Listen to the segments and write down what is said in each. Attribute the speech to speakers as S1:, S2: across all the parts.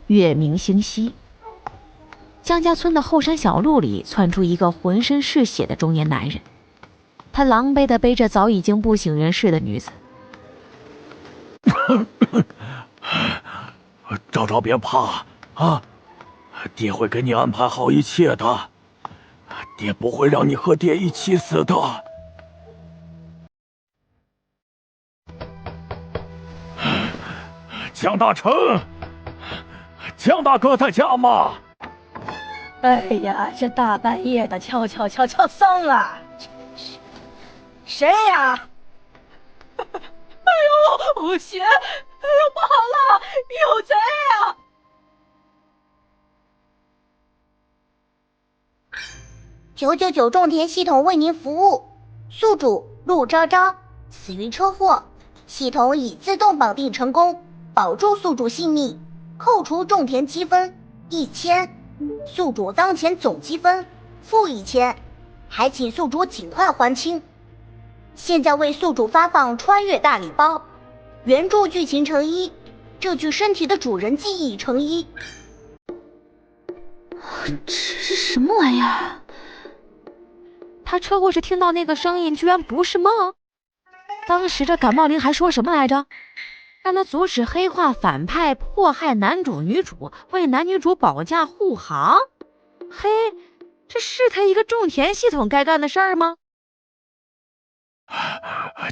S1: 月明星稀，江家村的后山小路里窜出一个浑身是血的中年男人，他狼狈地背着早已经不省人事的女子。
S2: 昭昭别怕啊，爹会给你安排好一切的，爹不会让你和爹一起死的。江大成，江大哥在家吗？
S3: 哎呀，这大半夜的敲丧了，谁呀？哎呦，我血！哎呦，不好了，有贼呀
S4: ！999种田系统为您服务，宿主陆昭昭死于车祸，系统已自动绑定成功，保住宿主性命，扣除种田积分1000，宿主当前总积分负1000，还请宿主尽快还清。现在为宿主发放穿越大礼包，原著剧情成一，这具身体的主人记忆成一。
S1: 这是什么玩意儿？他车祸时听到那个声音居然不是梦。当时这感冒灵还说什么来着？让他阻止黑化反派迫害男主女主，为男女主保驾护航。嘿，这是他一个种田系统该干的事儿吗？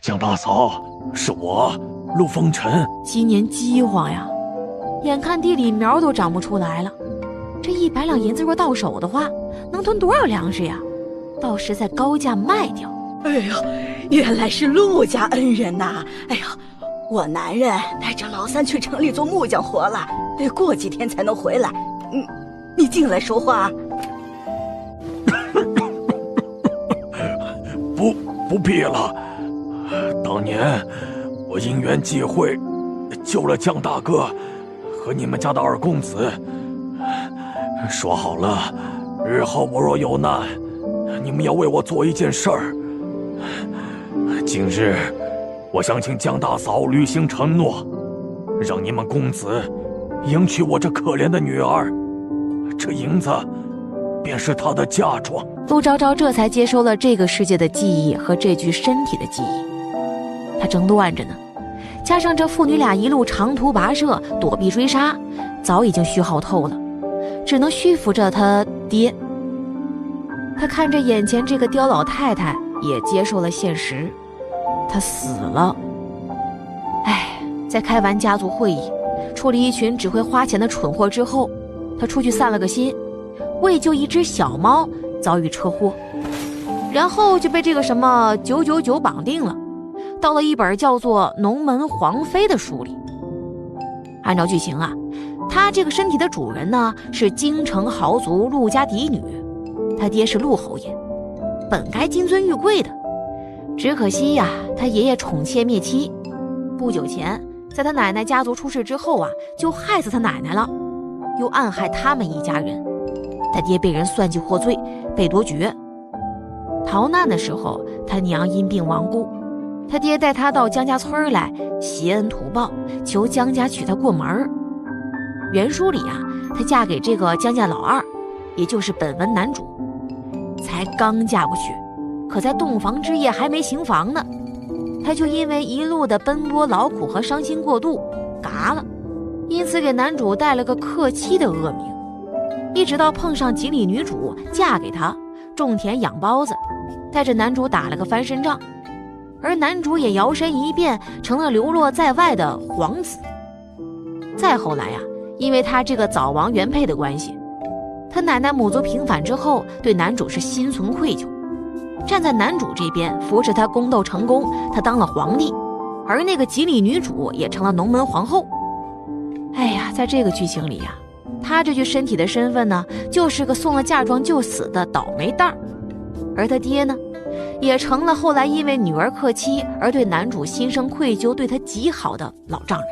S2: 江大嫂，是我陆风尘。
S1: 今年饥荒呀，眼看地里苗都长不出来了，这100两银子若到手的话，能囤多少粮食呀？到时再高价卖掉。
S3: 哎呦，原来是陆家恩人呐！哎呀，我男人带着老三去城里做木匠活了，过几天才能回来。你进来说话。
S2: 不必了，当年我因缘际会救了江大哥和你们家的二公子，说好了，日后我若有难，你们要为我做一件事儿。今日我想请江大嫂履行承诺，让你们公子迎娶我这可怜的女儿，这银子便是她的嫁妆。
S1: 陆昭昭这才接收了这个世界的记忆和这具身体的记忆，他正乱着呢，加上这父女俩一路长途跋涉躲避追杀，早已经虚耗透了，只能虚浮着他爹。他看着眼前这个刁老太太也接受了现实，他死了。哎，在开完家族会议，处理一群只会花钱的蠢货之后，他出去散了个心，为救一只小猫遭遇车祸，然后就被这个什么999绑定了，到了一本叫做《农门皇妃》的书里。按照剧情啊，他这个身体的主人呢是京城豪族陆家嫡女，他爹是陆侯爷，本该金尊玉贵的，只可惜呀，他爷爷宠妾灭妻，不久前在他奶奶家族出事之后啊，就害死他奶奶了，又暗害他们一家人。他爹被人算计获罪，被夺爵。逃难的时候，他娘因病亡故，他爹带他到江家村来，挟恩图报，求江家娶她过门。原书里啊，她嫁给这个江家老二，也就是本文男主。才刚嫁过去，可在洞房之夜还没行房呢，她就因为一路的奔波劳苦和伤心过度，嘎了，因此给男主带了个克妻的恶名。一直到碰上锦鲤女主嫁给他，种田养包子，带着男主打了个翻身仗，而男主也摇身一变成了流落在外的皇子。再后来呀，因为他这个早亡原配的关系，他奶奶母族平反之后，对男主是心存愧疚，站在男主这边扶持他宫斗成功，他当了皇帝，而那个锦鲤女主也成了农门皇后。哎呀，在这个剧情里呀，他这具身体的身份呢，就是个送了嫁妆就死的倒霉蛋儿，而他爹呢，也成了后来因为女儿克妻而对男主心生愧疚，对他极好的老丈人，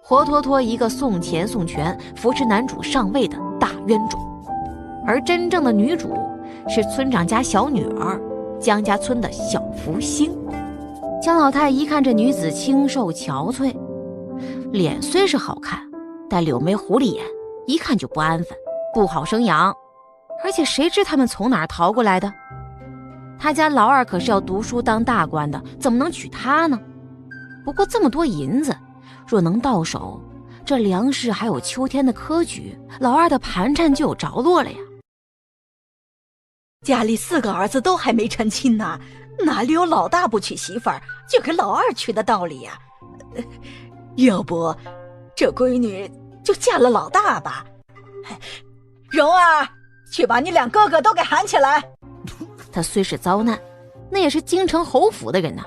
S1: 活脱脱一个送钱送权扶持男主上位的大冤种。而真正的女主是村长家小女儿，江家村的小福星。江老太一看这女子清瘦憔悴，脸虽是好看，但柳眉狐狸眼，一看就不安分，不好生养。而且谁知他们从哪儿逃过来的？他家老二可是要读书当大官的，怎么能娶她呢？不过这么多银子，若能到手，这粮食还有秋天的科举，老二的盘缠就有着落了呀。
S3: 家里4个儿子都还没成亲呢，哪里有老大不娶媳妇儿就给老二娶的道理呀？要不这闺女就嫁了老大吧。蓉儿，去把你2哥哥都给喊起来。
S1: 他虽是遭难，那也是京城侯府的人呐。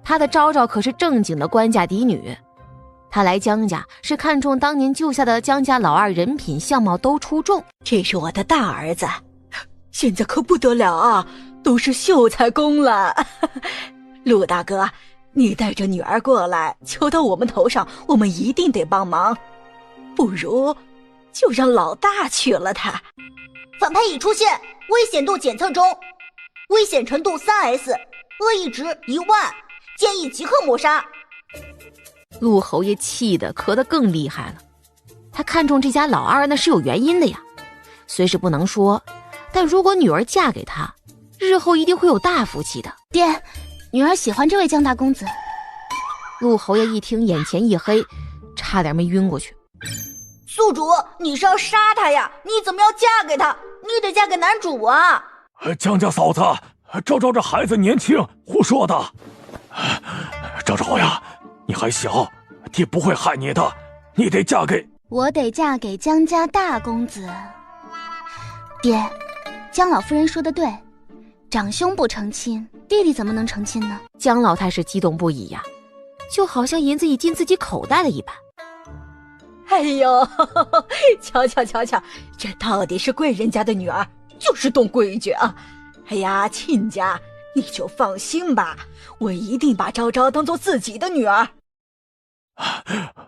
S1: 他的昭昭可是正经的官家嫡女，他来江家是看中当年救下的江家老二，人品相貌都出众。
S3: 这是我的大儿子，现在可不得了啊，都是秀才公了。陆大哥，你带着女儿过来，求到我们头上，我们一定得帮忙。不如就让老大娶了她。
S4: 反派已出现，危险度检测中，危险程度3S， 恶意值1万，建议即刻抹杀。
S1: 陆侯爷气得咳得更厉害了。他看中这家老二那是有原因的呀，虽是不能说，但如果女儿嫁给他，日后一定会有大福气的。
S5: 爹，女儿喜欢这位江大公子。
S1: 陆侯爷一听，眼前一黑，差点没晕过去。
S4: 宿主，你是要杀他呀？你怎么要嫁给他？你得嫁给男主啊！
S2: 江家嫂子，昭昭这孩子年轻，胡说的。昭昭呀，你还小，爹不会害你的，你得嫁给……
S5: 我得嫁给江家大公子。爹，江老夫人说的对，长兄不成亲，弟弟怎么能成亲呢？
S1: 江老太师激动不已呀，就好像银子已进自己口袋了一般。
S3: 哎呦，瞧瞧瞧瞧，这到底是贵人家的女儿，就是懂规矩啊！哎呀，亲家，你就放心吧，我一定把昭昭当做自己的女儿。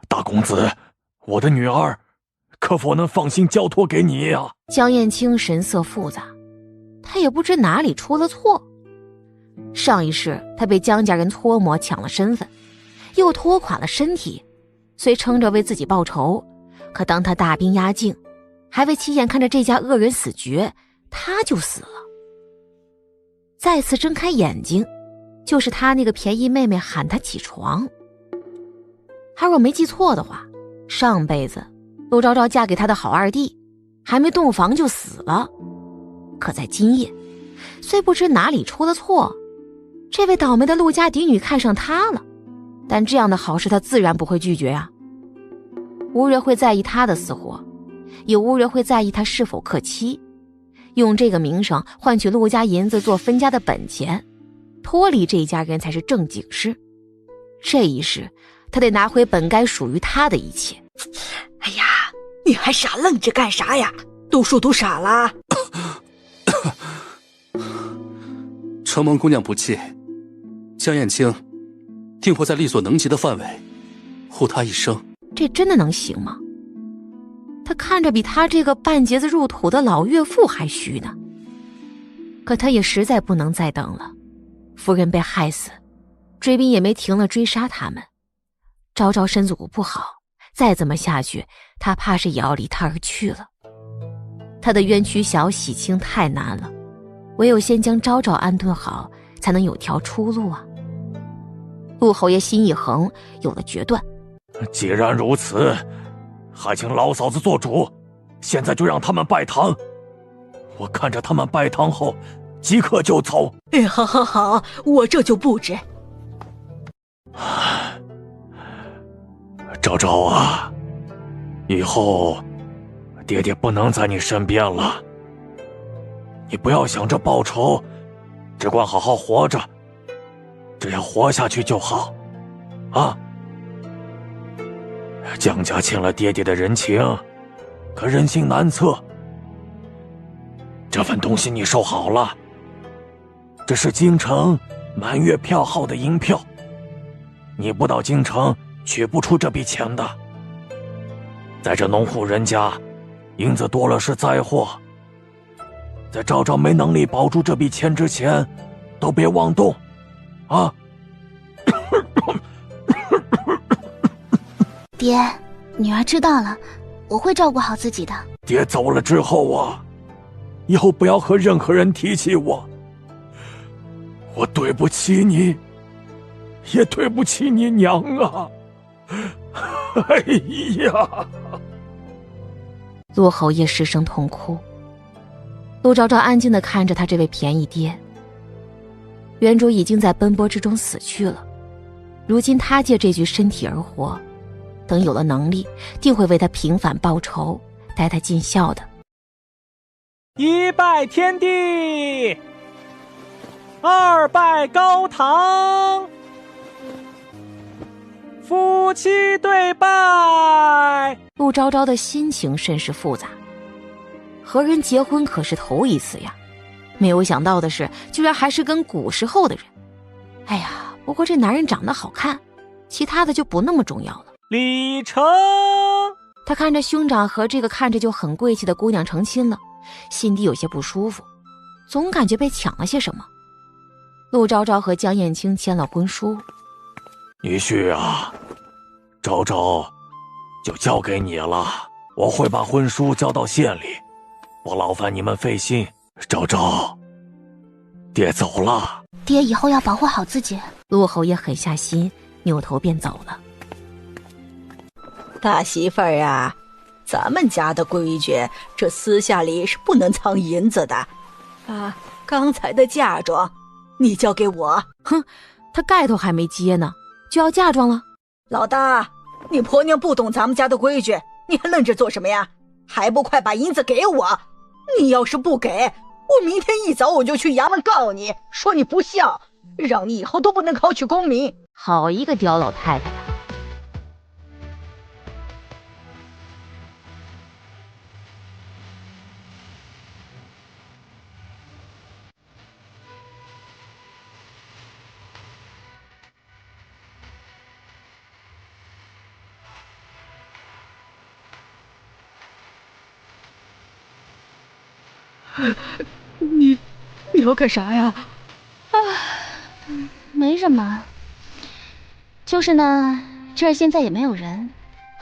S2: 大公子，我的女儿可否能放心交托给你呀？
S1: 江燕青神色复杂，他也不知哪里出了错。上一世他被江家人搓磨抢了身份，又拖垮了身体，虽撑着为自己报仇，可当他大兵压境，还未亲眼看着这家恶人死绝，他就死了。再次睁开眼睛，就是他那个便宜妹妹喊他起床。他若没记错的话，上辈子陆昭昭嫁给他的好二弟，还没洞房就死了。可在今夜，虽不知哪里出了错，这位倒霉的陆家嫡女看上他了，但这样的好事他自然不会拒绝啊。无人会在意他的死活，也无人会在意他是否克妻。用这个名声换取陆家银子做分家的本钱，脱离这一家人才是正经事。这一世他得拿回本该属于他的一切。
S3: 哎呀，你还傻愣着干啥呀？读书读傻了？
S6: 承蒙姑娘不弃，江燕青定会在力所能及的范围护她一生。
S1: 这真的能行吗？他看着比他这个半截子入土的老岳父还虚呢。可他也实在不能再等了，夫人被害死，追兵也没停了追杀他们。昭昭身子骨不好，再这么下去，他怕是也要离他而去了。他的冤屈小洗清太难了，唯有先将昭昭安顿好，才能有条出路啊。陆侯爷心一横，有了决断。
S2: 既然如此，还请老嫂子做主，现在就让他们拜堂。我看着他们拜堂后，即刻就走。
S3: 哎，好好好，我这就布置。
S2: 昭昭啊，以后爹爹不能在你身边了，你不要想着报仇，只管好好活着，只要活下去就好啊。江家欠了爹爹的人情，可人心难测，这份东西你收好了，这是京城满月票号的银票，你不到京城取不出这笔钱的。在这农户人家，银子多了是灾祸，在昭昭没能力保住这笔钱之前，都别妄动啊。
S5: 爹，女儿知道了，我会照顾好自己的。
S2: 爹走了之后啊，以后不要和任何人提起我。我对不起你，也对不起你娘啊！哎呀！
S1: 陆侯爷失声痛哭。陆昭昭安静地看着他这位便宜爹。原主已经在奔波之中死去了，如今他借这具身体而活，等有了能力，定会为他平反报仇，带他尽孝的。
S7: 一拜天地，二拜高堂，夫妻对拜。
S1: 陆昭昭的心情甚是复杂，和人结婚可是头一次呀，没有想到的是，居然还是跟古时候的人。哎呀，不过这男人长得好看，其他的就不那么重要了。
S7: 礼成。
S1: 他看着兄长和这个看着就很贵气的姑娘成亲了，心底有些不舒服，总感觉被抢了些什么。陆昭昭和江燕青签了婚书。
S2: 女婿啊，昭昭就交给你了，我会把婚书交到县里，不劳烦你们费心。昭昭，爹走了。
S5: 爹以后要保护好自己。
S1: 陆侯爷狠下心，扭头便走了。
S3: 大媳妇儿啊，咱们家的规矩，这私下里是不能藏银子的。啊，刚才的嫁妆，你交给我。
S1: 哼，他盖头还没揭呢，就要嫁妆了。
S3: 老大，你婆娘不懂咱们家的规矩，你还愣着做什么呀？还不快把银子给我！你要是不给，我明天一早我就去衙门告你，说你不孝，让你以后都不能考取功名。
S1: 好一个刁老太太呀！
S3: 你要干啥呀？
S5: 没什么，就是呢，这儿现在也没有人，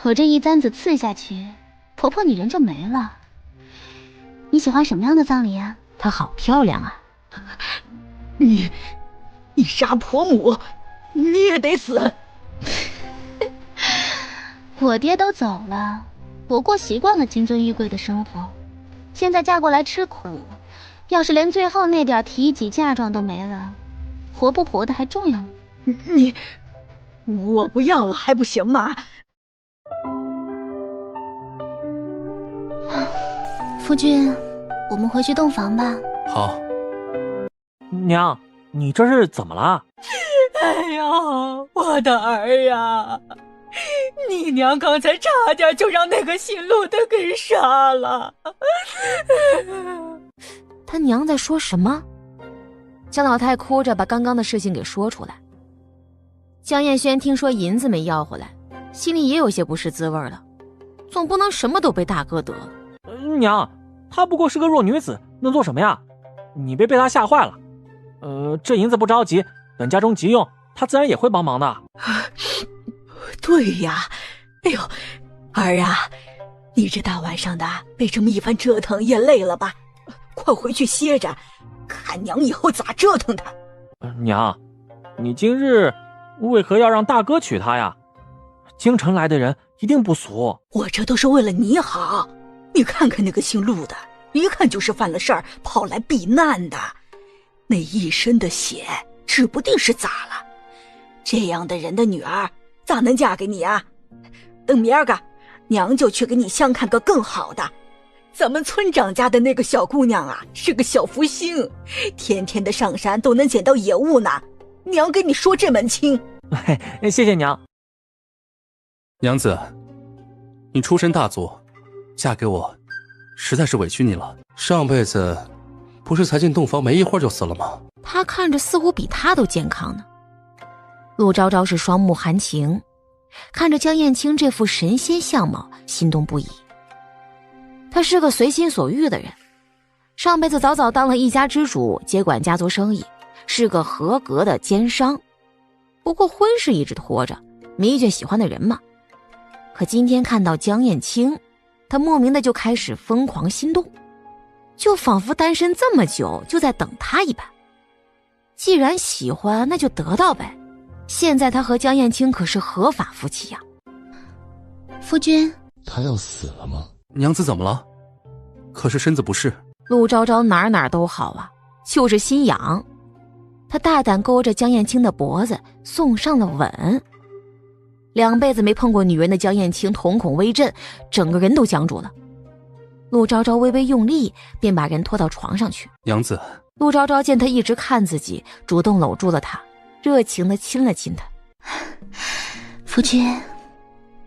S5: 我这一簪子刺下去，婆婆你人就没了。你喜欢什么样的葬礼啊？
S1: 她好漂亮啊！
S3: 你杀婆母，你也得死。
S5: 我爹都走了，我过习惯了金尊玉贵的生活，现在嫁过来吃苦，要是连最后那点提己嫁妆都没了，活不活的还重要吗？
S3: 我不要了还不行吗？
S5: 夫君，我们回去洞房吧。
S6: 好。
S7: 娘，你这是怎么了？
S3: 哎呀，我的儿呀，你娘刚才差点就让那个姓陆的给杀了。
S1: 他娘在说什么？江老太哭着把刚刚的事情给说出来。江燕轩听说银子没要回来，心里也有些不是滋味了，总不能什么都被大哥得了。
S7: 娘，她不过是个弱女子，能做什么呀？你别被她吓坏了。这银子不着急，等家中急用，她自然也会帮忙的。
S3: 对呀，哎呦，儿啊，你这大晚上的被这么一番折腾也累了吧？快回去歇着，看娘以后咋折腾他。
S7: 娘，你今日为何要让大哥娶她呀？京城来的人一定不俗。
S3: 我这都是为了你好，你看看那个姓陆的，一看就是犯了事儿跑来避难的，那一身的血指不定是咋了。这样的人的女儿咋能嫁给你啊？等明儿个娘就去给你相看个更好的。咱们村长家的那个小姑娘啊，是个小福星，天天的上山都能捡到野物呢。娘给你说这门亲。
S7: 谢谢娘。
S6: 娘子，你出身大族，嫁给我实在是委屈你了。上辈子不是才进洞房没一会儿就死了吗？
S1: 他看着似乎比他都健康呢。陆昭昭是双目含情，看着江燕青这副神仙相貌，心动不已。他是个随心所欲的人，上辈子早早当了一家之主，接管家族生意，是个合格的奸商。不过婚事一直拖着，没遇见喜欢的人嘛。可今天看到江燕青，他莫名的就开始疯狂心动，就仿佛单身这么久就在等他一般。既然喜欢，那就得到呗。现在他和江燕青可是合法夫妻呀。
S5: 夫君，
S8: 他要死了吗？
S6: 娘子怎么了？可是身子不适。
S1: 陆昭昭哪都好啊，就是心痒。他大胆勾着江燕青的脖子，送上了吻。2辈子没碰过女人的江燕青瞳孔微震，整个人都僵住了。陆昭昭微微用力，便把人拖到床上去。
S6: 娘子，
S1: 陆昭昭见他一直看自己，主动搂住了他，热情地亲了亲他。
S5: 夫君，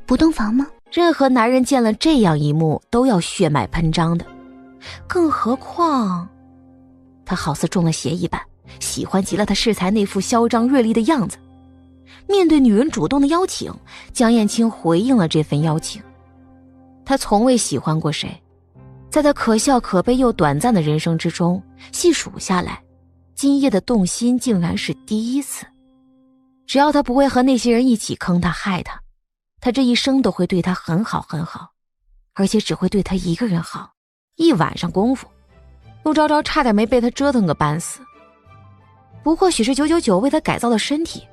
S5: 不洞房吗？
S1: 任何男人见了这样一幕都要血脉喷张的，更何况他好似中了邪一般，喜欢极了他适才那副嚣张锐利的样子。面对女人主动的邀请，江燕青回应了这份邀请。他从未喜欢过谁，在他可笑可悲又短暂的人生之中，细数下来，今夜的动心竟然是第一次。只要他不会和那些人一起坑他害他，他这一生都会对他很好很好，而且只会对他一个人好。一晚上功夫，陆昭昭差点没被他折腾个半死。不过许是999为他改造了身体，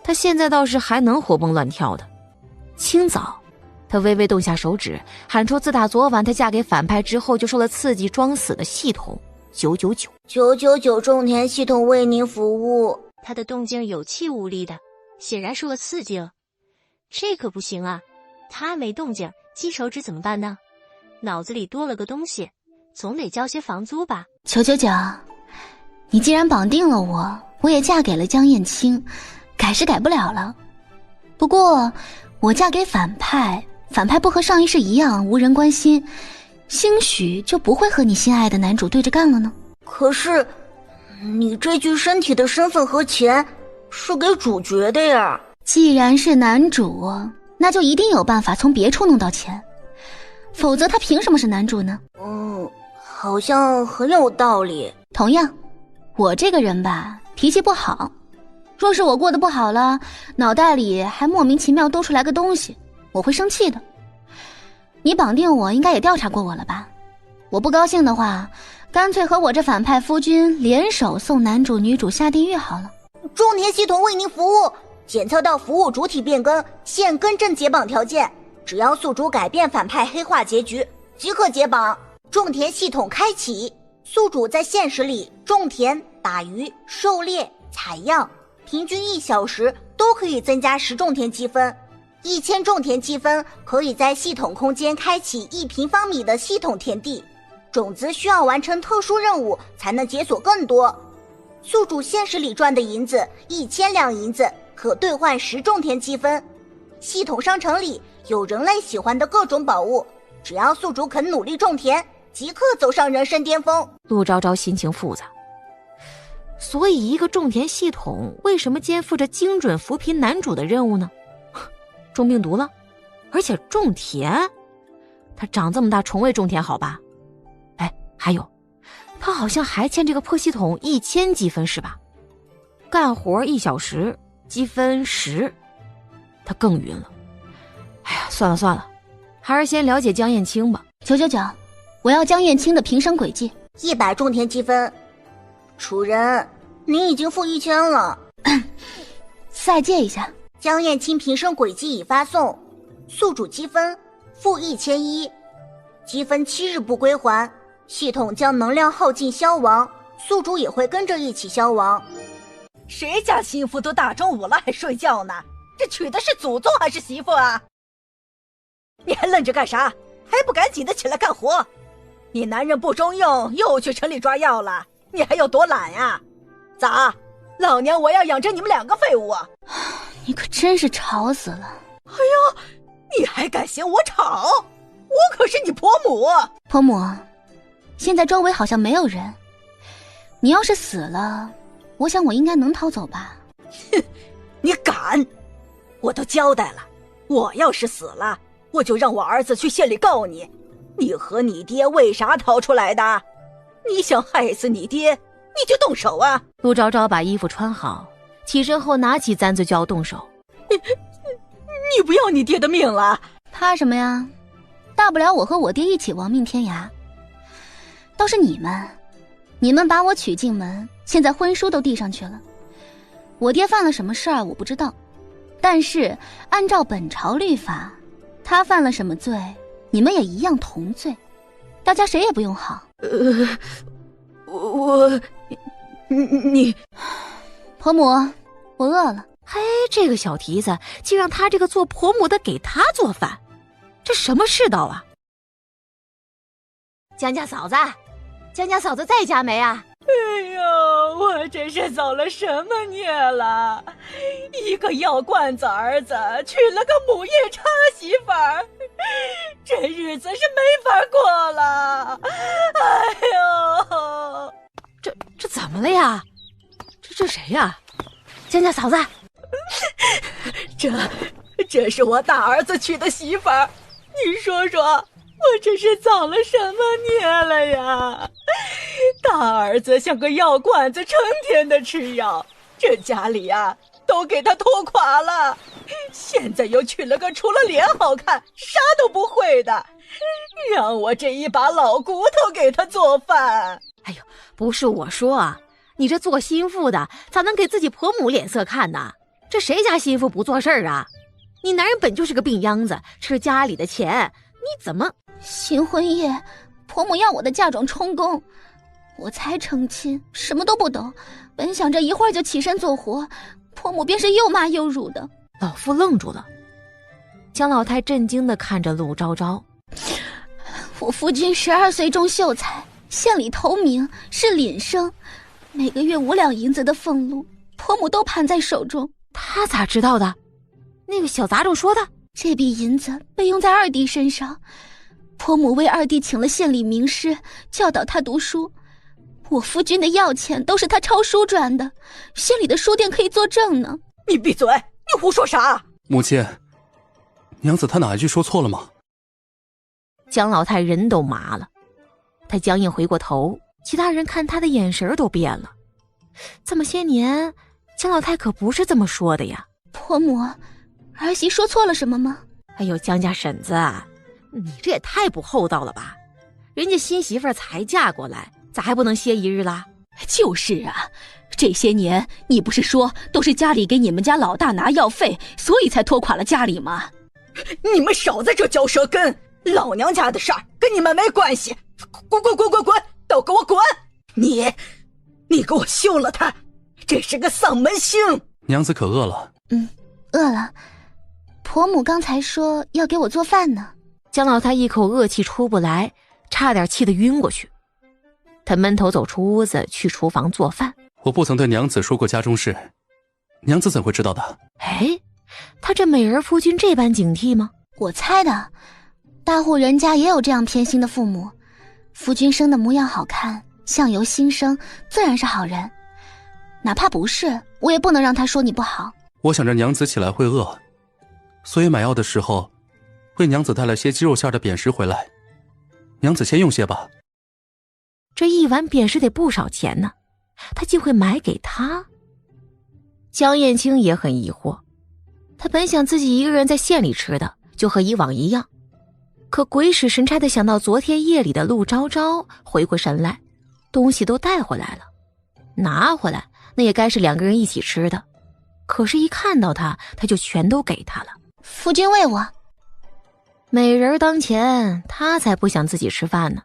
S1: 他现在倒是还能活蹦乱跳的。清早，他微微动下手指，喊出自打昨晚他嫁给反派之后就受了刺激装死的系统999。
S4: 999种田系统为您服务。
S9: 他的动静有气无力的，显然受了刺激了。这可不行啊，他没动静，金手指怎么办呢？脑子里多了个东西，总得交些房租吧。
S5: 999，你既然绑定了我，我也嫁给了江燕青，改是改不了了。不过我嫁给反派，反派不和上一世一样无人关心，兴许就不会和你心爱的男主对着干了呢。
S4: 可是你这具身体的身份和钱是给主角的呀。
S5: 既然是男主，那就一定有办法从别处弄到钱，否则他凭什么是男主呢？
S4: 好像很有道理。
S5: 同样，我这个人吧，脾气不好，若是我过得不好了，脑袋里还莫名其妙多出来个东西，我会生气的。你绑定我应该也调查过我了吧？我不高兴的话，干脆和我这反派夫君联手送男主女主下地狱好了。
S4: 种田系统为您服务，检测到服务主体变更，现更正解绑条件，只要宿主改变反派黑化结局即可解绑。种田系统开启，宿主在现实里种田、打鱼、狩猎、采样，平均1小时都可以增加10种田积分。1000种田积分可以在系统空间开启1平方米的系统田地，种子需要完成特殊任务才能解锁更多。宿主现实里赚的银子1000两银子可兑换10种田积分。系统商城里有人类喜欢的各种宝物，只要宿主肯努力种田，即刻走上人生巅峰。
S1: 陆昭昭心情复杂，所以一个种田系统为什么肩负着精准扶贫男主的任务呢？中病毒了，而且种田，他长这么大从未种田好吧？哎，还有，他好像还欠这个破系统1000积分是吧？干活1小时积分10，他更晕了。哎呀，算了，还是先了解江燕青吧。
S5: 999，我要江燕青的平生轨迹
S4: 100种田积分。主人，您已经付1000了。
S5: 再借一下。
S4: 江燕青平生轨迹已发送，宿主积分负1001，积分7日不归还，系统将能量耗尽消亡，宿主也会跟着一起消亡。
S3: 谁家媳妇都大中午了还睡觉呢？这娶的是祖宗还是媳妇啊？你还愣着干啥？还不赶紧的起来干活？你男人不中用，又去城里抓药了，你还有多懒呀？咋，老娘我要养着你们2个废物啊！
S5: 你可真是吵死了。
S3: 哎呦，你还敢嫌我吵？我可是你婆母。
S5: 婆母，现在周围好像没有人，你要是死了，我想我应该能逃走吧。
S3: 哼，你敢？我都交代了，我要是死了，我就让我儿子去县里告你。你和你爹为啥逃出来的？你想害死你爹，你就动手啊！
S1: 陆昭昭把衣服穿好，起身后拿起簪子就要动手。
S3: 你不要你爹的命了？
S5: 怕什么呀？大不了我和我爹一起亡命天涯。倒是你们把我娶进门，现在婚书都递上去了。我爹犯了什么事儿我不知道，但是按照本朝律法，他犯了什么罪，你们也一样同罪，大家谁也不用好。
S3: 你
S5: 婆母，我饿了。
S1: 嘿，这个小蹄子竟让他这个做婆母的给他做饭，这什么世道啊？江家嫂子在家没啊？
S3: 哎呦，我这是走了什么孽了？一个药罐子儿子娶了个母夜叉媳妇儿，这日子是没法过了。哎呦，
S1: 这怎么了呀？这谁呀？江家嫂子，
S3: 这是我大儿子娶的媳妇儿，你说说，我这是造了什么孽了呀？大儿子像个药罐子，成天的吃药，这家里啊都给他拖垮了。现在又娶了个除了脸好看啥都不会的，让我这一把老骨头给他做饭。
S1: 哎呦，不是我说啊，你这做心腹的咋能给自己婆母脸色看呢？这谁家心腹不做事儿啊？你男人本就是个病秧子，吃家里的钱，你怎么……
S5: 新婚夜，婆母要我的嫁妆充公，我才成亲，什么都不懂，本想着一会儿就起身做活，婆母便是又骂又辱的。
S1: 老妇愣住了，江老太震惊地看着陆昭昭。
S5: 我夫君12岁中秀才，县里头名，是廪生，每个月5两银子的俸禄，婆母都盘在手中。
S1: 他咋知道的？那个小杂种说的。
S5: 这笔银子被用在二弟身上，婆母为二弟请了县里名师，教导他读书。我夫君的药钱都是他抄书赚的，县里的书店可以作证呢。
S3: 你闭嘴，你胡说啥？
S6: 母亲，娘子她哪一句说错了吗？
S1: 江老太人都麻了，她僵硬回过头，其他人看她的眼神都变了。这么些年，江老太可不是这么说的呀。
S5: 婆母，儿媳说错了什么吗？
S1: 哎呦，江家婶子，你这也太不厚道了吧！人家新媳妇才嫁过来，咋还不能歇一日啦？
S3: 就是啊，这些年你不是说都是家里给你们家老大拿药费，所以才拖垮了家里吗？你们少在这嚼舌根，老娘家的事儿跟你们没关系，滚，都给我滚！你给我休了他，这是个丧门星！
S6: 娘子可饿了？
S5: 饿了。婆母刚才说要给我做饭呢。
S1: 江老太一口恶气出不来，差点气得晕过去。他闷头走出屋子，去厨房做饭。
S6: 我不曾对娘子说过家中事，娘子怎会知道的？
S1: 哎，他这美人夫君这般警惕吗？
S5: 我猜的，大户人家也有这样偏心的父母。夫君生的模样好看，相由心生，自然是好人。哪怕不是，我也不能让他说你不好。
S6: 我想着娘子起来会饿，所以买药的时候为娘子带了些鸡肉馅的扁食回来，娘子先用些吧。
S1: 这一碗扁食得不少钱呢，他竟会买给他？江燕青也很疑惑，他本想自己一个人在县里吃的，就和以往一样，可鬼使神差的想到昨天夜里的陆昭昭，回过神来，东西都带回来了，拿回来那也该是2个人一起吃的，可是一看到他就全都给他了。
S5: 夫君喂我。
S1: 美人当前，他才不想自己吃饭呢。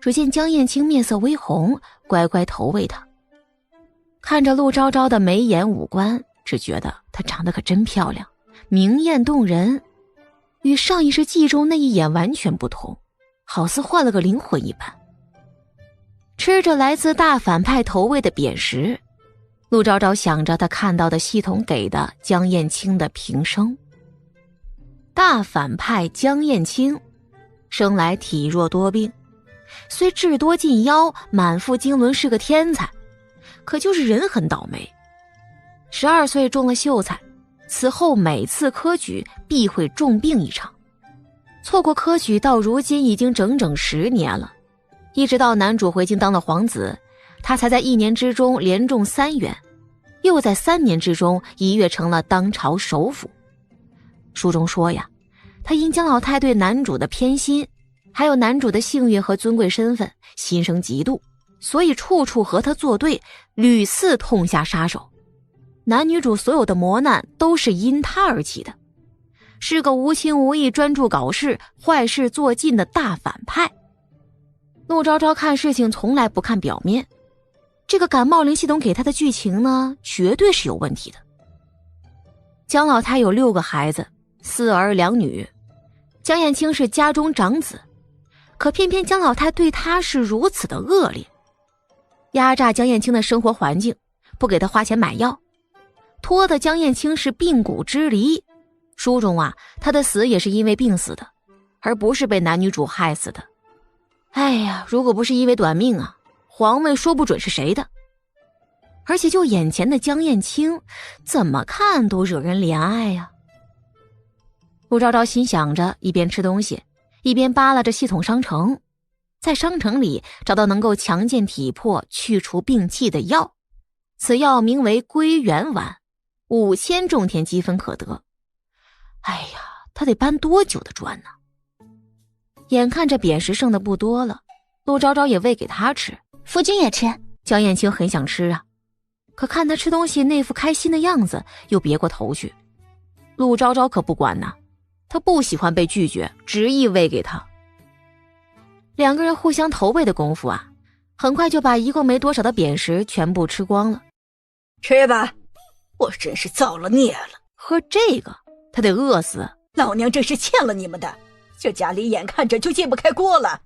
S1: 只见江燕青面色微红，乖乖投喂他。看着陆昭昭的眉眼五官，只觉得她长得可真漂亮，明艳动人，与上一世记中那一眼完全不同，好似换了个灵魂一般。吃着来自大反派投喂的扁食，陆昭昭想着他看到的系统给的江燕青的平生。大反派江燕青生来体弱多病，虽智多近妖，满腹经纶，是个天才，可就是人很倒霉。12岁中了秀才，此后每次科举必会重病一场，错过科举到如今已经整整10年了。一直到男主回京当了皇子，他才在1年之中连中3元，又在3年之中一跃成了当朝首辅。书中说呀，他因江老太对男主的偏心，还有男主的幸运和尊贵身份，心生嫉妒，所以处处和他作对，屡次痛下杀手。男女主所有的磨难都是因他而起的，是个无情无义、专注搞事、坏事做尽的大反派。陆昭昭看事情从来不看表面，这个感冒灵系统给他的剧情呢，绝对是有问题的。江老太有6个孩子，4儿2女，江燕青是家中长子，可偏偏江老太对他是如此的恶劣，压榨江燕青的生活环境，不给他花钱买药，拖得江燕青是病骨之离。书中啊，他的死也是因为病死的，而不是被男女主害死的。哎呀，如果不是因为短命啊，皇位说不准是谁的。而且就眼前的江燕青，怎么看都惹人怜爱呀。陆昭昭心想着，一边吃东西，一边扒拉着系统商城，在商城里找到能够强健体魄、去除病气的药。此药名为归元丸，5000种田积分可得。哎呀，他得搬多久的砖呢？眼看着扁食剩的不多了，陆昭昭也喂给他吃。
S5: 夫君也吃。
S1: 江燕青很想吃啊，可看他吃东西那副开心的样子，又别过头去。陆昭昭可不管呐，他不喜欢被拒绝，执意喂给他。2个人互相投喂的功夫啊，很快就把一共没多少的扁食全部吃光了。
S3: 吃吧，我真是造了孽了。
S1: 喝这个，他得饿死。
S3: 老娘真是欠了你们的，这家里眼看着就揭不开锅了。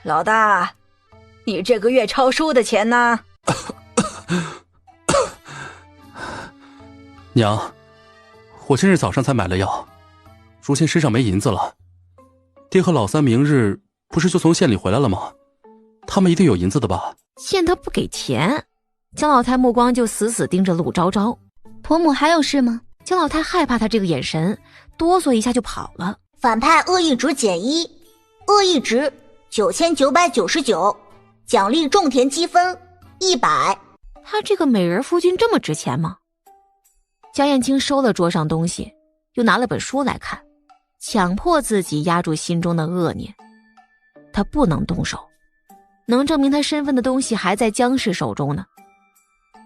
S3: 老大，你这个月抄书的钱呢？
S6: 娘，我今日早上才买了药，如今身上没银子了。爹和老三明日不是就从县里回来了吗？他们一定有银子的吧？
S1: 见他不给钱，江老太目光就死死盯着陆昭昭。
S5: 婆母还有事吗？
S1: 江老太害怕他这个眼神，哆嗦一下就跑了。
S4: 反派恶意值减1，恶意值9999，奖励种田积分100。
S1: 他这个美人夫君这么值钱吗？江燕青收了桌上东西，又拿了本书来看，强迫自己压住心中的恶念。他不能动手，能证明他身份的东西还在江氏手中呢。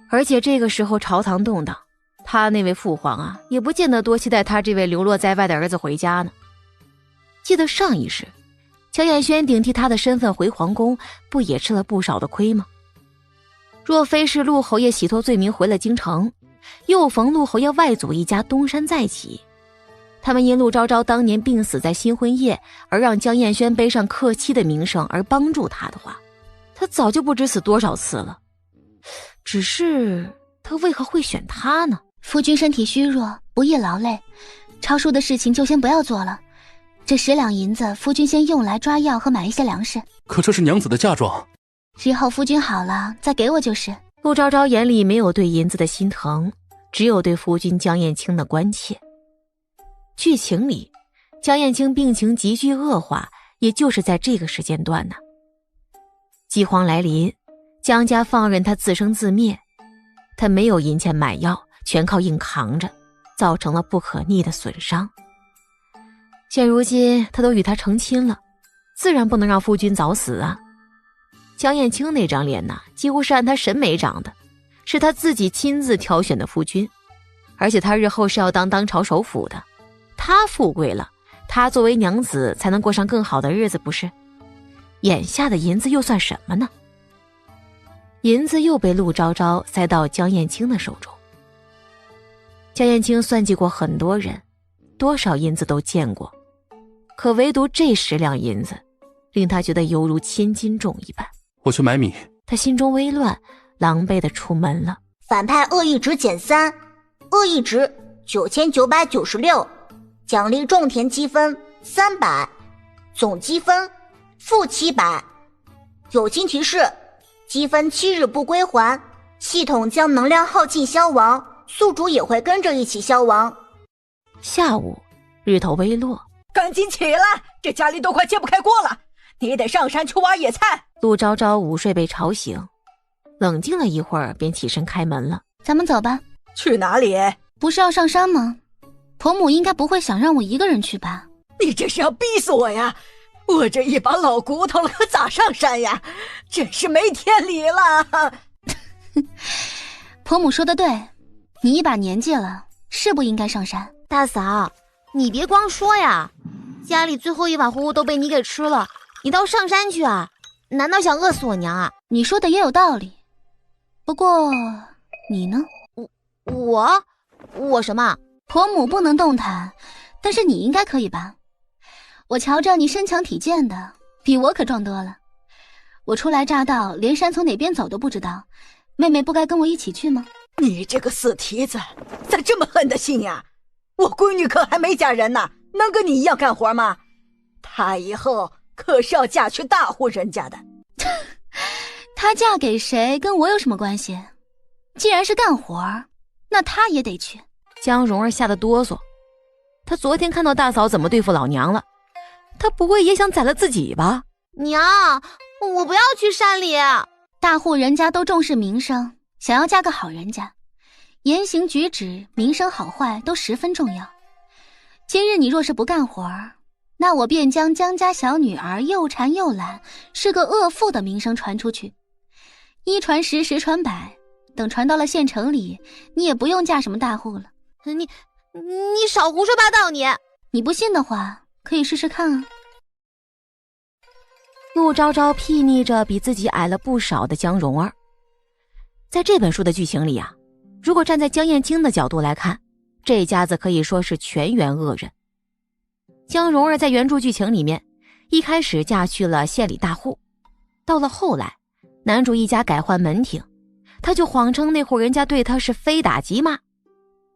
S1: 而且这个时候朝堂动荡，他那位父皇啊，也不见得多期待他这位流落在外的儿子回家呢。记得上一世，江燕轩顶替他的身份回皇宫，不也吃了不少的亏吗？若非是陆侯爷洗脱罪名回了京城，又逢陆侯爷外祖一家东山再起，他们因陆昭昭当年病死在新婚夜而让江燕轩背上克妻的名声而帮助他的话，他早就不知死多少次了。只是他为何会选他呢？
S5: 夫君身体虚弱，不易劳累，抄书的事情就先不要做了。这10两银子，夫君先用来抓药和买一些粮食。
S6: 可这是娘子的嫁妆，
S5: 之后夫君好了再给我就是。
S1: 陆昭昭眼里没有对银子的心疼，只有对夫君江燕青的关切。剧情里，江燕青病情急剧恶化，也就是在这个时间段呢。饥荒来临，江家放任他自生自灭，他没有银钱买药，全靠硬扛着，造成了不可逆的损伤。现如今他都与他成亲了，自然不能让夫君早死啊。江燕青那张脸呐，几乎是按他审美长的，是他自己亲自挑选的夫君，而且他日后是要当朝首辅的。他富贵了，他作为娘子才能过上更好的日子，不是？眼下的银子又算什么呢？银子又被陆昭昭塞到江燕青的手中。江燕青算计过很多人，多少银子都见过，可唯独这10两银子，令他觉得犹如千斤重一般。
S6: 我去买米。
S1: 他心中微乱，狼狈地出门了。
S4: 反派恶意值减3，恶意值9996，奖励种田积分300，总积分-700。友情提示：积分7日不归还，系统将能量耗尽消亡，宿主也会跟着一起消亡。
S1: 下午，日头微落，
S3: 赶紧起来，这家里都快揭不开锅了，你得上山去挖野菜。
S1: 陆昭昭午睡被吵醒，冷静了一会儿便起身开门了。
S5: 咱们走吧。
S3: 去哪里？
S5: 不是要上山吗？婆母应该不会想让我一个人去吧？
S3: 你这是要逼死我呀！我这一把老骨头了，可咋上山呀？真是没天理了！
S5: 婆母说的对，你一把年纪了，是不应该上山。
S1: 大嫂，你别光说呀，家里最后一碗糊糊都被你给吃了，你倒上山去啊？难道想饿死我娘啊？
S5: 你说的也有道理，不过你呢？
S1: 我什么？
S5: 婆母不能动弹，但是你应该可以吧？我瞧着你身强体健的，比我可壮多了。我初来乍到，连山从哪边走都不知道，妹妹不该跟我一起去吗？
S3: 你这个死蹄子，咋这么狠的心呀？我闺女可还没嫁人呢，能跟你一样干活吗？她以后可是要嫁去大户人家的。
S5: 她嫁给谁跟我有什么关系？既然是干活，那她也得去。
S1: 江蓉儿吓得哆嗦，她昨天看到大嫂怎么对付老娘了，她不会也想宰了自己吧？娘，我不要去山里。
S5: 大户人家都重视名声，想要嫁个好人家，言行举止、名声好坏都十分重要。今日你若是不干活，那我便将江家小女儿又馋又懒，是个恶妇的名声传出去。一传十，十传百，等传到了县城里，你也不用嫁什么大户了。
S1: 你少胡说八道！
S5: 你不信的话，可以试试看啊。
S1: 陆昭昭睥睨着比自己矮了不少的江蓉儿。在这本书的剧情里啊，如果站在江燕青的角度来看，这家子可以说是全员恶人。江蓉儿在原著剧情里面，一开始嫁去了县里大户，到了后来，男主一家改换门庭，他就谎称那户人家对他是非打即骂。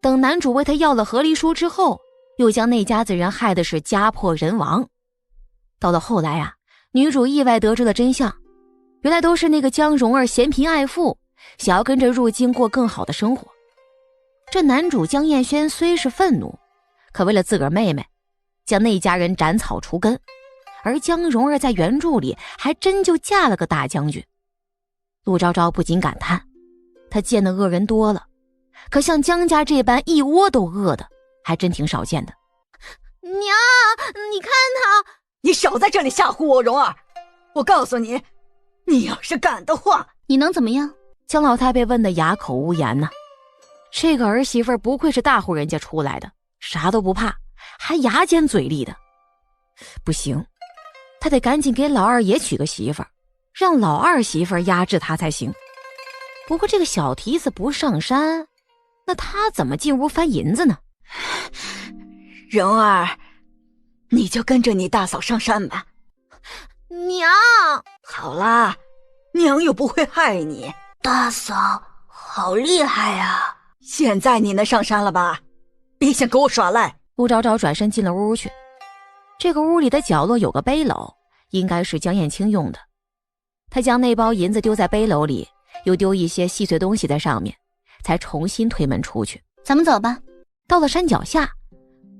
S1: 等男主为他要了和离书之后，又将那家子人害的是家破人亡。到了后来啊，女主意外得知了真相，原来都是那个江蓉儿嫌贫爱富，想要跟着入京过更好的生活。这男主江燕轩虽是愤怒，可为了自个儿妹妹，将那家人斩草除根。而江蓉儿在原著里还真就嫁了个大将军。陆昭昭不禁感叹，她见的恶人多了，可像江家这般一窝都恶的，还真挺少见的。娘，你看他！
S3: 你少在这里吓唬我，蓉儿！我告诉你，你要是敢的话，
S5: 你能怎么样？
S1: 江老太被问得哑口无言呢。这个儿媳妇不愧是大户人家出来的，啥都不怕，还牙尖嘴利的。不行，他得赶紧给老二爷娶个媳妇儿，让老二媳妇压制他才行。不过这个小蹄子不上山，那他怎么进屋翻银子呢？
S3: 蓉儿，你就跟着你大嫂上山吧。
S1: 娘，
S3: 好啦，娘又不会害你。
S4: 大嫂好厉害啊！
S3: 现在你能上山了吧？别想给我耍赖。
S1: 陆昭昭转身进了屋去。这个屋里的角落有个背篓，应该是江燕青用的。他将那包银子丢在背篓里，又丢一些细碎东西在上面，才重新推门出去。
S5: 咱们走吧。
S1: 到了山脚下，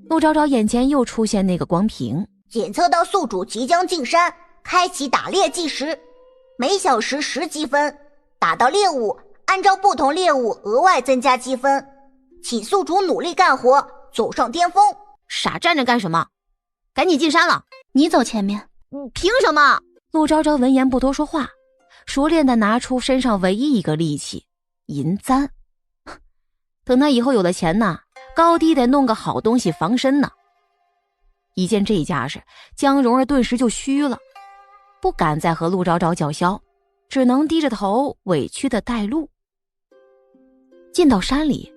S1: 陆昭昭眼前又出现那个光屏，
S4: 检测到宿主即将进山，开启打猎计时，每小时10积分，打到猎物按照不同猎物额外增加积分，请宿主努力干活，走上巅峰。
S1: 傻站着干什么？赶紧进山了。
S5: 你走前面。
S1: 凭什么？陆昭昭闻言不多说话，熟练地拿出身上唯一一个利器银簪。等他以后有了钱呢，高低得弄个好东西防身呢。一见这架势，江蓉儿顿时就虚了，不敢再和陆昭昭叫嚣，只能低着头委屈地带路。进到山里，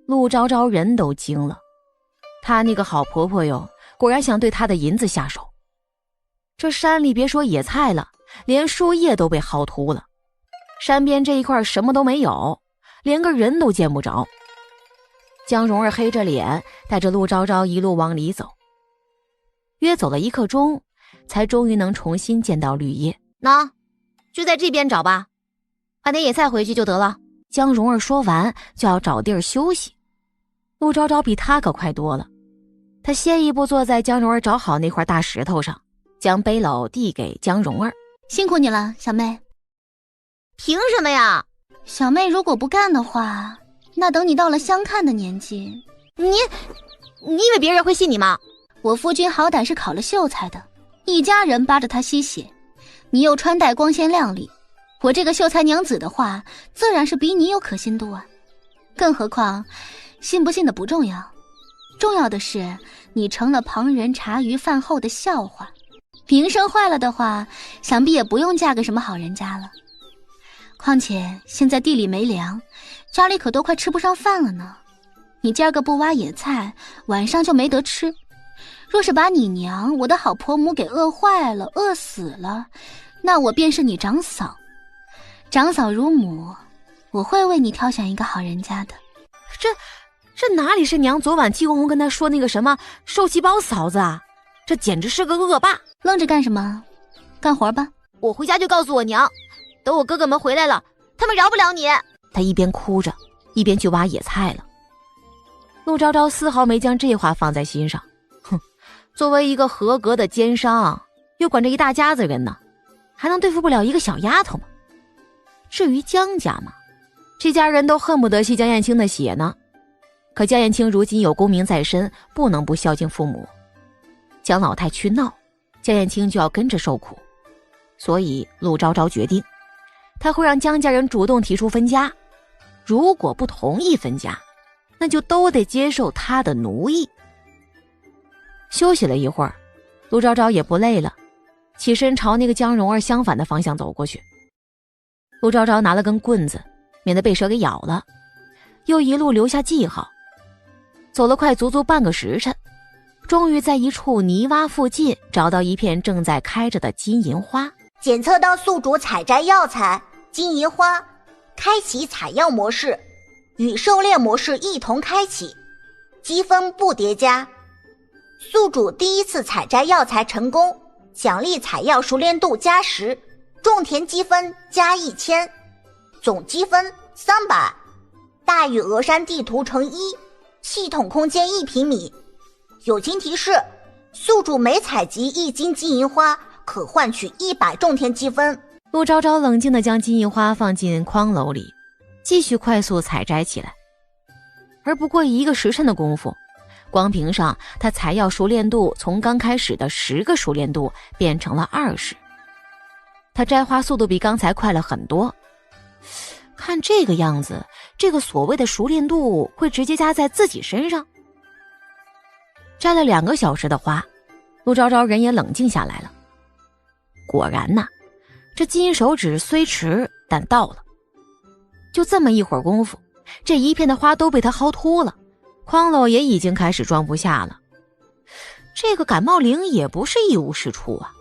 S1: 陆昭昭人都惊了，她那个好婆婆哟，果然想对她的银子下手。这山里别说野菜了，连树叶都被薅秃了，山边这一块什么都没有，连个人都见不着。江蓉儿黑着脸带着陆昭昭一路往里走，约走了1刻钟，才终于能重新见到绿叶。那就在这边找吧，把点野菜回去就得了。江蓉儿说完就要找地儿休息，陆昭昭比他可快多了，他先一步坐在江蓉儿找好那块大石头上，将背篓递给江蓉儿。
S5: 辛苦你了，小妹。
S1: 凭什么呀？
S5: 小妹如果不干的话，那等你到了相看的年纪，
S1: 你以为别人会信你吗？
S5: 我夫君好歹是考了秀才的，一家人扒着他吸血，你又穿戴光鲜亮丽，我这个秀才娘子的话自然是比你有可信度啊。更何况信不信的不重要，重要的是你成了旁人茶余饭后的笑话，名声坏了的话，想必也不用嫁给什么好人家了。况且现在地里没粮，家里可都快吃不上饭了呢。你今儿个不挖野菜，晚上就没得吃。若是把你娘，我的好婆母给饿坏了、饿死了，那我便是你长嫂。长嫂如母，我会为你挑选一个好人家的。
S1: 这哪里是娘昨晚季公公跟他说那个什么受气包嫂子啊？这简直是个恶霸！
S5: 愣着干什么？干活吧。
S1: 我回家就告诉我娘，等我哥哥们回来了，他们饶不了你。他一边哭着，一边去挖野菜了。陆昭昭丝毫没将这话放在心上。哼，作为一个合格的奸商，又管着一大家子人呢，还能对付不了一个小丫头吗？至于江家嘛，这家人都恨不得吸江燕青的血呢。可江燕青如今有功名在身，不能不孝敬父母。江老太去闹，江燕青就要跟着受苦。所以陆昭昭决定，他会让江家人主动提出分家，如果不同意分家，那就都得接受他的奴役。休息了一会儿，陆昭昭也不累了，起身朝那个江蓉儿相反的方向走过去。陆昭昭拿了根棍子，免得被蛇给咬了，又一路留下记号。走了快足足半个时辰，终于在一处泥洼附近找到一片正在开着的金银花。
S4: 检测到宿主采摘药材金银花，开启采药模式，与狩猎模式一同开启，积分不叠加。宿主第一次采摘药材成功，奖励采药熟练度加10，种田积分加1000，总积分300。大禹峨山地图乘1，系统空间1平米。友情提示：宿主每采集1斤金银花，可换取100种田积分。
S1: 陆昭昭冷静地将金银花放进筐篓里，继续快速采摘起来。而不过1个时辰的功夫，光凭上他采药熟练度从刚开始的10个熟练度变成了20。他摘花速度比刚才快了很多。看这个样子，这个所谓的熟练度会直接加在自己身上。摘了2个小时的花，陆昭昭人也冷静下来了。果然呐，这金手指虽迟，但到了。就这么一会儿功夫，这一片的花都被他薅秃了，筐篓也已经开始装不下了。这个感冒灵也不是一无是处啊。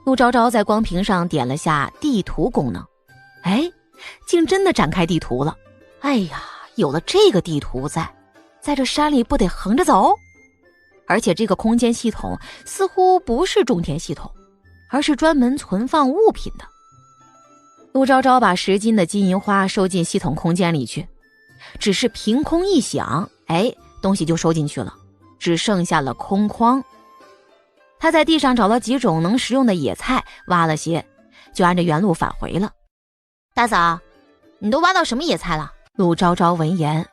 S1: 陆昭昭在光屏上点了下地图功能，竟真的展开地图了。哎呀，有了这个地图在这山里不得横着走？而且这个空间系统似乎不是种田系统，而是专门存放物品的。陆昭昭把10斤的金银花收进系统空间里去，只是凭空一想，东西就收进去了，只剩下了空筐。他在地上找了几种能食用的野菜，挖了些，就按着原路返回了。大嫂，你都挖到什么野菜了？陆昭昭闻言，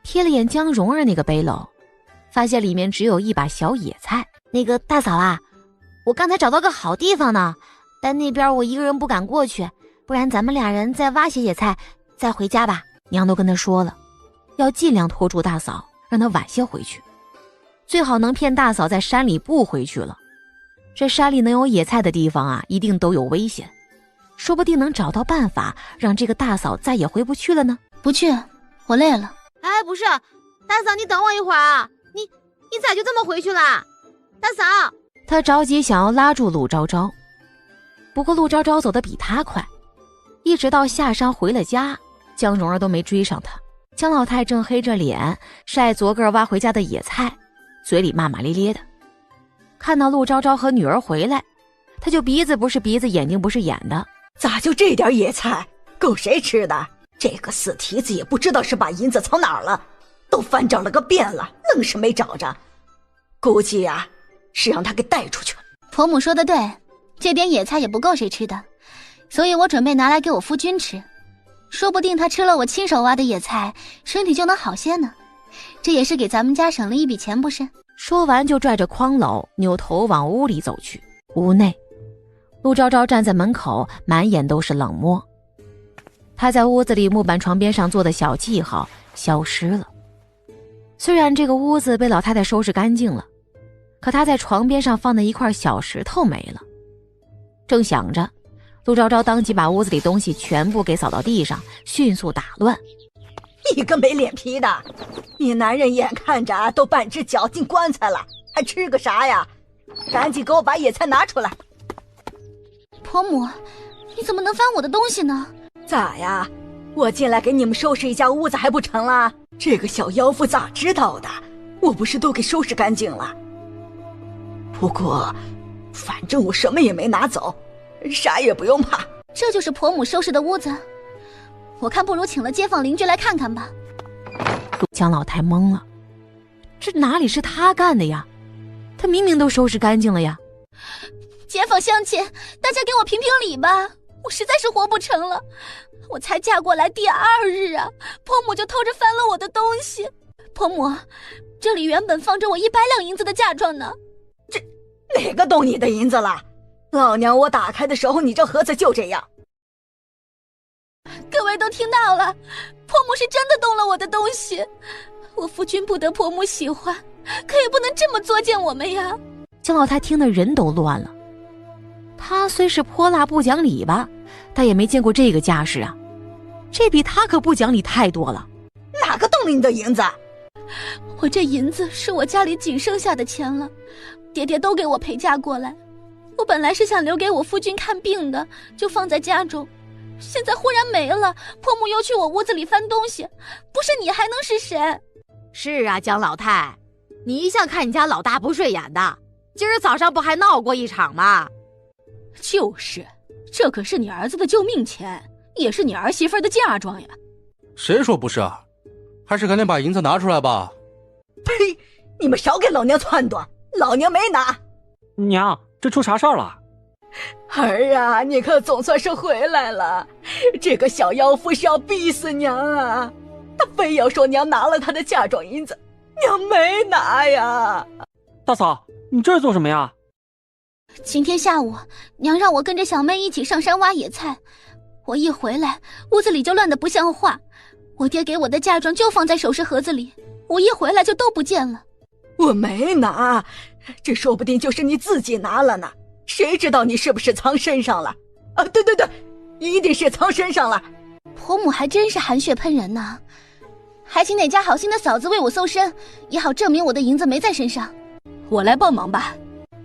S1: 瞥了眼江蓉儿那个背篓，发现里面只有一把小野菜。那个大嫂啊，我刚才找到个好地方呢，但那边我一个人不敢过去，不然咱们俩人再挖些野菜再回家吧。娘都跟他说了，要尽量拖住大嫂，让她晚些回去，最好能骗大嫂在山里不回去了。这山里能有野菜的地方啊，一定都有危险，说不定能找到办法让这个大嫂再也回不去了呢。
S5: 不去，我累了。
S1: 不是，大嫂你等我一会儿啊，你咋就这么回去了？大嫂！他着急想要拉住陆昭昭，不过陆昭昭走得比他快，一直到下山回了家，江蓉儿都没追上他。江老太正黑着脸晒昨个挖回家的野菜，嘴里骂骂咧咧的。看到陆昭昭和女儿回来，他就鼻子不是鼻子眼睛不是眼的。
S3: 咋就这点野菜够谁吃的？这个死蹄子也不知道是把银子藏哪儿了，都翻找了个遍了，愣是没找着。估计啊是让他给带出去了。
S5: 婆母说的对，这点野菜也不够谁吃的，所以我准备拿来给我夫君吃，说不定他吃了我亲手挖的野菜，身体就能好些呢。这也是给咱们家省了一笔钱，不是？
S1: 说完就拽着筐篓扭头往屋里走去。屋内，陆昭昭站在门口，满眼都是冷漠。他在屋子里木板床边上做的小记号消失了。虽然这个屋子被老太太收拾干净了，可他在床边上放的一块小石头没了。正想着，陆昭昭当即把屋子里东西全部给扫到地上，迅速打乱。
S3: 你个没脸皮的，你男人眼看着都半只脚进棺材了，还吃个啥呀？赶紧给我把野菜拿出来。
S5: 婆母，你怎么能翻我的东西呢？
S3: 咋呀？我进来给你们收拾一家屋子还不成啦？这个小妖妇咋知道的？我不是都给收拾干净了？不过反正我什么也没拿走，啥也不用怕。
S5: 这就是婆母收拾的屋子，我看不如请了街坊邻居来看看吧。
S1: 江老太懵了，这哪里是他干的呀？他明明都收拾干净了呀。
S5: 街坊乡亲，大家给我评评理吧，我实在是活不成了。我才嫁过来第2日啊，婆母就偷着翻了我的东西。婆母，这里原本放着我100两银子的嫁妆呢。
S3: 这哪个动你的银子了？老娘我打开的时候，你这盒子就这样。
S5: 各位都听到了，婆母是真的动了我的东西。我夫君不得婆母喜欢，可也不能这么作践我们呀。
S1: 江老太听得人都乱了。他虽是泼辣不讲理吧，但也没见过这个架势啊。这比他可不讲理太多了。
S3: 哪个动了你的银子？
S5: 我这银子是我家里仅剩下的钱了，爹爹都给我陪嫁过来。我本来是想留给我夫君看病的，就放在家中。现在忽然没了，婆母又去我屋子里翻东西，不是你还能是谁？
S1: 是啊，江老太，你一向看你家老大不顺眼的，今儿早上不还闹过一场吗？
S3: 就是，这可是你儿子的救命钱，也是你儿媳妇的嫁妆呀。
S6: 谁说不是啊？还是赶紧把银子拿出来吧。
S3: 呸！你们少给老娘撺掇，老娘没拿。
S7: 娘，这出啥事儿了？
S3: 儿啊，你可总算是回来了。这个小妖妇是要逼死娘啊！她非要说娘拿了她的嫁妆银子，娘没拿呀。
S7: 大嫂，你这是做什么呀？
S5: 今天下午，娘让我跟着小妹一起上山挖野菜，我一回来，屋子里就乱得不像话。我爹给我的嫁妆就放在首饰盒子里，我一回来就都不见了。
S3: 我没拿，这说不定就是你自己拿了呢。谁知道你是不是藏身上了？啊，对，一定是藏身上了。
S5: 婆母还真是含血喷人呢，还请哪家好心的嫂子为我搜身，也好证明我的银子没在身上。
S3: 我来帮忙吧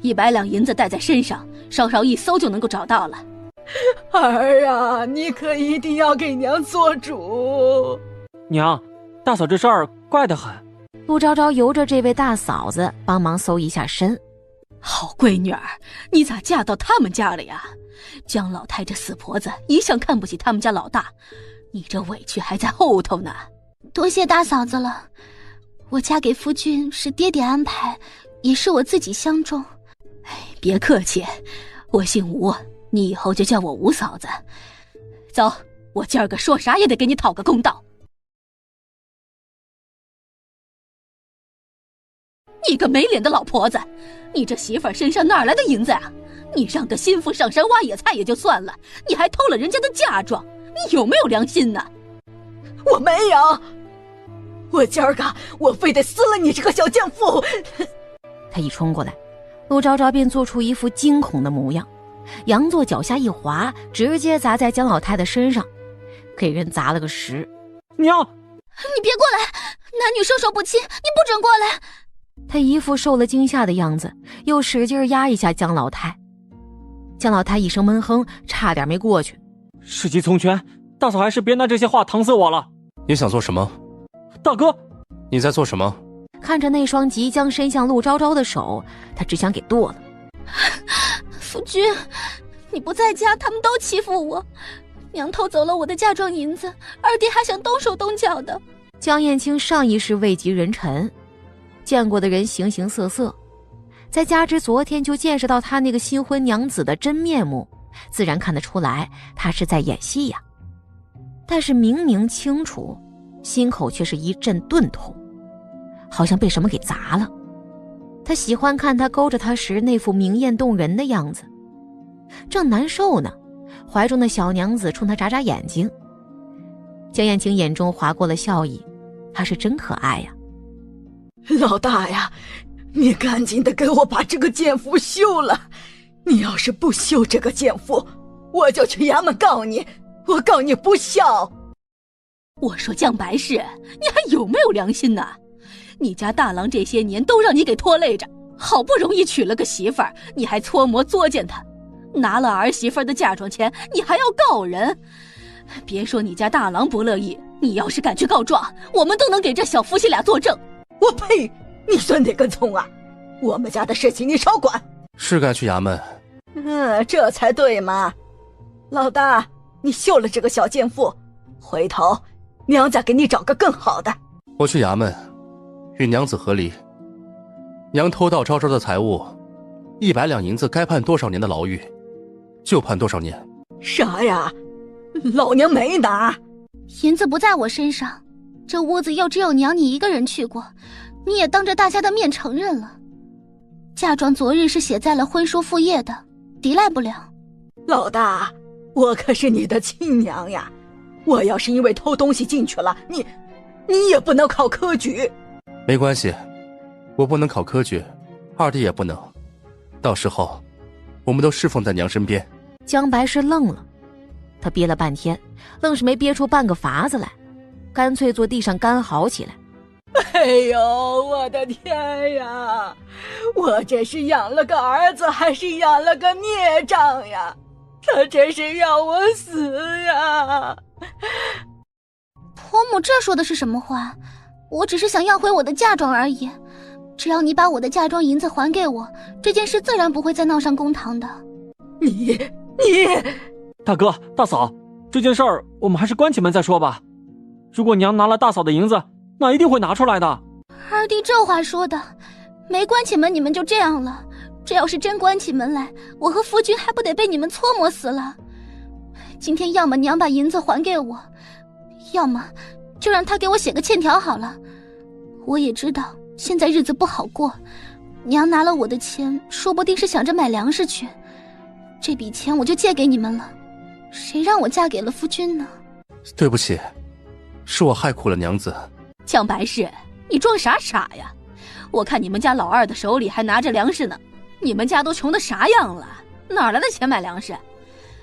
S3: ，100两银子带在身上，稍稍一搜就能够找到了。儿啊，你可一定要给娘做主。
S7: 娘，大嫂这事儿怪得很。
S1: 陆昭昭由着这位大嫂子帮忙搜一下身。
S3: 好闺女儿，你咋嫁到他们家了呀？江老太这死婆子一向看不起他们家老大，你这委屈还在后头呢。
S5: 多谢大嫂子了，我嫁给夫君是爹爹安排，也是我自己相中。
S3: 别客气，我姓吴，你以后就叫我吴嫂子。走，我今儿个说啥也得给你讨个公道。你个没脸的老婆子，你这媳妇儿身上哪来的银子啊？你让个心腹上山挖野菜也就算了，你还偷了人家的嫁妆，你有没有良心呢？我没有，我今儿个我非得撕了你这个小贱妇！
S1: 他一冲过来，陆昭昭便做出一副惊恐的模样，佯作脚下一滑，直接砸在江老太的身上，给人砸了个实。
S7: 娘，
S5: 你别过来，男女授受不亲，你不准过来。
S1: 他一副受了惊吓的样子，又使劲压一下江老太。江老太一声闷哼，差点没过去。
S7: 事急从权，大嫂还是别拿这些话搪塞我了。
S6: 你想做什么？
S7: 大哥，
S6: 你在做什么？
S1: 看着那双即将伸向陆昭昭的手，他只想给剁了。
S5: 夫君，你不在家，他们都欺负我，娘偷走了我的嫁妆银子，二弟还想动手动脚的。
S1: 江燕青上一世位极人臣，见过的人形形色色，再加之昨天就见识到他那个新婚娘子的真面目，自然看得出来他是在演戏呀。但是明明清楚，心口却是一阵钝痛。好像被什么给砸了。他喜欢看他勾着她时那副明艳动人的样子。正难受呢，怀中的小娘子冲他眨眨眼睛。江燕晴眼中划过了笑意，她是真可爱呀。
S3: 老大呀，你赶紧的给我把这个奸夫休了！你要是不休这个奸夫，我就去衙门告你，我告你不孝！
S8: 我说江白氏，你还有没有良心呢？你家大郎这些年都让你给拖累着，好不容易娶了个媳妇儿，你还搓磨作践他，拿了儿媳妇的嫁妆钱，你还要告人。别说你家大郎不乐意，你要是敢去告状，我们都能给这小夫妻俩作证。
S3: 我呸！你算哪根葱啊？我们家的事情你少管。
S6: 是该去衙门。
S3: 这才对嘛。老大，你休了这个小贱妇，回头娘家给你找个更好的。
S6: 我去衙门与娘子和离，娘偷盗昭昭的财物，100两银子该判多少年的牢狱，就判多少年。
S3: 啥呀？老娘没拿。
S5: 银子不在我身上，这屋子又只有娘你一个人去过，你也当着大家的面承认了。嫁妆昨日是写在了婚书复页的，抵赖不了。
S3: 老大，我可是你的亲娘呀，我要是因为偷东西进去了，你也不能考科举。
S6: 没关系，我不能考科举，二弟也不能，到时候我们都侍奉在娘身边。
S1: 江白氏愣了，他憋了半天，愣是没憋出半个法子来，干脆坐地上干嚎起来。
S3: 哎呦，我的天呀！我这是养了个儿子，还是养了个孽障呀？他这是要我死呀！
S5: 婆母这说的是什么话？我只是想要回我的嫁妆而已，只要你把我的嫁妆银子还给我，这件事自然不会再闹上公堂的。
S3: 你
S7: 大哥大嫂，这件事儿我们还是关起门再说吧。如果娘拿了大嫂的银子，那一定会拿出来的。
S5: 二弟这话说的，没关起门你们就这样了，这要是真关起门来，我和夫君还不得被你们搓磨死了。今天要么娘把银子还给我，要么就让他给我写个欠条好了。我也知道现在日子不好过，娘拿了我的钱，说不定是想着买粮食去，这笔钱我就借给你们了，谁让我嫁给了夫君呢？
S6: 对不起，是我害苦了娘子。
S8: 江白氏，你装啥傻呀？我看你们家老二的手里还拿着粮食呢，你们家都穷得啥样了，哪来的钱买粮食？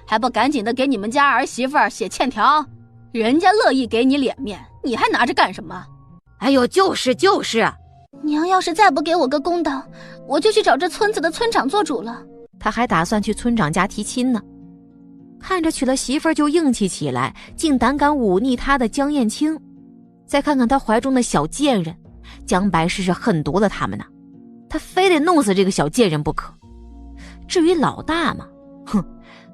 S8: 还不赶紧的给你们家儿媳妇写欠条？人家乐意给你脸面，你还拿着干什么？
S1: 哎呦，就是，
S5: 娘要是再不给我个公道，我就去找这村子的村长做主了。
S1: 他还打算去村长家提亲呢。看着娶了媳妇儿就硬气起来，竟胆敢忤逆他的江燕青，再看看他怀中的小贱人，江白氏是恨毒了他们呢，他非得弄死这个小贱人不可。至于老大嘛，哼，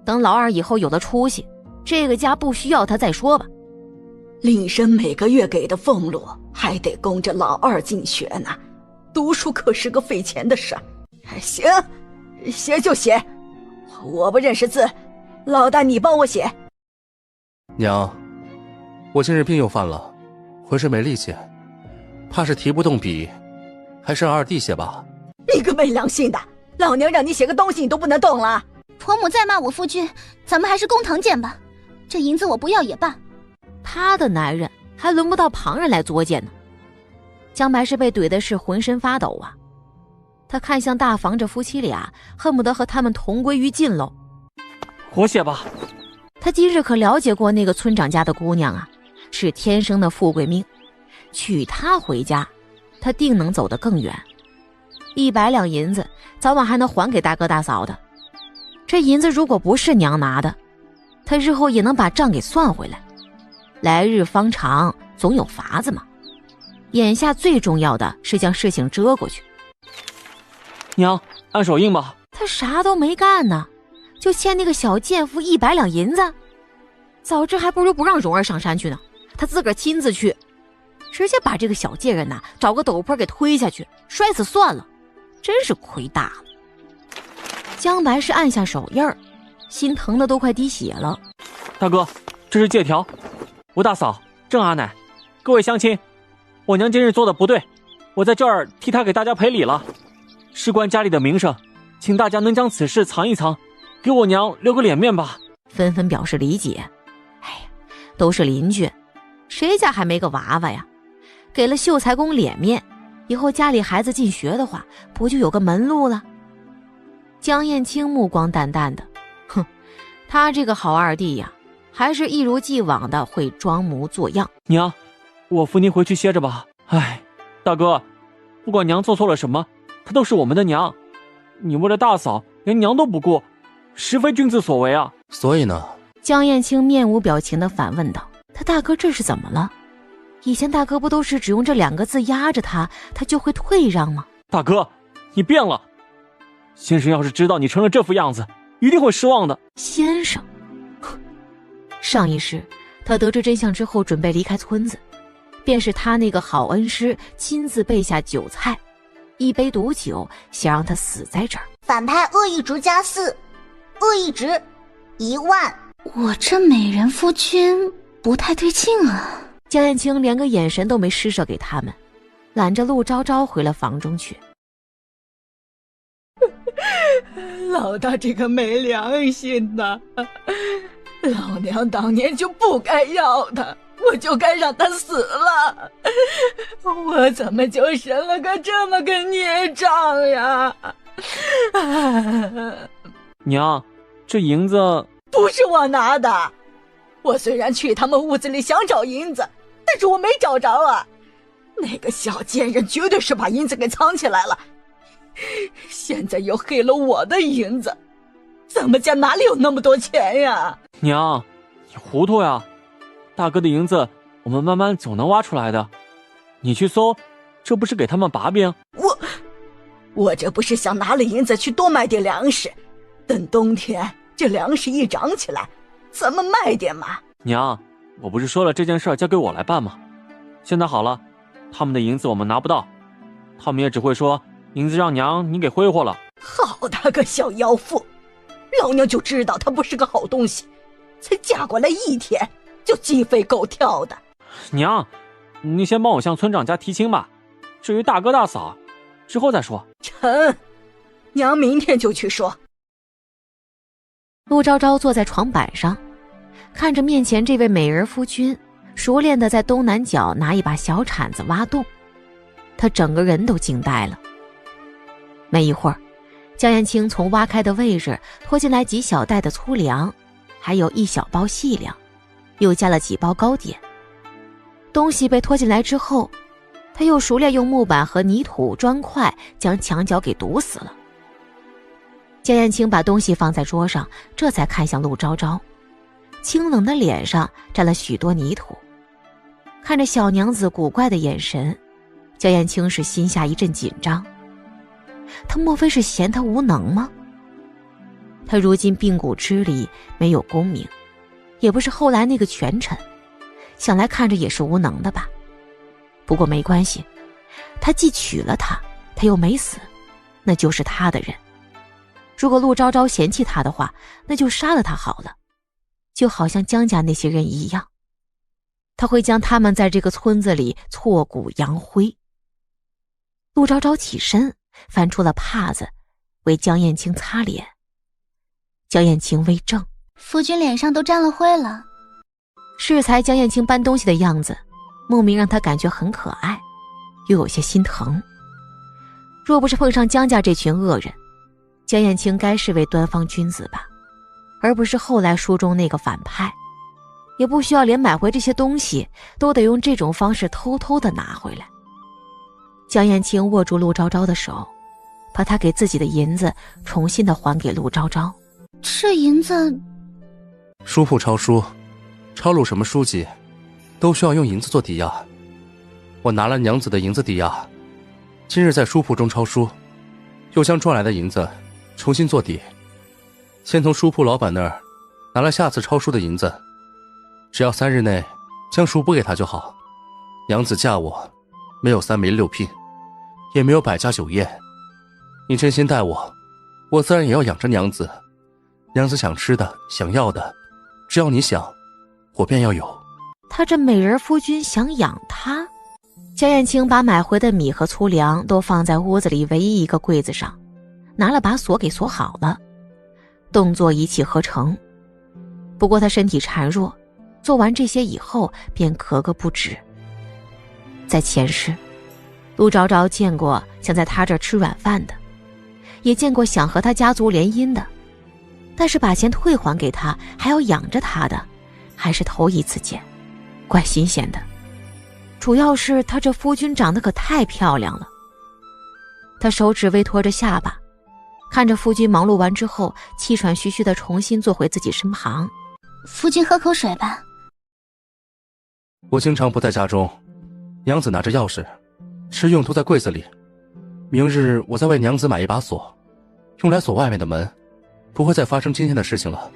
S1: 等老二以后有了出息，这个家不需要他再说吧。
S3: 令生每个月给的俸禄还得供着老二进学呢，读书可是个费钱的事儿。行，写就写，我不认识字，老大你帮我写。
S6: 娘，我今日病又犯了，浑身没力气，怕是提不动笔，还是让二弟写吧。
S3: 你个没良心的，老娘让你写个东西你都不能动了。
S5: 婆母再骂我夫君，咱们还是公堂见吧，这银子我不要也罢。
S1: 他的男人还轮不到旁人来作践呢。江白氏被怼的是浑身发抖啊，他看向大房这夫妻俩，恨不得和他们同归于尽喽。
S7: 我写吧。
S1: 他今日可了解过那个村长家的姑娘啊，是天生的富贵命，娶她回家，他定能走得更远。100两银子早晚还能还给大哥大嫂的，这银子如果不是娘拿的，他日后也能把账给算回来。来日方长，总有法子嘛。眼下最重要的是将事情遮过去。
S7: 娘，按手印吧。
S1: 他啥都没干呢，就欠那个小贱妇100两银子，早知还不如不让蓉儿上山去呢，他自个儿亲自去，直接把这个小贱人呐找个陡坡给推下去，摔死算了，真是亏大了。江白是按下手印儿，心疼的都快滴血了。
S7: 大哥，这是借条。吴大嫂、郑阿奶，各位乡亲，我娘今日做的不对，我在这儿替他给大家赔礼了，事关家里的名声，请大家能将此事藏一藏，给我娘留个脸面吧。
S1: 纷纷表示理解。哎呀，都是邻居，谁家还没个娃娃呀？给了秀才公脸面，以后家里孩子进学的话，不就有个门路了？江燕青目光淡淡的，哼，他这个好二弟呀，还是一如既往的会装模作样。
S7: 娘，我扶您回去歇着吧。哎，大哥，不管娘做错了什么，她都是我们的娘，你为了大嫂连娘都不顾，实非君子所为啊。
S6: 所以呢？
S1: 江燕青面无表情地反问道：他大哥这是怎么了？以前大哥不都是只用这2个字压着他，他就会退让吗？
S7: 大哥，你变了。先生要是知道你成了这副样子，一定会失望的。
S1: 先生，上一世他得知真相之后，准备离开村子，便是他那个好恩师亲自备下酒菜，1杯毒酒，想让他死在这儿。
S4: 反派恶意值加4，恶意值1万。
S5: 我这美人夫君不太对劲啊！
S1: 江燕青连个眼神都没施舍给他们，揽着陆昭昭回了房中去。
S3: 老大这个没良心呐！老娘当年就不该要他，我就该让他死了。我怎么就生了个这么个孽障呀？
S7: 娘，这银子
S3: 不是我拿的。我虽然去他们屋子里想找银子，但是我没找着啊。那个小贱人绝对是把银子给藏起来了，现在又黑了我的银子，咱们家哪里有那么多钱呀？
S7: 娘，你糊涂呀！大哥的银子我们慢慢总能挖出来的，你去搜，这不是给他们把柄？
S3: 我这不是想拿了银子去多买点粮食，等冬天这粮食一长起来，咱们卖点嘛。
S7: 娘，我不是说了这件事交给我来办吗？现在好了，他们的银子我们拿不到，他们也只会说银子让娘你给挥霍了。
S3: 好大个小妖妇，老娘就知道她不是个好东西，才嫁过来1天就鸡飞狗跳的。
S7: 娘，你先帮我向村长家提亲吧，至于大哥大嫂之后再说。
S3: 成，娘明天就去说。
S1: 陆昭昭坐在床板上，看着面前这位美人夫君熟练地在东南角拿一把小铲子挖洞，他整个人都惊呆了。没一会儿，江燕青从挖开的位置拖进来几小袋的粗粮，还有1小包细粮，又加了几包糕点。东西被拖进来之后，他又熟练用木板和泥土砖块将墙角给堵死了。江燕青把东西放在桌上，这才看向陆昭昭，清冷的脸上沾了许多泥土。看着小娘子古怪的眼神，江燕青是心下一阵紧张。他莫非是嫌他无能吗？他如今髌骨支离，没有功名，也不是后来那个权臣，想来看着也是无能的吧。不过没关系，他既娶了她，他又没死，那就是他的人。如果陆昭昭嫌弃他的话，那就杀了他好了，就好像江家那些人一样，他会将他们在这个村子里挫骨扬灰。陆昭昭起身翻出了帕子，为江燕青擦脸。江燕青微怔，
S5: 夫君脸上都沾了灰了。
S1: 适才江燕青搬东西的样子，莫名让他感觉很可爱，又有些心疼。若不是碰上江家这群恶人，江燕青该是位端方君子吧，而不是后来书中那个反派，也不需要连买回这些东西都得用这种方式偷偷的拿回来。江燕青握住陆昭昭的手，把他给自己的银子重新的还给陆昭昭。
S5: 这银子，
S6: 书铺抄书，抄录什么书籍，都需要用银子做抵押。我拿了娘子的银子抵押，今日在书铺中抄书，又将赚来的银子重新做底，先从书铺老板那儿拿了下次抄书的银子，只要3日内将书补给他就好。娘子嫁我，没有3媒6聘，也没有百家酒宴。你真心待我，我自然也要养着娘子。娘子想吃的想要的，只要你想，我便要有。
S1: 他这美人夫君想养他，江燕青把买回的米和粗粮都放在屋子里唯一一个柜子上，拿了把锁给锁好了，动作一气呵成。不过他身体孱弱，做完这些以后便咳个不止。在前世，陆昭昭见过想在他这儿吃软饭的，也见过想和他家族联姻的，但是把钱退还给他还要养着他的，还是头一次见，怪新鲜的。主要是他这夫君长得可太漂亮了。他手指微托着下巴，看着夫君忙碌完之后气喘吁吁地重新坐回自己身旁。
S5: 夫君喝口水吧。
S6: 我经常不在家中，娘子拿着钥匙，吃用都在柜子里。明日我再为娘子买一把锁，用来锁外面的门，不会再发生今天的事情了，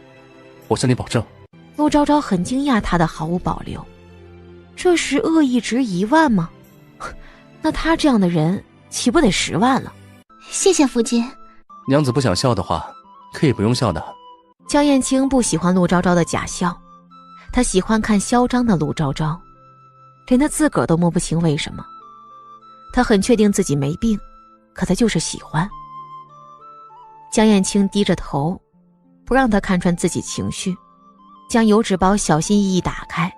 S6: 我向你保证。
S1: 陆昭昭很惊讶他的毫无保留，这是恶意值1万吗？那他这样的人岂不得10万了？
S5: 谢谢夫君。
S6: 娘子不想笑的话，可以不用笑的。
S1: 江燕青不喜欢陆昭昭的假笑，他喜欢看嚣张的陆昭昭，连他自个儿都摸不清为什么。他很确定自己没病，可他就是喜欢。江燕青低着头，不让他看穿自己情绪，将油纸包小心翼翼打开，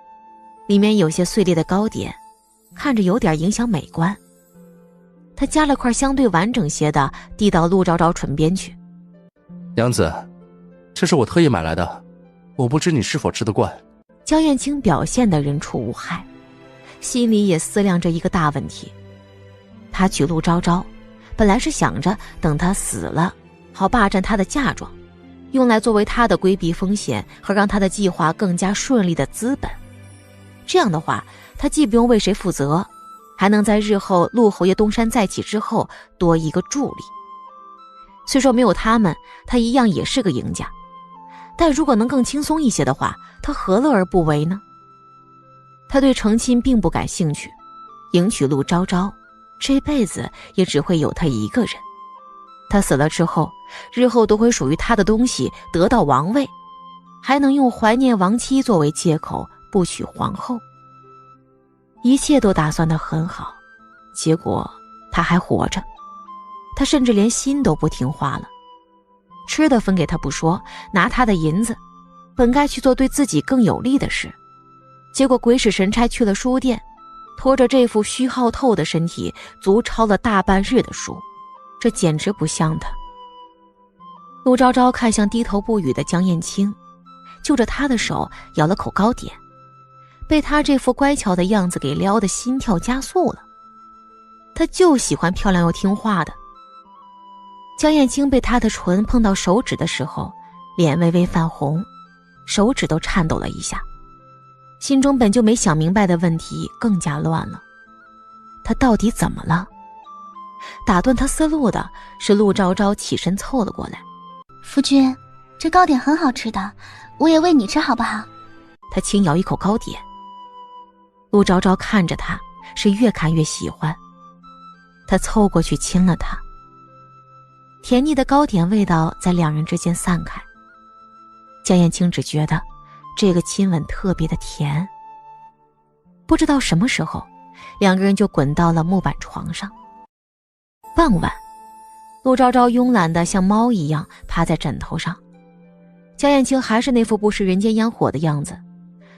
S1: 里面有些碎裂的糕点，看着有点影响美观。他夹了块相对完整些的递到陆昭昭唇边去。
S6: 娘子，这是我特意买来的，我不知你是否吃得惯。
S1: 江燕青表现得人畜无害，心里也思量着一个大问题。他娶陆昭昭本来是想着等他死了好霸占他的嫁妆，用来作为他的规避风险和让他的计划更加顺利的资本。这样的话，他既不用为谁负责，还能在日后陆侯爷东山再起之后多一个助力。虽说没有他们，他一样也是个赢家，但如果能更轻松一些的话，他何乐而不为呢？他对成亲并不感兴趣，迎娶陆昭昭，这辈子也只会有他一个人。他死了之后，日后都会属于他的东西得到王位，还能用怀念亡妻作为借口不娶皇后。一切都打算得很好，结果他还活着，他甚至连心都不听话了。吃的分给他不说，拿他的银子本该去做对自己更有利的事，结果鬼使神差去了书店，拖着这副虚耗透的身体足抄了大半日的书，这简直不像他。陆昭昭看向低头不语的江燕青，就着他的手咬了口糕点，被他这副乖巧的样子给撩得心跳加速了。他就喜欢漂亮又听话的。江燕青被他的唇碰到手指的时候，脸微微泛红，手指都颤抖了一下，心中本就没想明白的问题更加乱了。他到底怎么了？打断他思路的是陆昭昭起身凑了过来。
S5: 夫君，这糕点很好吃的，我也喂你吃好不好？
S1: 他轻咬一口糕点。陆昭昭看着他，是越看越喜欢。他凑过去亲了他，甜腻的糕点味道在两人之间散开。江燕青只觉得这个亲吻特别的甜。不知道什么时候，两个人就滚到了木板床上。傍晚，陆昭昭慵懒的像猫一样趴在枕头上，江燕青还是那副不食人间烟火的样子，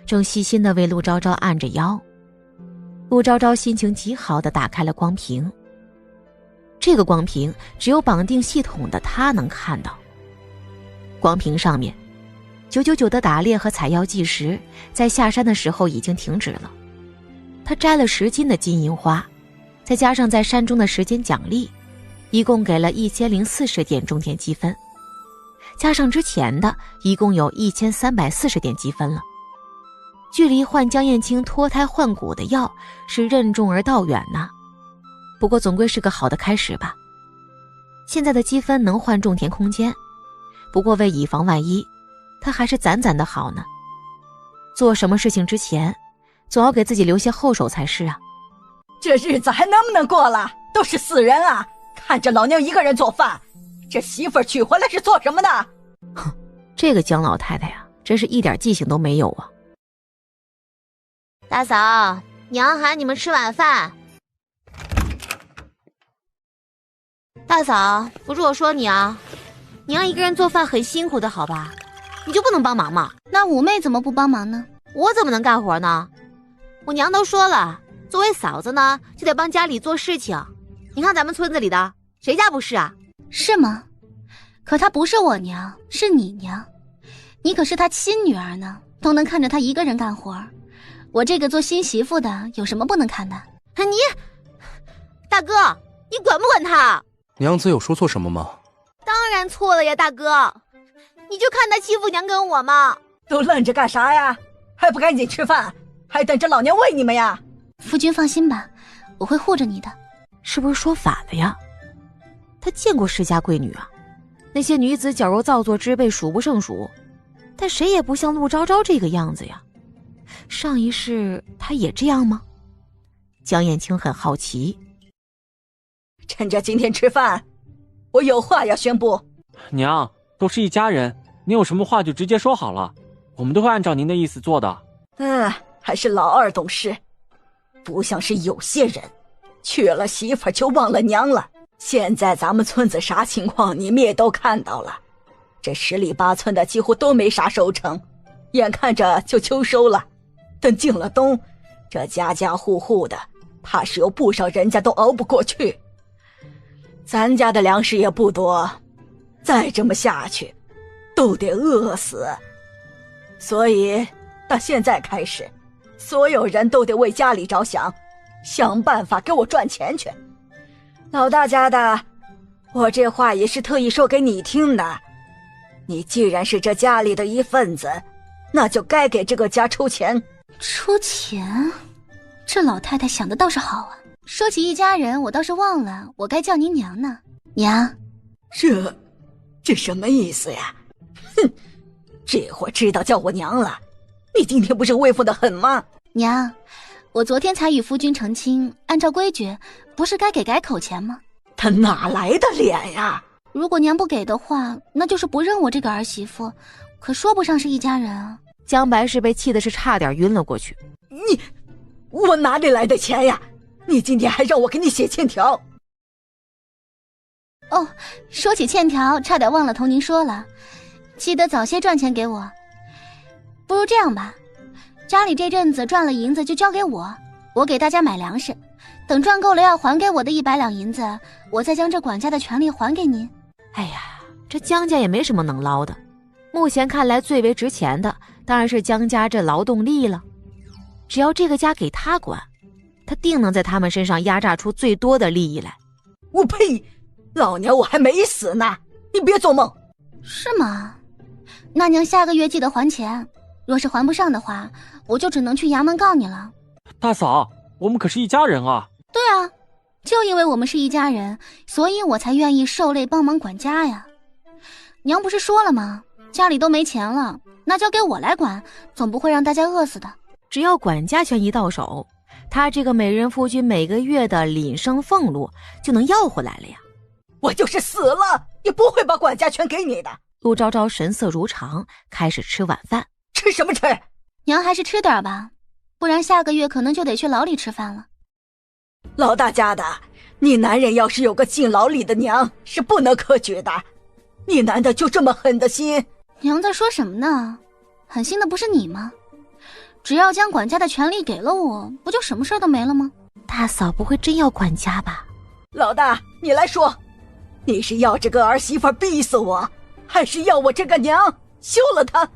S1: 正细心的为陆昭昭按着腰。陆昭昭心情极好的打开了光屏，这个光屏只有绑定系统的他能看到。光屏上面999的打猎和采药计时在下山的时候已经停止了。他摘了10斤的金银花，再加上在山中的时间奖励，一共给了1040点种田积分，加上之前的一共有1340点积分了。距离换江燕青脱胎换骨的药是任重而道远呐，不过总归是个好的开始吧。现在的积分能换种田空间，不过为以防万一，他还是攒攒的好呢。做什么事情之前，总要给自己留些后手才是啊。
S3: 这日子还能不能过了？都是死人啊！看着老娘一个人做饭，这媳妇儿娶回来是做什么的？
S1: 哼，这个江老太太呀，真是一点记性都没有啊。
S9: 大嫂，娘喊你们吃晚饭，
S1: 大嫂，不是我说你啊，娘一个人做饭很辛苦的，好吧？你就不能帮忙吗？
S5: 那五妹怎么不帮忙呢？
S1: 我怎么能干活呢？我娘都说了，作为嫂子呢，就得帮家里做事情。你看咱们村子里的，谁家不是啊？
S5: 是吗？可她不是我娘，是你娘。你可是她亲女儿呢，都能看着她一个人干活。我这个做新媳妇的，有什么不能看的？
S1: 你，大哥，你管不管他？
S6: 娘子有说错什么吗？
S1: 当然错了呀，大哥，你就看他欺负娘跟我嘛。
S3: 都愣着干啥呀？还不赶紧吃饭，还等着老娘喂你们呀？
S5: 夫君放心吧，我会护着你的。
S1: 是不是说反了呀？他见过世家贵女啊，那些女子矫揉造作之辈数不胜数，但谁也不像陆昭昭这个样子呀。上一世他也这样吗？江燕青很好奇。
S3: 趁着今天吃饭，我有话要宣布。
S7: 娘，都是一家人，您有什么话就直接说好了，我们都会按照您的意思做的。
S3: 还是老二懂事，不像是有些人娶了媳妇就忘了娘了。现在咱们村子啥情况你们也都看到了，这10里8村的几乎都没啥收成，眼看着就秋收了，等进了冬，这家家户户的怕是有不少人家都熬不过去。咱家的粮食也不多，再这么下去都得饿死。所以到现在开始，所有人都得为家里着想，想办法给我赚钱去。老大家的，我这话也是特意说给你听的。你既然是这家里的一份子，那就该给这个家出钱。
S5: 出钱？这老太太想的倒是好啊。说起一家人，我倒是忘了我该叫您娘呢。娘，
S3: 这什么意思呀？哼，这会儿知道叫我娘了，你今天不是威风得很吗？
S5: 娘，我昨天才与夫君成亲，按照规矩，不是该给改口钱吗？
S3: 他哪来的脸呀？
S5: 如果娘不给的话，那就是不认我这个儿媳妇，可说不上是一家人啊。
S1: 江白氏被气的是差点晕了过去。
S3: 我哪里来的钱呀？你今天还让我给你写欠条。
S5: 哦，说起欠条，差点忘了同您说了，记得早些赚钱给我。不如这样吧，家里这阵子赚了银子就交给我，我给大家买粮食，等赚够了要还给我的100两银子，我再将这管家的权利还给您。
S1: 哎呀，这江家也没什么能捞的，目前看来最为值钱的当然是江家这劳动力了。只要这个家给他管，他定能在他们身上压榨出最多的利益来。
S3: 我呸！老娘我还没死呢，你别做梦。
S5: 是吗？那娘下个月记得还钱，若是还不上的话，我就只能去衙门告你了。
S7: 大嫂，我们可是一家人啊。
S5: 对啊，就因为我们是一家人，所以我才愿意受累帮忙管家呀。娘不是说了吗？家里都没钱了，那交给我来管，总不会让大家饿死的。
S1: 只要管家权一到手，他这个美人夫君每个月的廪生俸禄就能要回来了呀。
S3: 我就是死了也不会把管家权给你的。
S1: 陆昭昭神色如常，开始吃晚饭。
S3: 吃什么吃？
S5: 娘还是吃点吧，不然下个月可能就得去牢里吃饭了。
S3: 老大家的，你男人要是有个进牢里的娘，是不能可取的。你难道就这么狠的心？
S5: 娘在说什么呢？狠心的不是你吗？只要将管家的权利给了我，不就什么事都没了吗？
S1: 大嫂不会真要管家吧？
S3: 老大，你来说，你是要这个儿媳妇逼死我，还是要我这个娘休了她？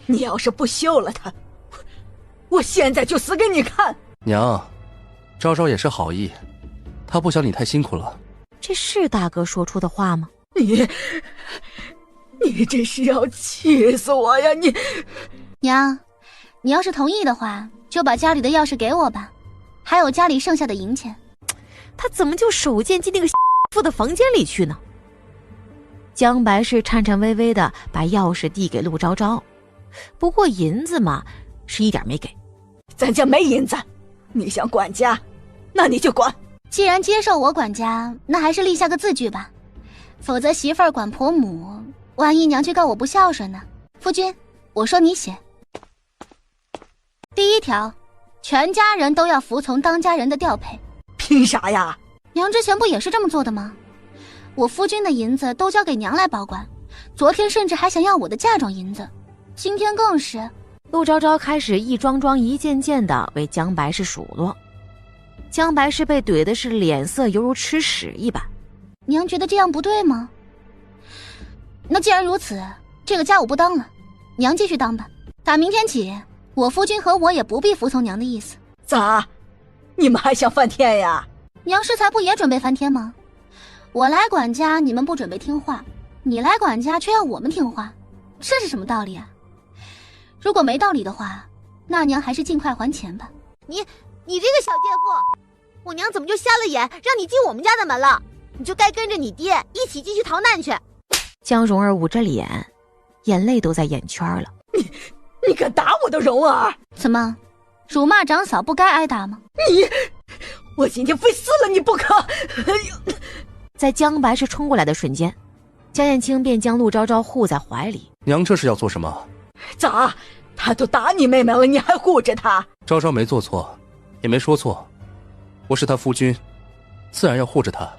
S3: 你要是不休了她，我现在就死给你看。
S6: 娘，昭昭也是好意，她不想你太辛苦了。
S1: 这是大哥说出的话吗？
S3: 你这是要气死我呀！
S5: 娘，你要是同意的话，就把家里的钥匙给我吧，还有家里剩下的银钱。
S1: 他怎么就手贱进那个妇的房间里去呢？江白氏颤颤巍巍地把钥匙递给陆昭昭，不过银子嘛，是一点没给。
S3: 咱家没银子，你想管家，那你就管。
S5: 既然接受我管家，那还是立下个字据吧，否则媳妇儿管婆母，万一娘去告我不孝顺呢？夫君，我说你写。第1条，全家人都要服从当家人的调配。
S3: 凭啥呀？
S5: 娘之前不也是这么做的吗？我夫君的银子都交给娘来保管，昨天甚至还想要我的嫁妆银子，今天更是。
S1: 陆昭昭开始一桩桩一件件的为江白氏数落。江白氏被怼的是脸色犹如吃屎一般。
S5: 娘觉得这样不对吗？那既然如此，这个家我不当了，娘继续当吧。打明天起，我夫君和我也不必服从娘的意思。
S3: 咋？你们还想翻天呀？
S5: 娘适才不也准备翻天吗？我来管家，你们不准备听话；你来管家，却要我们听话，这是什么道理啊？如果没道理的话，那娘还是尽快还钱吧。
S9: 你这个小贱妇，我娘怎么就瞎了眼，让你进我们家的门了？你就该跟着你爹一起继续逃难去。
S1: 江蓉儿捂着脸，眼泪都在眼圈了。
S3: 你敢打我的蓉儿？
S5: 怎么，辱骂长嫂不该挨打吗？
S3: 我今天非撕了你不可！
S1: 在江白氏冲过来的瞬间，江燕青便将陆昭昭护在怀里。
S6: 娘这是要做什么？
S3: 咋？他都打你妹妹了，你还护着他？
S6: 昭昭没做错，也没说错，我是他夫君，自然要护着他。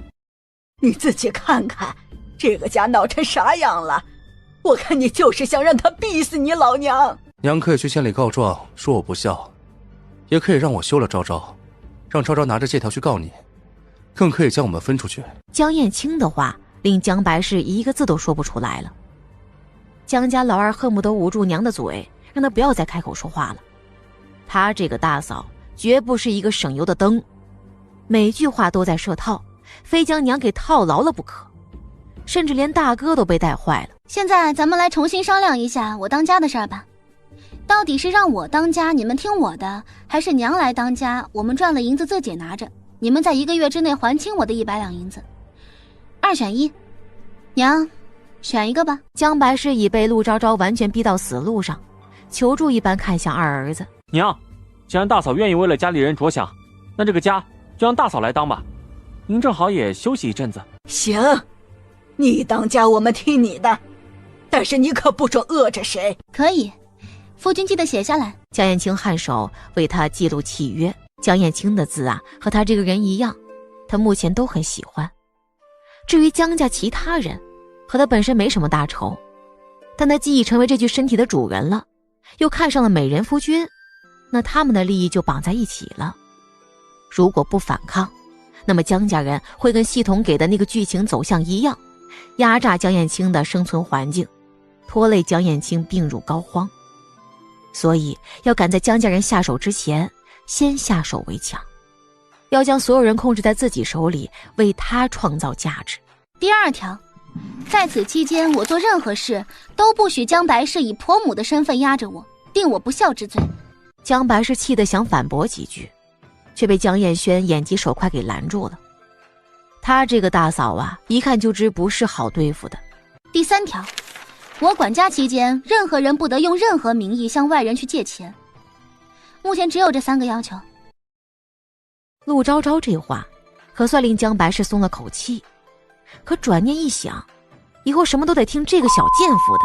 S3: 你自己看看，这个家闹成啥样了？我看你就是想让他逼死你老娘。
S6: 娘可以去县里告状，说我不孝，也可以让我休了昭昭，让昭昭拿着借条去告你，更可以将我们分出去。
S1: 江燕青的话令江白氏一个字都说不出来了。江家老二恨不得捂住娘的嘴，让她不要再开口说话了。她这个大嫂绝不是一个省油的灯，每句话都在设套，非将娘给套牢了不可，甚至连大哥都被带坏了。
S5: 现在咱们来重新商量一下我当家的事儿吧。到底是让我当家，你们听我的，还是娘来当家，我们赚了银子自己拿着，你们在1个月之内还清我的100两银子？2选1，娘，选一个吧。
S1: 江白氏已被陆昭昭完全逼到死路上，求助一般看向二儿子。
S7: 娘，既然大嫂愿意为了家里人着想，那这个家就让大嫂来当吧，您正好也休息一阵子。
S3: 行，你当家我们听你的，但是你可不准饿着谁。
S5: 可以，夫君记得写下来。
S1: 江燕青颔首为他记录契约。江燕青的字啊，和他这个人一样，他目前都很喜欢。至于江家其他人，和他本身没什么大仇，但他既已成为这具身体的主人了，又看上了美人夫君，那他们的利益就绑在一起了。如果不反抗，那么江家人会跟系统给的那个剧情走向一样，压榨江燕青的生存环境，拖累江燕青病入膏肓。所以要赶在江家人下手之前，先下手为强，要将所有人控制在自己手里，为他创造价值。
S5: 第2条，在此期间我做任何事都不许江白氏以婆母的身份压着我，定我不孝之罪。
S1: 江白氏气得想反驳几句，却被江燕轩眼疾手快给拦住了。她这个大嫂啊，一看就知不是好对付的。
S5: 第3条，我管家期间，任何人不得用任何名义向外人去借钱。目前只有这3个要求。
S1: 陆昭昭这话可算令江白氏松了口气，可转念一想，以后什么都得听这个小贱妇的，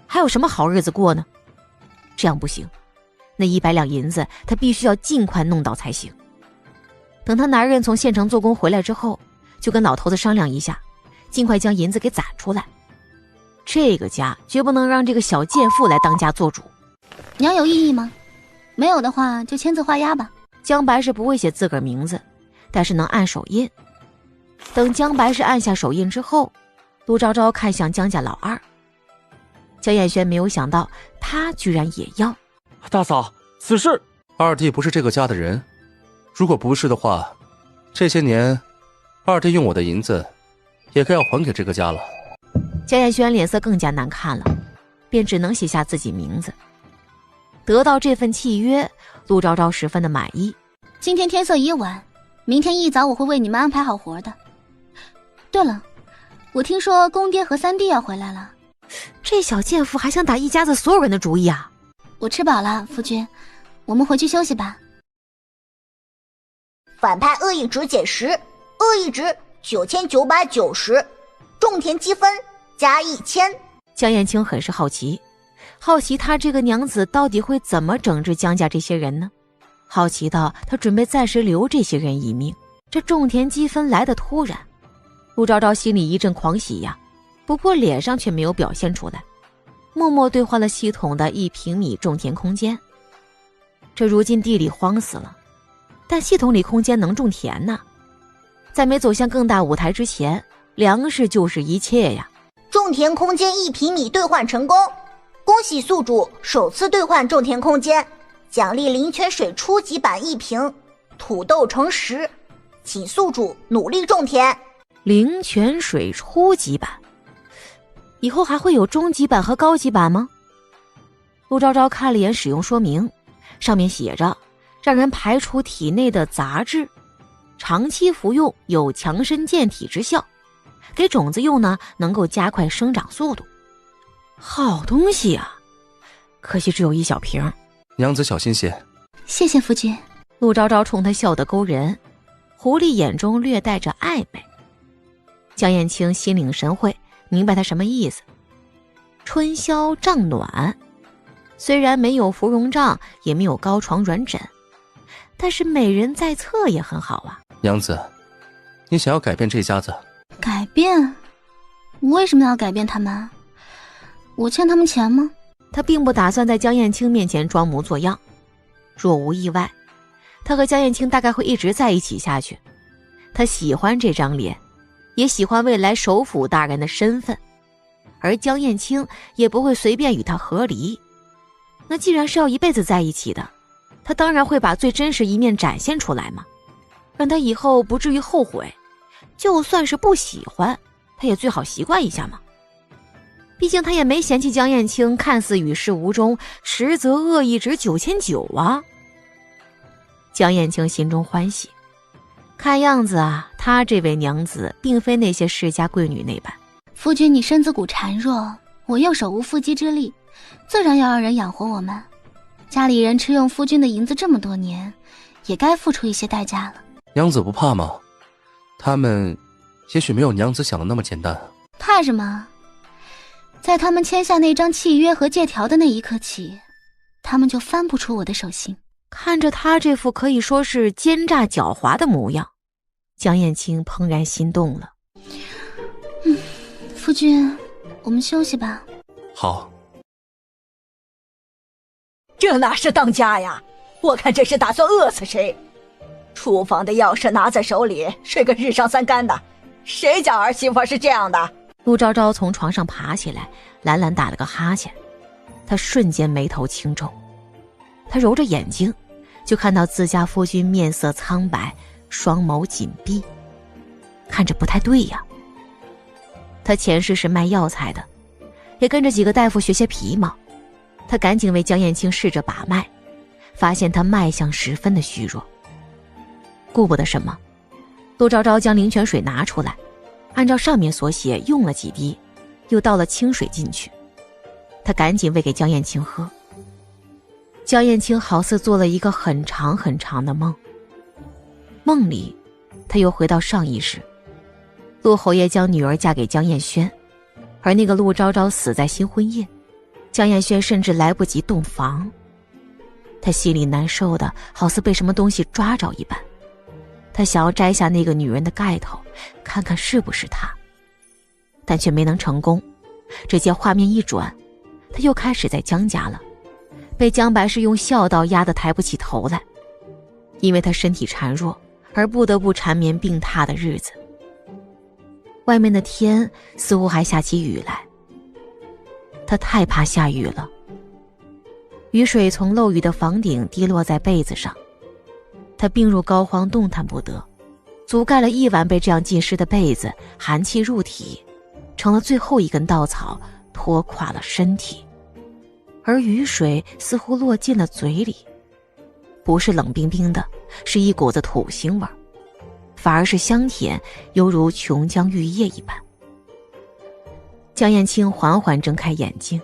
S1: 还有什么好日子过呢？这样不行，那100两银子他必须要尽快弄到才行。等他男人从县城做工回来之后，就跟老头子商量一下，尽快将银子给攒出来。这个家绝不能让这个小贱妇来当家做主。
S5: 娘有异议吗？没有的话就签字画押吧。
S1: 江白氏不会写自个儿名字，但是能按手印。等江白氏按下手印之后，陆昭昭看向江家老二。江燕轩没有想到他居然也要。
S7: 大嫂，此事
S6: 二弟不是这个家的人，如果不是的话，这些年二弟用我的银子也该要还给这个家了。
S1: 江燕轩脸色更加难看了，便只能写下自己名字。得到这份契约，陆昭昭十分的满意。
S5: 今天天色已晚，明天一早我会为你们安排好活的。对了，我听说公爹和三弟要回来了。
S1: 这小贱妇还想打一家子所有人的主意啊！
S5: 我吃饱了，夫君，我们回去休息吧。
S4: 反派恶意值减10，恶意值9990，种田积分加1000。
S1: 江燕青很是好奇他这个娘子到底会怎么整治江家这些人呢？好奇到他准备暂时留这些人一命。这种田积分来得突然，陆昭昭心里一阵狂喜呀，不过脸上却没有表现出来，默默兑换了系统的1平米种田空间。这如今地里荒死了，但系统里空间能种田呢。在没走向更大舞台之前，粮食就是一切呀。
S4: 种田空间1平米兑换成功，恭喜宿主首次兑换种田空间，奖励灵泉水初级版1瓶，土豆成10，请宿主努力种田。
S1: 灵泉水初级版，以后还会有中级版和高级版吗？陆昭昭看了一眼使用说明，上面写着让人排除体内的杂质，长期服用有强身健体之效，给种子用呢能够加快生长速度。好东西啊，可惜只有1小瓶。
S6: 娘子小心些。
S5: 谢谢夫君。
S1: 陆昭昭冲他笑得勾人，狐狸眼中略带着暧昧。江燕青心领神会，明白他什么意思。春宵帐暖，虽然没有芙蓉帐，也没有高床软枕，但是美人在侧也很好啊。
S6: 娘子，你想要改变这家子？
S5: 改变？我为什么要改变他们？我欠他们钱吗？
S1: 他并不打算在江燕青面前装模作样。若无意外，他和江燕青大概会一直在一起下去。他喜欢这张脸，也喜欢未来首辅大人的身份，而江燕青也不会随便与他和离。那既然是要一辈子在一起的，他当然会把最真实一面展现出来嘛，让他以后不至于后悔。就算是不喜欢，他也最好习惯一下嘛。毕竟他也没嫌弃江燕青看似与世无争，实则恶意值9009啊。江燕青心中欢喜，看样子啊，她这位娘子并非那些世家贵女那般。
S5: 夫君你身子骨孱弱，我又手无缚鸡之力，自然要让人养活我们。家里人吃用夫君的银子这么多年，也该付出一些代价了。
S6: 娘子不怕吗？他们也许没有娘子想的那么简单。
S5: 怕什么？在他们签下那张契约和借条的那一刻起，他们就翻不出我的手心。
S1: 看着他这副可以说是奸诈狡猾的模样，江燕青怦然心动了。
S5: 夫君，我们休息吧。
S6: 好。
S3: 这哪是当家呀？我看这是打算饿死谁。厨房的钥匙拿在手里，睡个日上三竿的，谁家儿媳妇是这样的？
S1: 陆昭昭从床上爬起来，懒懒打了个哈欠，她瞬间眉头轻皱。她揉着眼睛，就看到自家夫君面色苍白，双眸紧闭，看着不太对呀。他前世是卖药材的，也跟着几个大夫学些皮毛。他赶紧为江燕青试着把脉，发现他脉象十分的虚弱。顾不得什么，陆昭昭将灵泉水拿出来，按照上面所写用了几滴，又倒了清水进去。他赶紧喂给江燕青喝。江燕青好似做了一个很长很长的梦，梦里他又回到上一世，陆侯爷将女儿嫁给江燕轩，而那个陆昭昭死在新婚夜，江燕轩甚至来不及洞房。他心里难受的好似被什么东西抓着一般，他想要摘下那个女人的盖头，看看是不是她，但却没能成功。只见画面一转，他又开始在江家了，被江白氏用孝道压得抬不起头来，因为他身体孱弱而不得不缠绵病榻的日子。外面的天似乎还下起雨来，他太怕下雨了。雨水从漏雨的房顶滴落在被子上，他病入膏肓，动弹不得，足盖了一晚被这样浸湿的被子，寒气入体，成了最后一根稻草，拖垮了身体。而雨水似乎落进了嘴里，不是冷冰冰的，是一股子土腥味，反而是香甜，犹如琼浆玉液一般。江燕青缓缓睁开眼睛，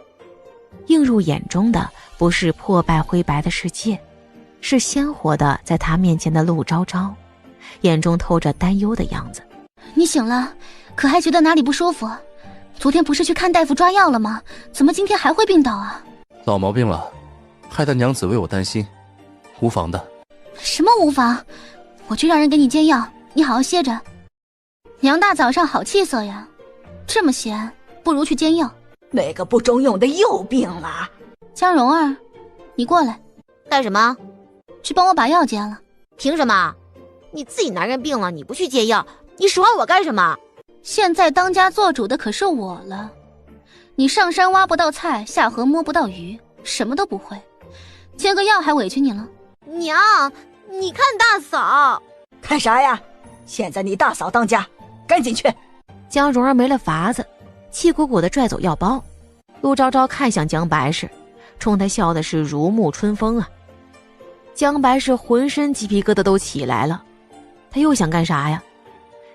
S1: 映入眼中的不是破败灰白的世界，是鲜活的在他面前的陆昭昭，眼中透着担忧的样子。
S5: 你醒了，可还觉得哪里不舒服？昨天不是去看大夫抓药了吗？怎么今天还会病倒啊？
S6: 老毛病了，害得娘子为我担心，无妨的。
S5: 什么无妨？我去让人给你煎药，你好好歇着。娘大早上好气色呀，这么闲，不如去煎药。
S3: 那个不中用的又病了。
S5: 江蓉儿，你过来。
S1: 干什么？
S5: 去帮我把药煎了。
S1: 凭什么？你自己男人病了，你不去煎药，你使唤我干什么？
S5: 现在当家做主的可是我了。你上山挖不到菜，下河摸不到鱼，什么都不会，煎个药还委屈你了？
S1: 娘，你看大嫂。
S3: 看啥呀？现在你大嫂当家，赶紧去。
S1: 江蓉儿没了法子，气鼓鼓地拽走药包。陆昭昭看向江白氏，冲他笑的是如沐春风啊。江白氏浑身鸡皮疙瘩都起来了，他又想干啥呀？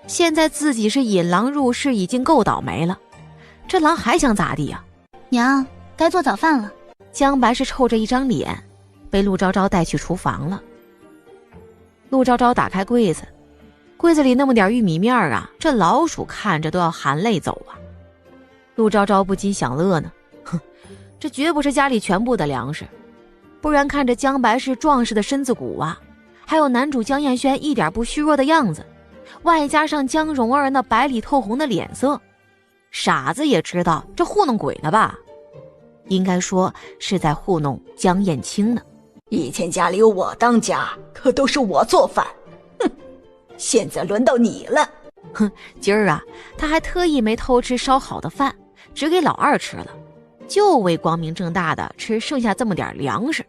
S1: 现在自己是引狼入室，已经够倒霉了，这狼还想咋地呀？
S5: 娘，该做早饭了。
S1: 江白氏臭着一张脸，被陆昭昭带去厨房了。陆昭昭打开柜子，柜子里那么点玉米面啊，这老鼠看着都要含泪走啊。陆昭昭不禁想乐呢，哼，这绝不是家里全部的粮食，不然看着江白氏壮实的身子骨啊，还有男主江彦轩一点不虚弱的样子，外加上江蓉儿那白里透红的脸色，傻子也知道这糊弄鬼呢吧？应该说是在糊弄江燕青呢。
S3: 以前家里有我当家，可都是我做饭，哼，现在轮到你了。
S1: 哼，今儿啊，他还特意没偷吃烧好的饭，只给老二吃了，就为光明正大的吃剩下这么点粮食。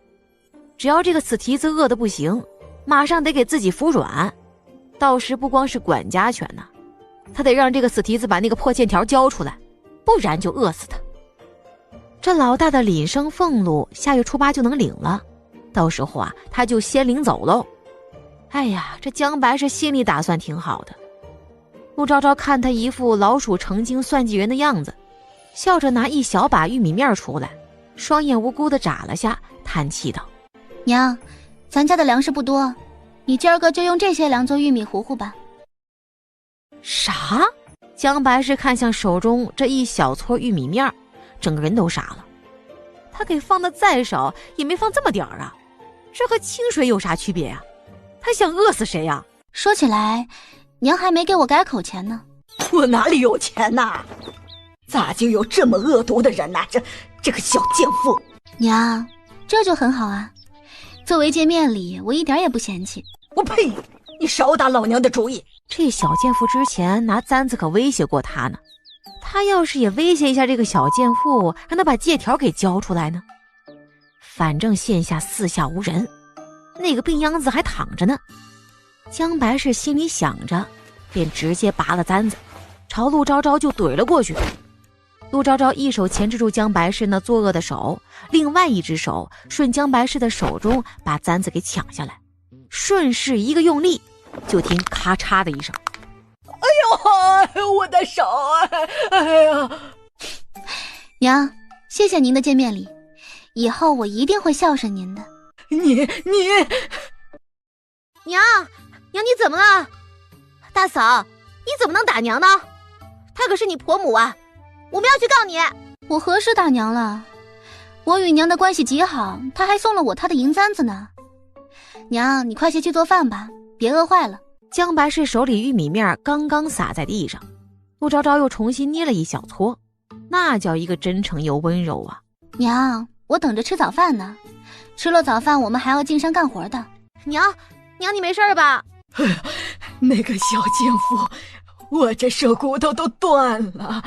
S1: 只要这个死蹄子饿得不行，马上得给自己服软，到时不光是管家权呐，他得让这个死蹄子把那个破欠条交出来，不然就饿死他。这老大的领生俸禄下月初8就能领了，到时候啊，他就先领走喽。哎呀，这江白是心里打算挺好的。陆昭昭看他一副老鼠成精算计人的样子，笑着拿一小把玉米面出来，双眼无辜地眨了下，叹气道：
S5: 娘，咱家的粮食不多，你今儿个就用这些粮做玉米糊糊吧。
S1: 啥？江白是看向手中这一小撮玉米面，整个人都傻了。他给放的再少也没放这么点儿啊，这和清水有啥区别啊？他想饿死谁呀？
S5: 说起来，娘还没给我改口钱呢。
S3: 我哪里有钱呐？咋就有这么恶毒的人呐？这个小贱妇！
S5: 娘，这就很好啊，作为见面礼，我一点也不嫌弃。
S3: 我呸！你少打老娘的主意！
S1: 这小贱妇之前拿簪子可威胁过他呢，他要是也威胁一下这个小贱妇，让他把借条给交出来呢？反正线下四下无人，那个病秧子还躺着呢。江白氏心里想着，便直接拔了簪子，朝陆昭昭就怼了过去。陆昭昭一手钳制住江白氏那作恶的手，另外一只手顺江白氏的手中把簪子给抢下来，顺势一个用力，就听咔嚓的一声。
S3: 哎呦，我的手！哎呀，
S5: 娘，谢谢您的见面礼，以后我一定会孝顺您的。
S1: 娘你怎么了？大嫂，你怎么能打娘呢？她可是你婆母啊，我们要去告你。
S5: 我何时打娘了？我与娘的关系极好，她还送了我她的银簪子呢。娘，你快些去做饭吧，别饿坏了。
S1: 江白氏手里玉米面刚刚撒在地上，陆昭昭又重新捏了一小撮，那叫一个真诚又温柔啊。
S5: 娘，我等着吃早饭呢，吃了早饭我们还要进山干活的。
S1: 娘你没事吧？
S3: 那个小贱妇，我这手骨头都断了，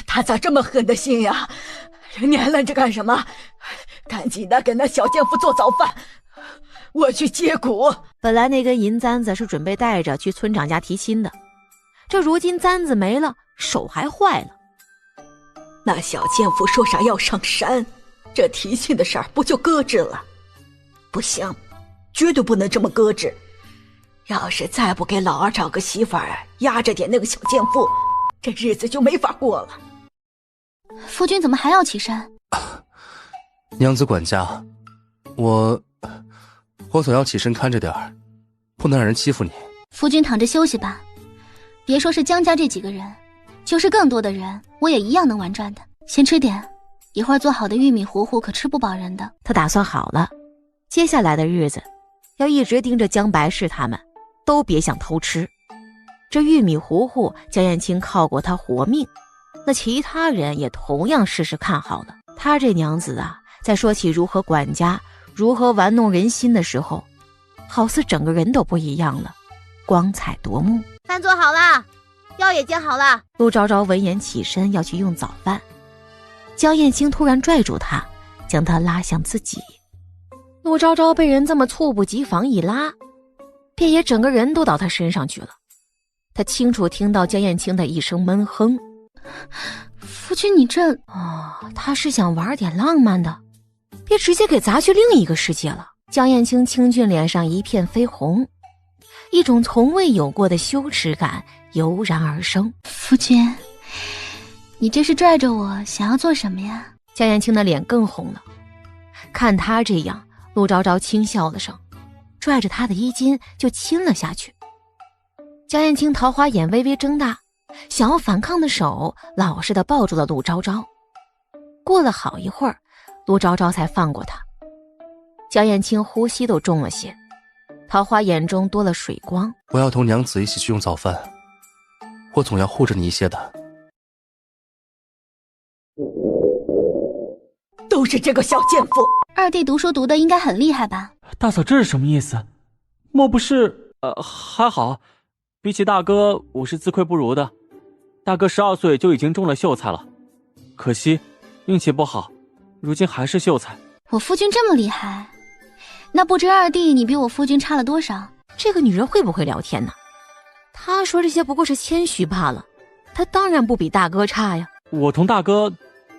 S3: 她咋这么狠的心呀？你还愣着干什么？赶紧的给那小贱妇做早饭，我去接骨。
S1: 本来那根银簪子是准备带着去村长家提亲的，这如今簪子没了，手还坏了。
S3: 那小贱妇说啥要上山，这提亲的事儿不就搁置了？不行，绝对不能这么搁置。要是再不给老二找个媳妇儿，压着点那个小贱妇，这日子就没法过了。
S5: 夫君怎么还要起身？
S6: 娘子管家，我总要起身看着点儿，不能让人欺负你。
S5: 夫君躺着休息吧，别说是江家这几个人，就是更多的人，我也一样能玩转的。先吃点，一会儿做好的玉米糊糊可吃不饱人的。
S1: 他打算好了，接下来的日子要一直盯着江白氏他们，都别想偷吃。这玉米糊糊江燕青靠过他活命，那其他人也同样事事看好了。他这娘子啊，在说起如何管家，如何玩弄人心的时候，好似整个人都不一样了，光彩夺目。
S4: 饭做好了，药也煎好了。
S1: 陆昭昭闻言起身要去用早饭，江燕青突然拽住他，将他拉向自己。陆昭昭被人这么猝不及防一拉，便也整个人都到他身上去了。他清楚听到江燕青的一声闷哼。
S5: 夫君你这……
S1: 他是想玩点浪漫的，别直接给砸去另一个世界了。江燕青清俊脸上一片绯红，一种从未有过的羞耻感油然而生。
S5: 夫君，你这是拽着我想要做什么呀？
S1: 江燕青的脸更红了。看他这样，陆昭昭轻笑了声，拽着他的衣襟就亲了下去。江燕青桃花眼微微睁大，想要反抗的手老实地抱住了陆昭昭。过了好一会儿，陆昭昭才放过他。江燕青呼吸都重了些，桃花眼中多了水光。
S6: 我要同娘子一起去用早饭，我总要护着你一些的。
S3: 都是这个小贱妇。
S5: 二弟读书读的应该很厉害吧？
S7: 大嫂这是什么意思？莫不是……还好，比起大哥我是自愧不如的。大哥12岁就已经中了秀才了，可惜运气不好，如今还是秀才。
S5: 我夫君这么厉害，那不知二弟你比我夫君差了多少？
S1: 这个女人会不会聊天呢？她说这些不过是谦虚罢了，她当然不比大哥差呀。
S7: 我同大哥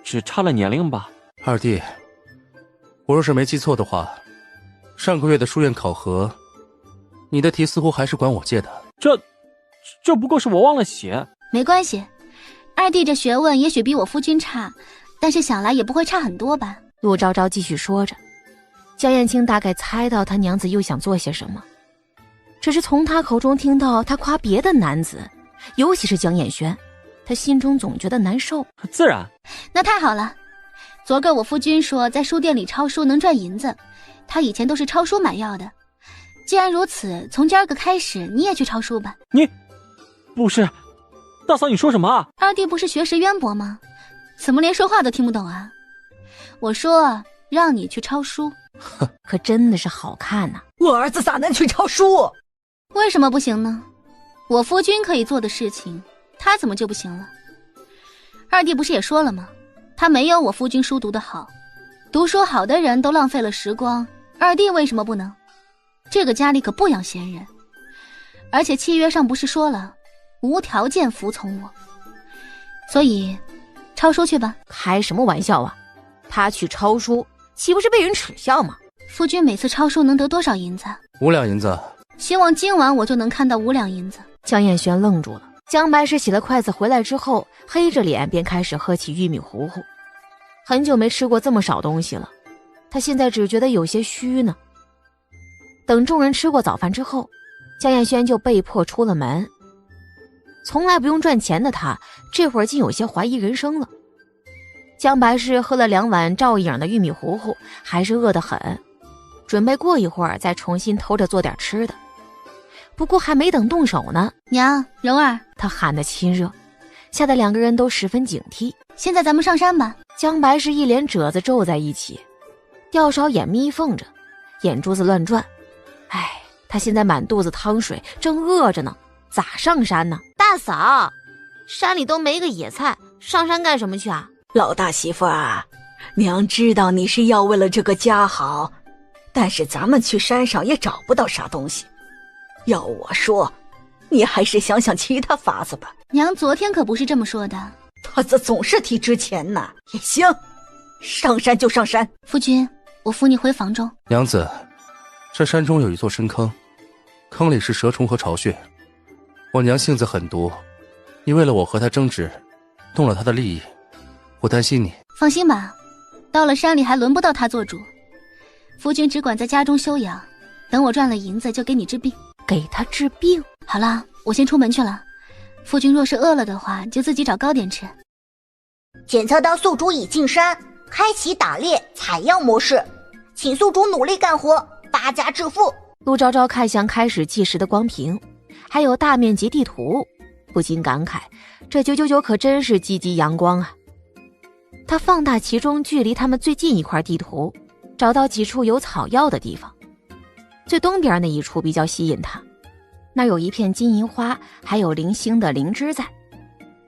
S7: 只差了年龄吧。
S6: 二弟，我若是没记错的话，上个月的书院考核，你的题似乎还是管我借的。
S7: 这不过是我忘了写。
S5: 没关系，二弟这学问也许比我夫君差，但是想来也不会差很多吧。
S1: 陆昭昭继续说着，江燕青大概猜到他娘子又想做些什么，只是从他口中听到他夸别的男子，尤其是江燕轩，他心中总觉得难受。
S7: 自然。
S5: 那太好了，昨个我夫君说在书店里抄书能赚银子，他以前都是抄书买药的。既然如此，从今儿个开始你也去抄书吧。
S7: 你不是，大嫂你说什么啊？
S5: 二弟不是学识渊博吗？怎么连说话都听不懂啊？我说让你去抄书。
S1: 可真的是好看啊。
S3: 我儿子咋能去抄书？
S5: 为什么不行呢？我夫君可以做的事情，他怎么就不行了？二弟不是也说了吗？他没有我夫君书读得好，读书好的人都浪费了时光，二弟为什么不能？这个家里可不养闲人，而且契约上不是说了无条件服从我，所以抄书去吧。
S1: 开什么玩笑啊，他去抄书岂不是被人耻笑吗？
S5: 夫君每次抄书能得多少银子
S6: ？5两银子。
S5: 希望今晚我就能看到5两银子。
S1: 江燕轩愣住了。江白石洗了筷子回来之后，黑着脸便开始喝起玉米糊糊。很久没吃过这么少东西了，他现在只觉得有些虚呢。等众人吃过早饭之后，江燕轩就被迫出了门。从来不用赚钱的他，这会儿竟有些怀疑人生了。江白石喝了2碗照影的玉米糊糊，还是饿得很，准备过一会儿再重新偷着做点吃的。不过还没等动手呢，
S5: 娘，蓉儿，
S1: 他喊得亲热，吓得2个人都十分警惕。
S5: 现在咱们上山吧。
S1: 江白石一脸褶子皱在一起，吊梢眼眯缝着，眼珠子乱转。哎，他现在满肚子汤水，正饿着呢，咋上山呢？
S4: 大嫂，山里都没个野菜，上山干什么去啊？
S3: 老大媳妇啊，娘知道你是要为了这个家好，但是咱们去山上也找不到啥东西。要我说，你还是想想其他法子吧。
S5: 娘昨天可不是这么说的。
S3: 他这总是提之前呢。也行，上山就上山。
S5: 夫君，我扶你回房中。
S6: 娘子，这山中有一座深坑，坑里是蛇虫和巢穴。我娘性子狠毒，你为了我和她争执，动了她的利益，我担心你。
S5: 放心吧，到了山里还轮不到她做主。夫君只管在家中休养，等我赚了银子就给你治病。
S1: 给他治病？
S5: 好了，我先出门去了。夫君若是饿了的话，就自己找糕点吃。
S4: 检测到宿主已进山，开启打猎采药模式，请宿主努力干活，发家致富。
S1: 陆昭昭看向开始计时的光屏，还有大面积地图，不禁感慨，这999可真是积极阳光啊。他放大其中距离他们最近一块地图，找到几处有草药的地方。最东边那一处比较吸引他，那有一片金银花，还有零星的灵芝在。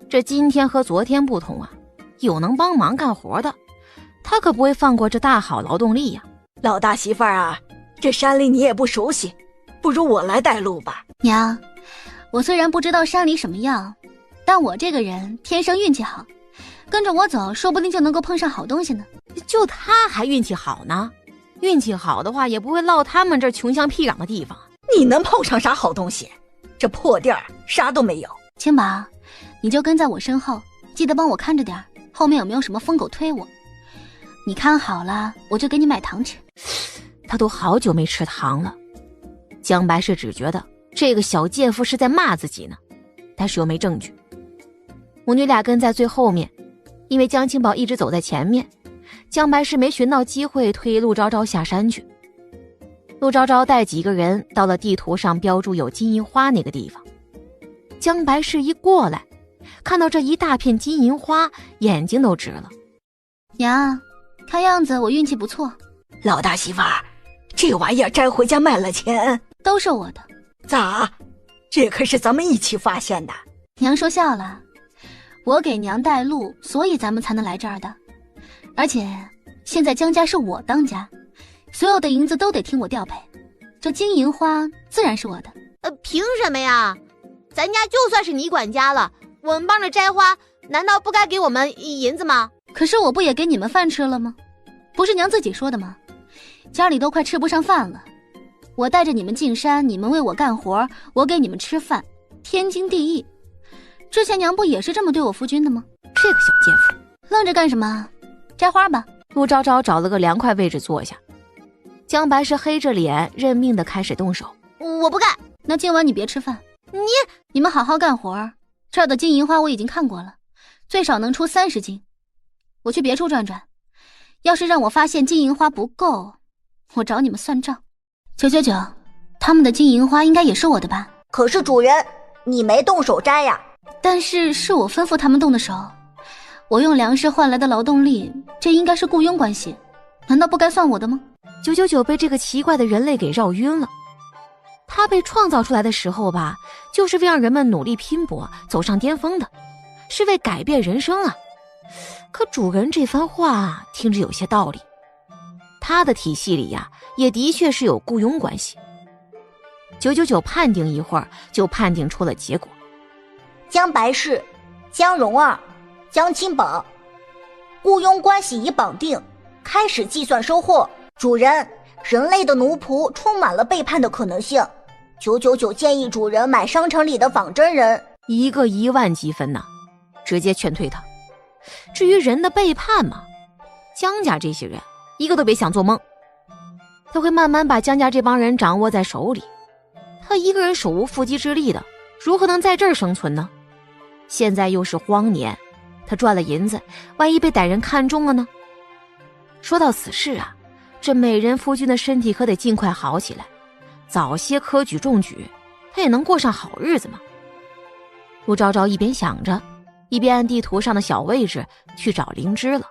S1: 这今天和昨天不同啊，有能帮忙干活的，他可不会放过这大好劳动力呀。
S3: 老大媳妇儿啊，这山里你也不熟悉，不如我来带路吧。
S5: 娘，我虽然不知道山里什么样，但我这个人天生运气好，跟着我走，说不定就能够碰上好东西呢。
S1: 就他还运气好呢，运气好的话也不会落他们这穷乡僻壤的地方。
S3: 你能碰上啥好东西？这破地儿啥都没有。
S5: 青宝，你就跟在我身后，记得帮我看着点，后面有没有什么疯狗推我。你看好了，我就给你买糖吃。
S1: 他都好久没吃糖了。江白氏只觉得这个小贱妇是在骂自己呢，但是又没证据。母女俩跟在最后面，因为江青宝一直走在前面，江白氏没寻到机会推陆昭昭下山去。陆昭昭带几个人到了地图上标注有金银花那个地方。江白氏一过来，看到这一大片金银花，眼睛都直了。
S5: 娘，看样子我运气不错。
S3: 老大媳妇儿，这玩意儿摘回家卖了钱，
S5: 都是我的。
S3: 咋？这可是咱们一起发现的。
S5: 娘说笑了，我给娘带路，所以咱们才能来这儿的。而且现在江家是我当家，所有的银子都得听我调配，这金银花自然是我的。
S1: 凭什么呀？咱家就算是你管家了，我们帮着摘花，难道不该给我们银子吗？
S5: 可是我不也给你们饭吃了吗？不是娘自己说的吗？家里都快吃不上饭了，我带着你们进山，你们为我干活，我给你们吃饭，天经地义。之前娘不也是这么对我夫君的吗？
S1: 这个小贱妇，
S5: 愣着干什么？摘花吧。
S1: 陆昭昭找了个凉快位置坐下，江白是黑着脸认命的开始动手。我不干。
S5: 那今晚你别吃饭，你们好好干活。这儿的金银花我已经看过了，最少能出30斤。我去别处转转，要是让我发现金银花不够，我找你们算账。999，他们的金银花应该也是我的吧？
S4: 可是主人，你没动手摘呀。
S5: 但是是我吩咐他们动的手，我用粮食换来的劳动力，这应该是雇佣关系，难道不该算我的吗
S1: ？999被这个奇怪的人类给绕晕了。他被创造出来的时候吧，就是为让人们努力拼搏，走上巅峰的，是为改变人生啊。可主人这番话听着有些道理，他的体系里呀，也的确是有雇佣关系。999判定一会儿，就判定出了结果。
S4: 江白氏、江蓉儿、江青宝，雇佣关系已绑定，开始计算收获。主人，人类的奴仆充满了背叛的可能性。999建议主人买商城里的仿真人，
S1: 一个1万积分呢，直接劝退他。至于人的背叛嘛，江家这些人一个都别想做梦。他会慢慢把江家这帮人掌握在手里，他一个人手无缚鸡之力的，如何能在这儿生存呢？现在又是荒年，他赚了银子，万一被歹人看中了呢？说到此事啊，这美人夫君的身体可得尽快好起来，早些科举中举，他也能过上好日子嘛。陆昭昭一边想着，一边按地图上的小位置去找灵芝了。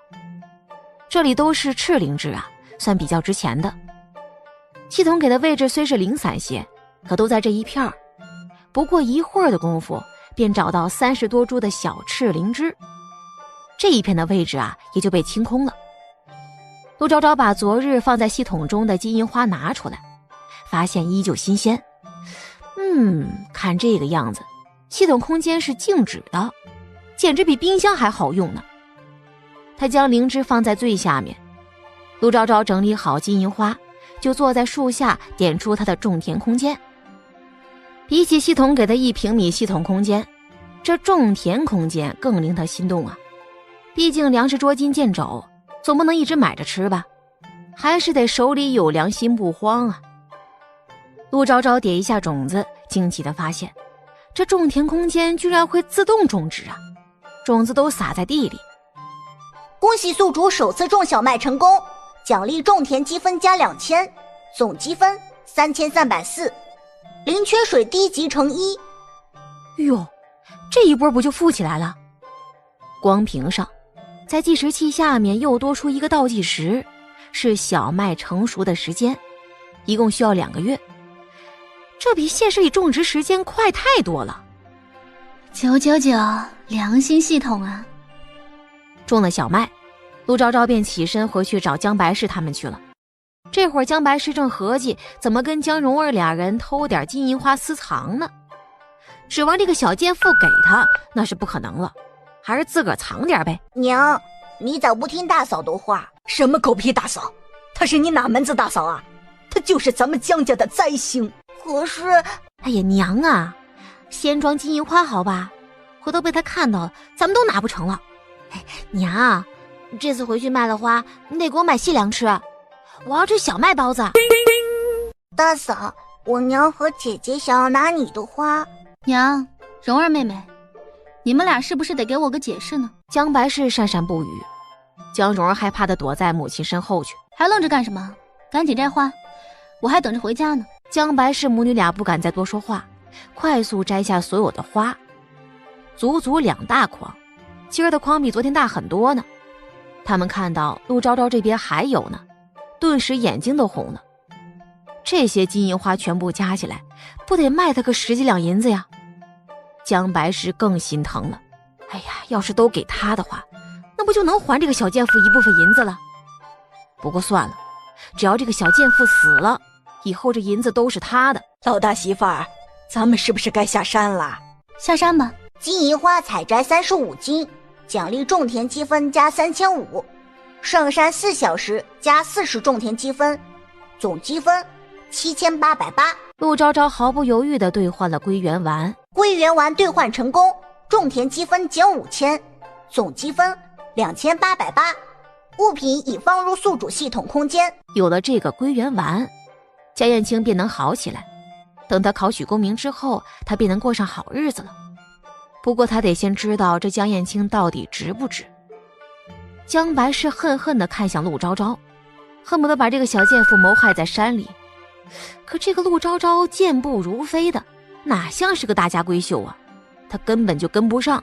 S1: 这里都是赤灵芝啊，算比较值钱的。系统给的位置虽是零散些，可都在这一片儿。不过一会儿的功夫，便找到30多株的小赤灵芝，这一片的位置啊，也就被清空了。陆昭昭把昨日放在系统中的金银花拿出来，发现依旧新鲜。看这个样子，系统空间是静止的，简直比冰箱还好用呢。他将灵芝放在最下面，陆昭昭整理好金银花，就坐在树下点出他的种田空间。比起系统给的1平米系统空间，这种田空间更令他心动啊。毕竟粮食捉襟见肘，总不能一直买着吃吧，还是得手里有粮心不慌啊。陆昭昭点一下种子，惊奇地发现这种田空间居然会自动种植啊，种子都撒在地里。
S4: 恭喜宿主首次种小麦成功，奖励种田积分加2000，总积分3304。零缺水低级乘1。
S1: 哟，这一波不就富起来了？光屏上，在计时器下面又多出一个倒计时，是小麦成熟的时间，一共需要2个月。这比现实里种植时间快太多了。
S5: 999，良心系统啊！
S1: 种了小麦，陆昭昭便起身回去找江白氏他们去了。这会儿江白氏正合计怎么跟江蓉儿俩人偷点金银花私藏呢，指望这个小贱妇给他那是不可能了，还是自个儿藏点呗。
S4: 娘，你咋不听大嫂的话？
S3: 什么狗屁大嫂？她是你哪门子大嫂啊？她就是咱们江家的灾星。
S4: 可是，
S1: 哎呀娘啊，先装金银花好吧，回头被他看到了咱们都拿不成了。哎，娘，这次回去卖了花你得给我买细粮吃，我要吃小麦包子。
S4: 大嫂，我娘和姐姐想要拿你的花。
S5: 娘，蓉儿妹妹，你们俩是不是得给我个解释呢？
S1: 江白氏讪讪不语，江蓉儿害怕地躲在母亲身后去。
S5: 还愣着干什么？赶紧摘花，我还等着回家呢。
S1: 江白氏母女俩不敢再多说话，快速摘下所有的花，足足2大筐，今儿的筐比昨天大很多呢。他们看到陆昭昭这边还有呢，顿时眼睛都红了。这些金银花全部加起来，不得卖他个10几两银子呀！江白氏更心疼了。哎呀，要是都给他的话，那不就能还这个小贱妇一部分银子了？不过算了，只要这个小贱妇死了，以后这银子都是他的。
S3: 老大媳妇儿，咱们是不是该下山了？
S5: 下山吧。
S4: 金银花采摘35斤，奖励种田积分加3500，上山4小时加40种田积分，总积分7880。
S1: 陆昭昭毫不犹豫地兑换了归元丸，
S4: 归元丸兑换成功，种田积分减5000，总积分2880。物品已放入宿主系统空间。
S1: 有了这个归元丸，江燕青便能好起来。等他考取功名之后，他便能过上好日子了。不过他得先知道这江燕青到底值不值。江白氏恨恨地看向陆昭昭，恨不得把这个小贱妇谋害在山里。可这个陆昭昭健步如飞的，哪像是个大家闺秀啊，他根本就跟不上。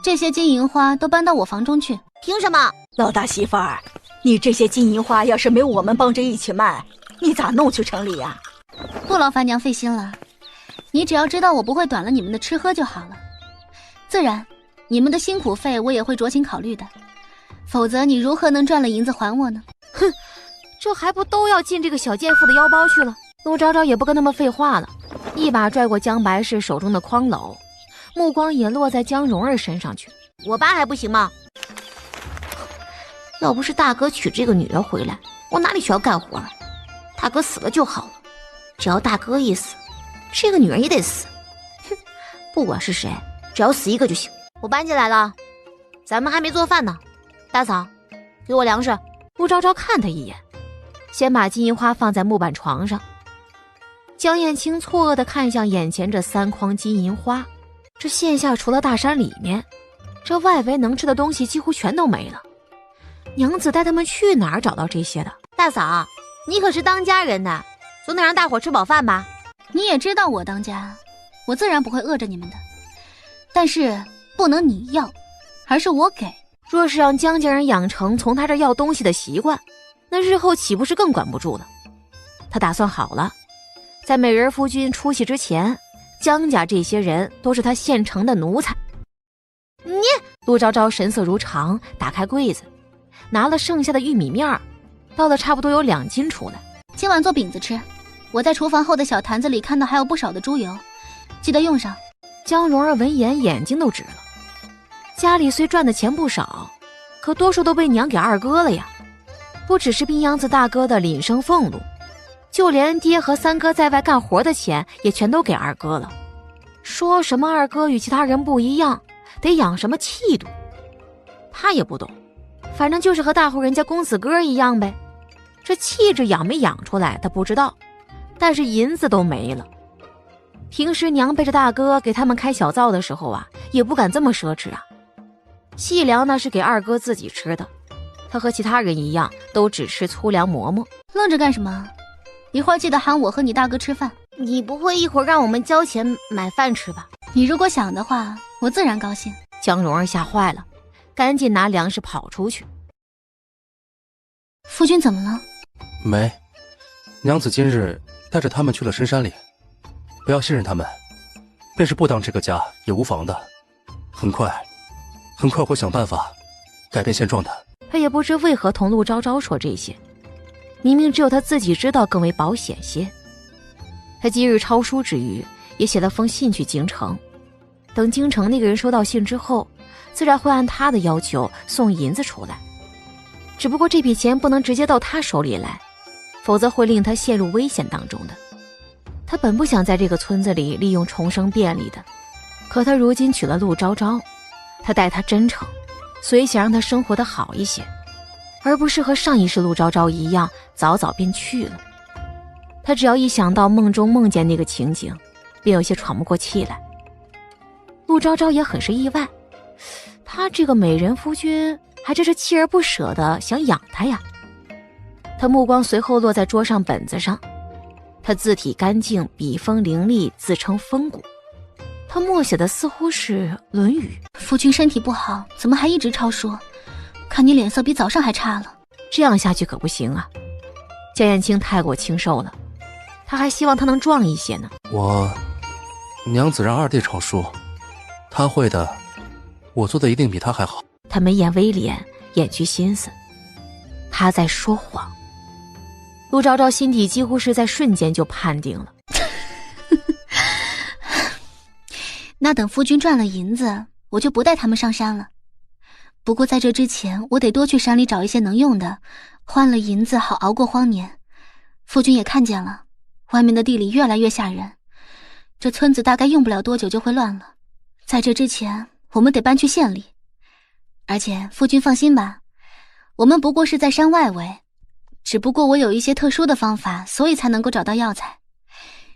S5: 这些金银花都搬到我房中去。
S1: 凭什么？
S3: 老大媳妇儿，你这些金银花要是没有我们帮着一起卖，你咋弄去城里呀？
S5: 不劳烦娘费心了，你只要知道我不会短了你们的吃喝就好了。自然，你们的辛苦费我也会酌情考虑的，否则你如何能赚了银子还我呢？
S1: 哼，这还不都要进这个小贱妇的腰包去了？陆昭昭也不跟他们废话了，一把拽过江白氏手中的筐篓，目光也落在江蓉儿身上去。我爸还不行吗？要不是大哥娶这个女人回来，我哪里需要干活？大哥死了就好了，只要大哥一死，这个女人也得死。哼，不管是谁，只要死一个就行。我搬进来了，咱们还没做饭呢。大嫂，给我粮食。陆昭昭看他一眼，先把金银花放在木板床上。江燕青错愕地看向眼前这3筐金银花，这线下除了大山里面，这外围能吃的东西几乎全都没了。娘子带他们去哪儿找到这些的？大嫂，你可是当家人呢，总得让大伙吃饱饭吧？
S5: 你也知道我当家，我自然不会饿着你们的，但是不能你要，而是我给。
S1: 若是让江家人养成从他这要东西的习惯，那日后岂不是更管不住了？他打算好了，在美人夫君出席之前，江家这些人都是他现成的奴才。你，陆昭昭神色如常，打开柜子，拿了剩下的玉米面，倒了差不多有2斤出来。
S5: 今晚做饼子吃，我在厨房后的小坛子里看到还有不少的猪油，记得用上。
S1: 江蓉儿闻言眼睛都直了。家里虽赚的钱不少，可多数都被娘给二哥了呀。不只是冰洋子大哥的廪生俸禄，就连爹和3哥在外干活的钱也全都给二哥了。说什么二哥与其他人不一样，得养什么气度，他也不懂，反正就是和大户人家公子哥一样呗。这气质养没养出来他不知道，但是银子都没了。平时娘背着大哥给他们开小灶的时候啊，也不敢这么奢侈啊。细粮那是给二哥自己吃的，他和其他人一样，都只吃粗粮馍馍。
S5: 愣着干什么？一会儿记得喊我和你大哥吃饭。
S1: 你不会一会儿让我们交钱买饭吃吧？
S5: 你如果想的话，我自然高兴。
S1: 江蓉儿吓坏了，赶紧拿粮食跑出去。
S5: 夫君怎么了？
S6: 没，娘子今日带着他们去了深山里，不要信任他们，便是不当这个家也无妨的。很快会想办法改变现状的。
S1: 他也不知为何同陆昭昭说这些，明明只有他自己知道更为保险些。他今日抄书之余，也写了封信去京城，等京城那个人收到信之后，自然会按他的要求送银子出来。只不过这笔钱不能直接到他手里来，否则会令他陷入危险当中的。他本不想在这个村子里利用重生便利的，可他如今娶了陆昭昭，他待她真诚，所以想让她生活得好一些，而不是和上一世陆昭昭一样早早便去了。他只要一想到梦中梦见那个情景，便有些喘不过气来。陆昭昭也很是意外，他这个美人夫君还真是锲而不舍的想养他呀。他目光随后落在桌上本子上，他字体干净，笔锋凌厉，自称风骨。他默写的似乎是《论语》。
S5: 夫君身体不好，怎么还一直抄书？看你脸色比早上还差了。
S1: 这样下去可不行啊，江燕青太过清瘦了，他还希望他能壮一些呢。
S6: 娘子让二弟抄书，他会的，我做的一定比他还好。
S1: 他眉眼微敛，掩去心思，他在说谎。陆昭昭心底几乎是在瞬间就判定了。
S5: 那等夫君赚了银子，我就不带他们上山了。不过在这之前，我得多去山里找一些能用的，换了银子好熬过荒年。夫君也看见了，外面的地里越来越吓人，这村子大概用不了多久就会乱了。在这之前，我们得搬去县里。而且夫君放心吧，我们不过是在山外围，只不过我有一些特殊的方法，所以才能够找到药材。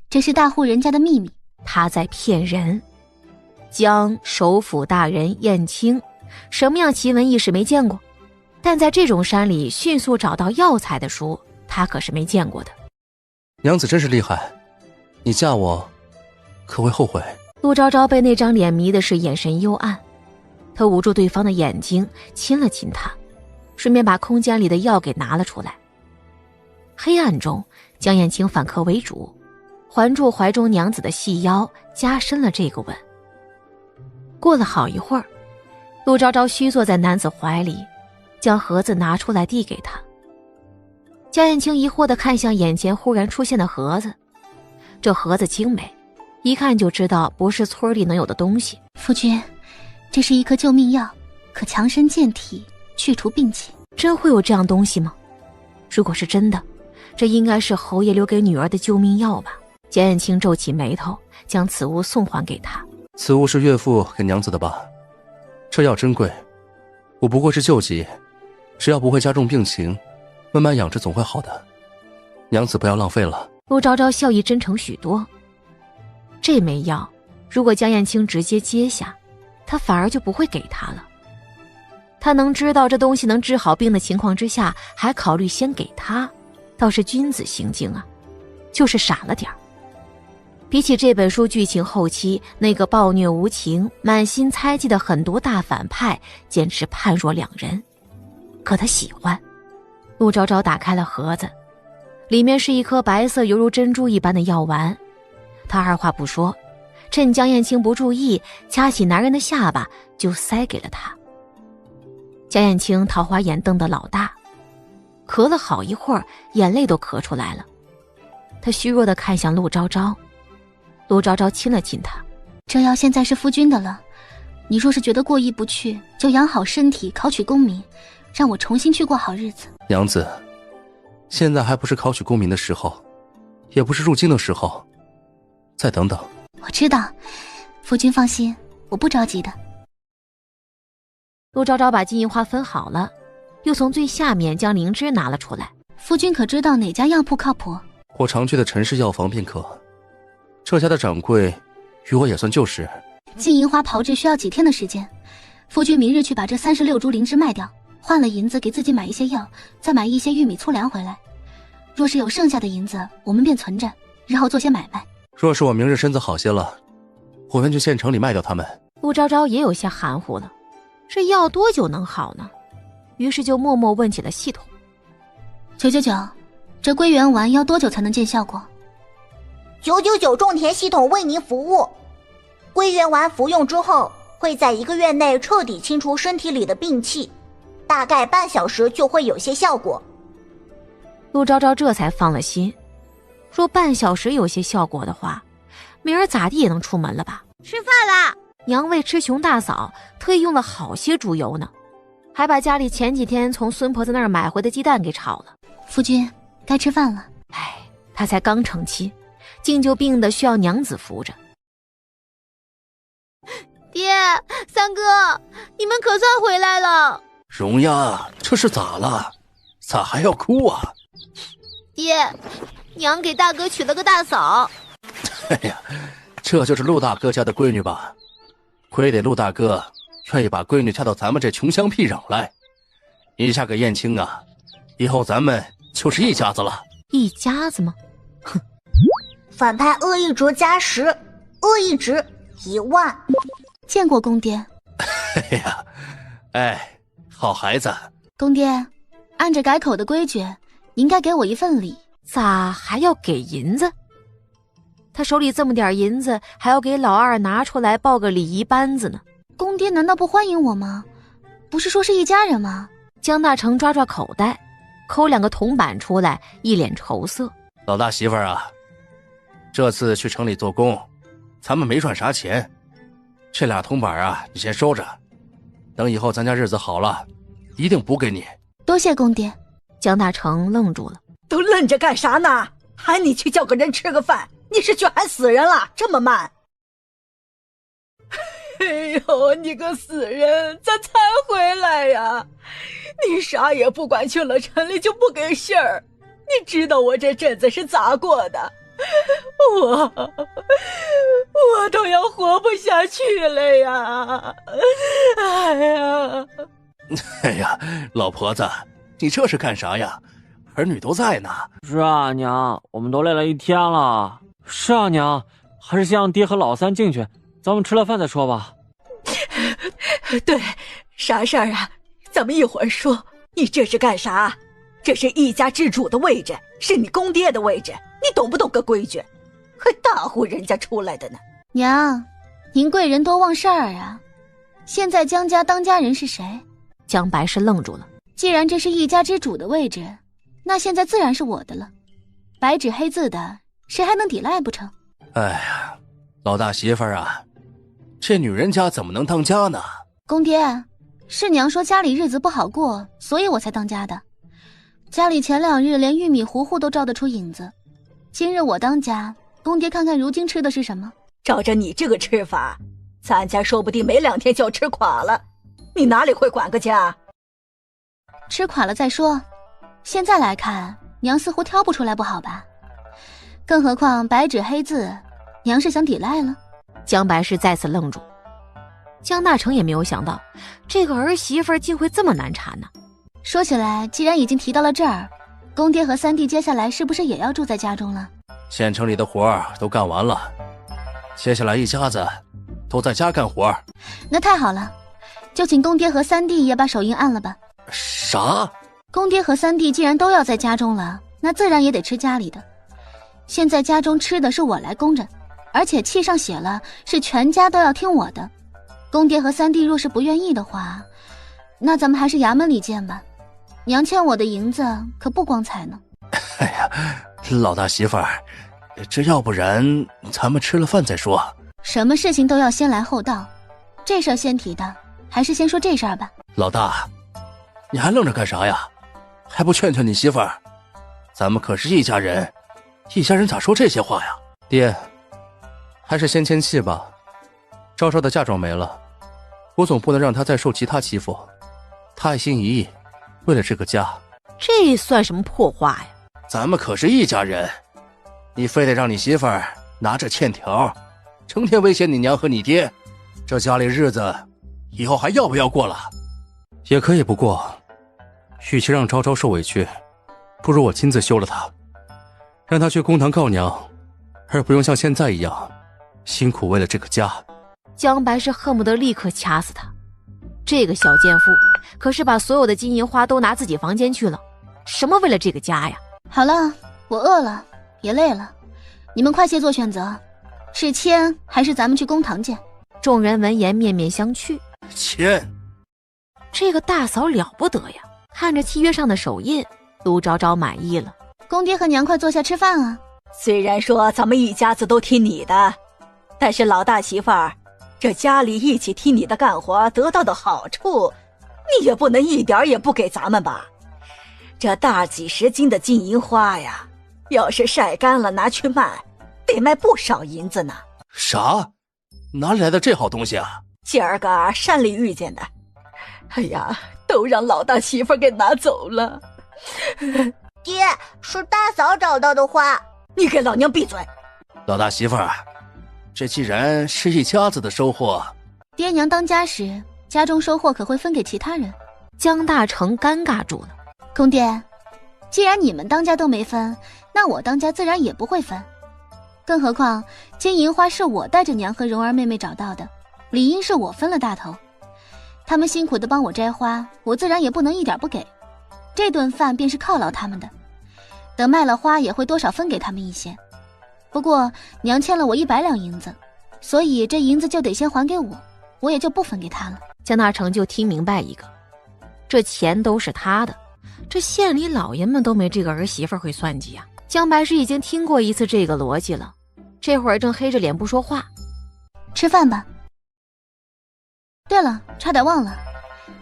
S5: 这是大户人家的秘密。
S1: 他在骗人。江首府大人燕青什么样奇闻异事没见过，但在这种山里迅速找到药材的书，他可是没见过的。
S6: 娘子真是厉害，你嫁我可会后悔。
S1: 陆昭昭被那张脸迷的是眼神幽暗，他捂住对方的眼睛，亲了亲他，顺便把空间里的药给拿了出来。黑暗中，江燕青反客为主，环住怀中娘子的细腰，加深了这个吻。过了好一会儿，陆昭昭虚坐在男子怀里，将盒子拿出来递给他。江燕青疑惑地看向眼前忽然出现的盒子，这盒子精美，一看就知道不是村里能有的东西。
S5: 夫君，这是一颗救命药，可强身健体，去除病气。
S1: 真会有这样东西吗？如果是真的，这应该是侯爷留给女儿的救命药吧。江燕青皱起眉头，将此物送还给他。
S6: 此物是岳父给娘子的吧？这药珍贵，我不过是救急，只要不会加重病情，慢慢养着总会好的。娘子不要浪费了。
S1: 陆昭昭笑意真诚许多。这枚药，如果江燕青直接接下，他反而就不会给他了。他能知道这东西能治好病的情况之下，还考虑先给他，倒是君子行径啊，就是傻了点儿。比起这本书剧情后期那个暴虐无情、满心猜忌的狠毒大反派，简直判若两人。可他喜欢。陆昭昭打开了盒子，里面是一颗白色犹如珍珠一般的药丸。他二话不说，趁江燕青不注意，掐起男人的下巴就塞给了他。江燕青桃花眼瞪得老大，咳了好一会儿，眼泪都咳出来了。他虚弱地看向陆昭昭，陆昭昭亲了亲他。
S5: 这药现在是夫君的了，你若是觉得过意不去，就养好身体，考取功名，让我重新去过好日子。
S6: 娘子，现在还不是考取功名的时候，也不是入京的时候，再等等。
S5: 我知道，夫君放心，我不着急的。
S1: 陆昭昭把金银花分好了，又从最下面将灵芝拿了出来。
S5: 夫君可知道哪家药铺靠谱？
S6: 我常去的陈氏药房便可。这家的掌柜与我也算旧识。
S5: 金银花炮制需要几天的时间，夫君明日去把这36株灵芝卖掉，换了银子给自己买一些药，再买一些玉米粗粮回来。若是有剩下的银子，我们便存着，然后做些买卖。
S6: 若是我明日身子好些了，我愿去县城里卖掉它们。
S1: 陆昭昭也有些含糊了，这要多久能好呢？于是就默默问起了系统。
S5: 999，这归元丸要多久才能见效果
S4: ？999种田系统为您服务。归元丸服用之后，会在1个月内彻底清除身体里的病气，大概半小时就会有些效果。
S1: 陆昭昭这才放了心，若半小时有些效果的话，明儿咋地也能出门了吧？
S4: 吃饭啦！
S1: 娘为吃熊大嫂特意用了好些猪油呢，还把家里前几天从孙婆子那儿买回的鸡蛋给炒了。
S5: 夫君，该吃饭了。
S1: 哎，她才刚成亲，竟就病得需要娘子扶着。
S10: 爹，三哥，你们可算回来了。
S6: 荣呀，这是咋了？咋还要哭啊？
S10: 爹，娘给大哥娶了个大嫂。
S6: 哎呀，这就是陆大哥家的闺女吧？亏得陆大哥愿意把闺女嫁到咱们这穷乡僻壤来。你嫁给燕青啊，以后咱们就是一家子了。
S1: 一家子吗？哼！
S4: 反派恶意值加10，恶意值1万。
S5: 见过公爹。
S6: 哎呀，哎，好孩子。
S5: 公爹，按着改口的规矩，应该给我一份礼。
S1: 咋还要给银子？他手里这么点银子，还要给老二拿出来报个礼仪班子呢。
S5: 公爹难道不欢迎我吗？不是说是一家人吗？
S1: 江大成抓抓口袋，抠2个铜板出来，一脸愁色。
S6: 老大媳妇儿啊，这次去城里做工，咱们没赚啥钱，这2铜板啊，你先收着，等以后咱家日子好了，一定补给你。
S5: 多谢公爹。
S1: 江大成愣住了，
S3: 都愣着干啥呢？喊你去叫个人吃个饭，你是去喊死人了？这么慢？哎呦，你个死人，咋才回来呀？你啥也不管，去了城里就不给信儿。你知道我这阵子是咋过的？我都要活不下去了呀！哎呀！
S6: 哎呀，老婆子，你这是干啥呀？儿女都在呢。
S7: 是啊，娘，我们都累了一天了。是啊，娘，还是先让爹和老三进去，咱们吃了饭再说吧。
S3: 对，啥事儿啊？咱们一会儿说。你这是干啥？这是一家之主的位置，是你公爹的位置，你懂不懂个规矩？还大户人家出来的呢。
S5: 娘，您贵人多忘事儿啊。现在江家当家人是谁？
S1: 江白氏愣住了。
S5: 既然这是一家之主的位置，那现在自然是我的了。白纸黑字的，谁还能抵赖不成？
S6: 哎呀，老大媳妇儿啊，这女人家怎么能当家呢？
S5: 公爹，是娘说家里日子不好过，所以我才当家的。家里前2日连玉米糊糊都照得出影子，今日我当家，公爹看看如今吃的是什么？
S3: 照着你这个吃法，咱家说不定没2天就要吃垮了。你哪里会管个家？
S5: 吃垮了再说，现在来看，娘似乎挑不出来不好吧？更何况白纸黑字，娘是想抵赖了？
S1: 江白氏再次愣住。江大成也没有想到，这个儿媳妇竟会这么难缠呢。
S5: 说起来，既然已经提到了这儿，公爹和三弟接下来是不是也要住在家中了？
S6: 县城里的活儿都干完了，接下来一家子都在家干活。
S5: 那太好了，就请公爹和三弟也把手印按了吧。
S6: 啥？
S5: 公爹和三弟既然都要在家中了，那自然也得吃家里的。现在家中吃的是我来供着，而且契上写了是全家都要听我的。公爹和三弟若是不愿意的话，那咱们还是衙门里见吧。娘欠我的银子可不光彩呢。
S6: 哎呀，老大媳妇儿，这要不然咱们吃了饭再说。
S5: 什么事情都要先来后到，这事儿先提的，还是先说这事儿吧。
S6: 老大，你还愣着干啥呀？还不劝劝你媳妇儿？咱们可是一家人，一家人咋说这些话呀？爹，还是先签契吧。昭昭的嫁妆没了，我总不能让她再受其他欺负。她爱心一意，为了这个家。
S1: 这算什么破话呀？
S6: 咱们可是一家人，你非得让你媳妇儿拿着欠条，成天威胁你娘和你爹，这家里日子以后还要不要过了？也可以不过，与其让昭昭受委屈，不如我亲自休了她，让她去公堂告娘，而不用像现在一样辛苦为了这个家。
S1: 江白是恨不得立刻掐死他。这个小贱妇可是把所有的金银花都拿自己房间去了，什么为了这个家呀？
S5: 好了，我饿了，也累了，你们快些做选择，是签还是咱们去公堂见？
S1: 众人闻言面面相觑。
S6: 签。
S1: 这个大嫂了不得呀，看着契约上的手印，陆昭昭满意了。
S5: 公爹和娘快坐下吃饭啊。
S3: 虽然说咱们一家子都听你的，但是老大媳妇儿，这家里一起听你的干活得到的好处，你也不能一点也不给咱们吧？这大几十斤的金银花呀，要是晒干了拿去卖，得卖不少银子呢。
S6: 啥？哪里来的这好东西啊？
S3: 今儿个山里遇见的。哎呀，都让老大媳妇给拿走了。
S4: 爹，是大嫂找到的花。
S3: 你给老娘闭嘴！
S6: 老大媳妇儿，这既然是一家子的收获，
S5: 爹娘当家时，家中收获可会分给其他人。
S1: 江大成尴尬住了。
S5: 公爹，既然你们当家都没分，那我当家自然也不会分。更何况金银花是我带着娘和蓉儿妹妹找到的，理应是我分了大头。他们辛苦地帮我摘花，我自然也不能一点不给。这顿饭便是犒劳他们的，等卖了花也会多少分给他们一些。不过娘欠了我100两银子，所以这银子就得先还给我，我也就不分给他了。
S1: 江大成就听明白一个，这钱都是他的，这县里老爷们都没这个儿媳妇会算计啊。江白石已经听过一次这个逻辑了，这会儿正黑着脸不说话。
S5: 吃饭吧。对了，差点忘了，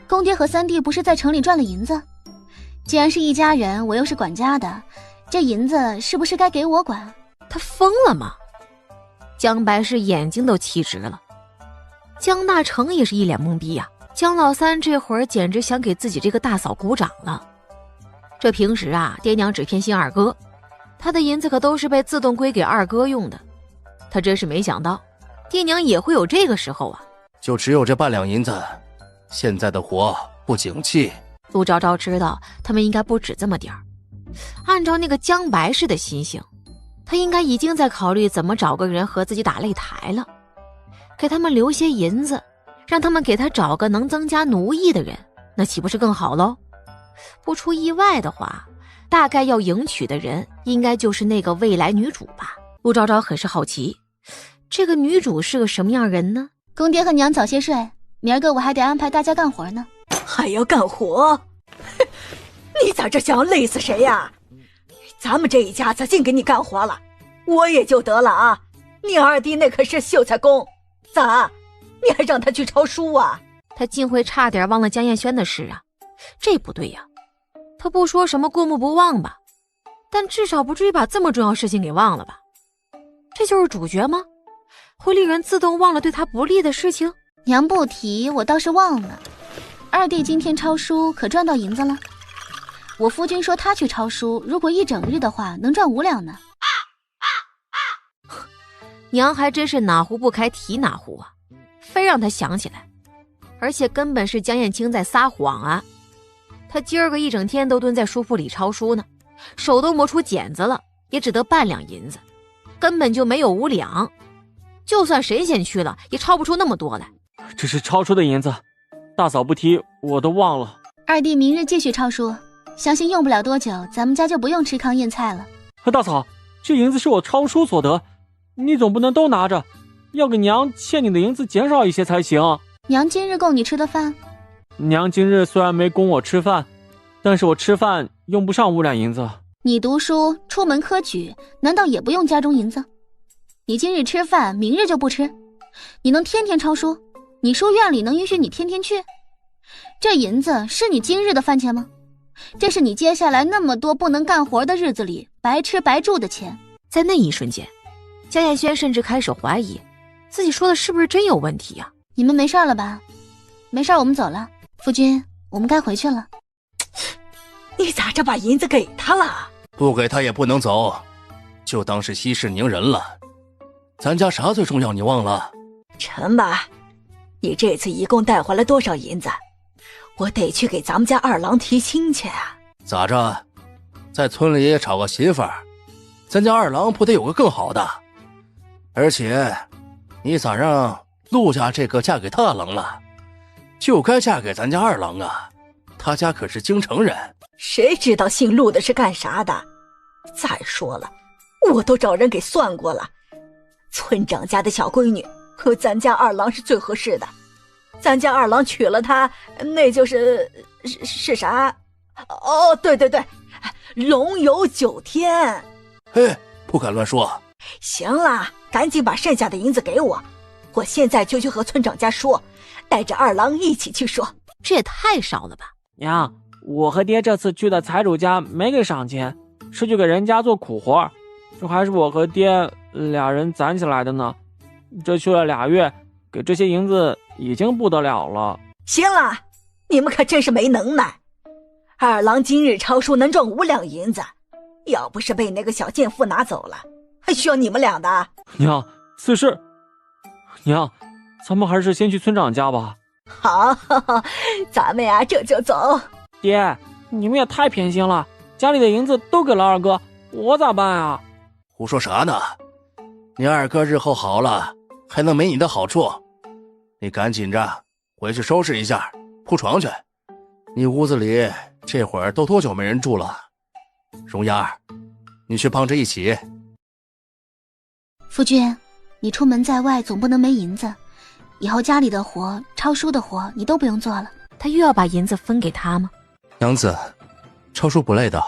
S5: 公爹和三弟不是在城里赚了银子？既然是一家人，我又是管家的，这银子是不是该给我管？
S1: 他疯了吗？江白石眼睛都气直了。江大成也是一脸懵逼呀。江老三这会儿简直想给自己这个大嫂鼓掌了。这平时啊，爹娘只偏心二哥，他的银子可都是被自动归给二哥用的。他真是没想到，爹娘也会有这个时候啊。
S6: 就只有这半两银子，现在的活不景气。
S1: 陆昭昭知道他们应该不止这么点儿，按照那个江白氏的心性，他应该已经在考虑怎么找个人和自己打擂台了，给他们留些银子，让他们给他找个能增加奴役的人，那岂不是更好喽？不出意外的话，大概要迎娶的人应该就是那个未来女主吧。陆昭昭很是好奇，这个女主是个什么样人呢？
S5: 公爹和娘早些睡，明儿个我还得安排大家干活呢。
S3: 还要干活？你在这想要累死谁呀？咱们这一家子净给你干活了，我也就得了啊。你二弟那可是秀才公，咋？你还让他去抄书啊？
S1: 他竟会差点忘了江艳轩的事啊，这不对呀。他不说什么过目不忘吧，但至少不至于把这么重要事情给忘了吧？这就是主角吗？会令人自动忘了对他不利的事情？
S5: 娘不提，我倒是忘了。二弟今天抄书可赚到银子了？我夫君说他去抄书，如果一整日的话，能赚5两呢。
S1: 娘还真是哪壶不开提哪壶啊，非让他想起来。而且根本是江燕青在撒谎啊！他今儿个一整天都蹲在书铺里抄书呢，手都磨出茧子了，也只得半两银子，根本就没有5两。就算神仙去了，也抄不出那么多来。
S7: 这是抄出的银子，大嫂不提我都忘了。
S5: 二弟明日继续抄书，相信用不了多久，咱们家就不用吃糠咽菜了。
S7: 大嫂，这银子是我抄书所得，你总不能都拿着，要给娘欠你的银子减少一些才行。
S5: 娘今日供你吃的饭？
S7: 娘今日虽然没供我吃饭，但是我吃饭用不上5两银子。
S5: 你读书出门科举，难道也不用家中银子？你今日吃饭，明日就不吃？你能天天抄书？你书院里能允许你天天去？这银子是你今日的饭钱吗？这是你接下来那么多不能干活的日子里白吃白住的钱。
S1: 在那一瞬间，江彦轩甚至开始怀疑自己说的是不是真有问题啊。
S5: 你们没事了吧？没事，我们走了。夫君，我们该回去了。
S3: 你咋着把银子给他了？
S6: 不给他也不能走，就当是息事宁人了。咱家啥最重要你忘了？
S3: 成吧，你这次一共带回来多少银子？我得去给咱们家二郎提亲去啊。
S6: 咋着，在村里也找个媳妇儿，咱家二郎不得有个更好的？而且，你咋让陆家这个嫁给大郎了？就该嫁给咱家二郎啊！他家可是京城人。
S3: 谁知道姓陆的是干啥的？再说了，我都找人给算过了，村长家的小闺女和咱家二郎是最合适的。咱家二郎娶了她，那就是啥？哦，对，龙游9天。
S6: 嘿，不敢乱说。
S3: 行了，赶紧把剩下的银子给我，我现在就去和村长家说，带着二郎一起去说。
S1: 这也太少了吧？
S7: 娘，我和爹这次去的财主家没给赏钱，是去给人家做苦活，这还是我和爹俩人攒起来的呢。这去了2月，给这些银子已经不得了了。
S3: 行了，你们可真是没能耐。二郎今日抄书能赚5两银子，要不是被那个小贱妇拿走了，还需要你们俩的？
S7: 娘，此事，娘，咱们还是先去村长家吧。
S3: 好，咱们呀这就走。
S7: 爹，你们也太偏心了，家里的银子都给了二哥，我咋办啊？
S6: 胡说啥呢？你二哥日后好了，还能没你的好处？你赶紧着回去收拾一下，铺床去。你屋子里这会儿都多久没人住了？荣丫儿，你去帮着一起。
S5: 夫君，你出门在外总不能没银子，以后家里的活、抄书的活你都不用做了。
S1: 他又要把银子分给他吗？
S6: 娘子，抄书不累的，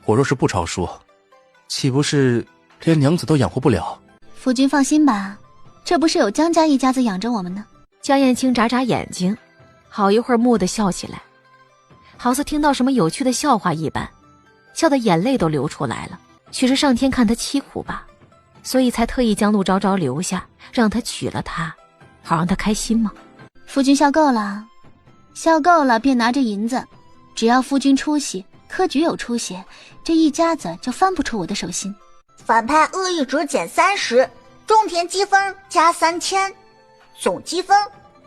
S6: 我若是不抄书，岂不是连娘子都养活不了？
S5: 夫君放心吧，这不是有江家一家子养着我们呢。
S1: 江燕青眨眨眼睛，好一会儿蓦地笑起来，好似听到什么有趣的笑话一般，笑得眼泪都流出来了。许是上天看他凄苦吧，所以才特意将陆昭昭留下，让他娶了她，好让他开心吗？
S5: 夫君笑够了，笑够了便拿着银子，只要夫君出息，科举有出息，这一家子就翻不出我的手心。
S4: 反派恶意值减30，种田积分加3000，总积分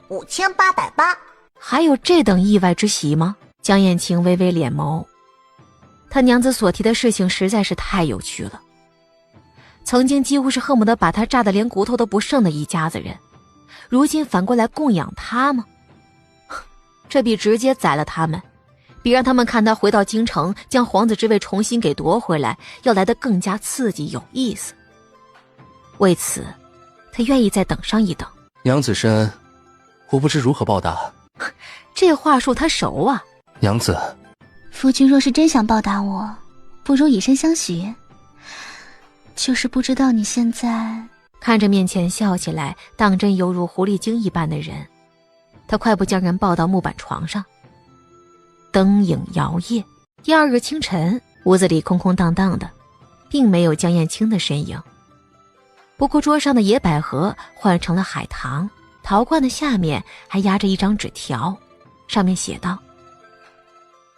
S4: 5880。
S1: 还有这等意外之喜吗？江燕青微微敛眸，他娘子所提的事情实在是太有趣了。曾经几乎是恨不得把他炸得连骨头都不剩的一家子人，如今反过来供养他吗？这比直接宰了他们，比让他们看他回到京城将皇子之位重新给夺回来要来得更加刺激有意思。为此他愿意再等上一等。
S6: 娘子深恩，我不知如何报答。
S1: 这话术他熟啊。
S6: 娘子，
S5: 夫君若是真想报答我，不如以身相许。就是不知道你现在……
S1: 看着面前笑起来当真犹如狐狸精一般的人，他快步将人抱到木板床上。灯影摇曳，第二日清晨，屋子里空空荡荡的，并没有江燕青的身影。不过桌上的野百合换成了海棠，陶罐的下面还压着一张纸条，上面写道：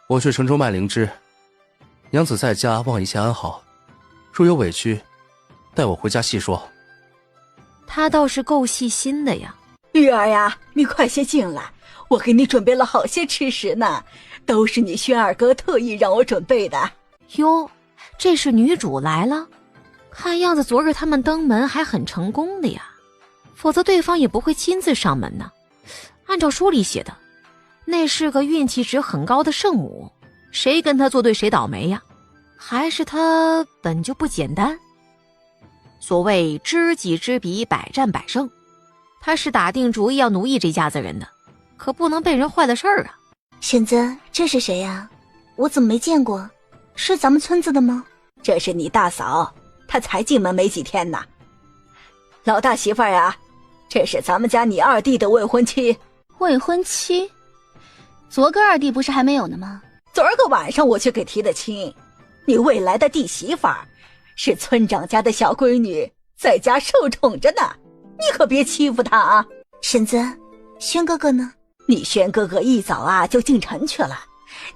S6: 我去城中卖灵芝，娘子在家望一切安好，若有委屈带我回家细说。
S1: 他倒是够细心的呀。
S3: 玉儿呀，你快些进来，我给你准备了好些吃食呢，都是你轩二哥特意让我准备的。
S1: 哟，这是女主来了？看样子昨日他们登门还很成功的呀，否则对方也不会亲自上门呢。按照书里写的，那是个运气值很高的圣母，谁跟他作对谁倒霉呀？还是他本就不简单？所谓知己知彼，百战百胜，他是打定主意要奴役这家子人的，可不能被人坏了事儿啊。
S4: 婶子，这是谁呀？我怎么没见过？是咱们村子的吗？
S3: 这是你大嫂，她才进门没几天呢。老大媳妇儿啊，这是咱们家你二弟的未婚妻。
S5: 未婚妻？昨个二弟不是还没有呢吗？
S3: 昨儿个晚上我去给提的亲，你未来的弟媳妇儿是村长家的小闺女，在家受宠着呢，你可别欺负她啊。
S4: 婶子，轩哥哥呢？
S3: 你轩哥哥一早啊就进城去了，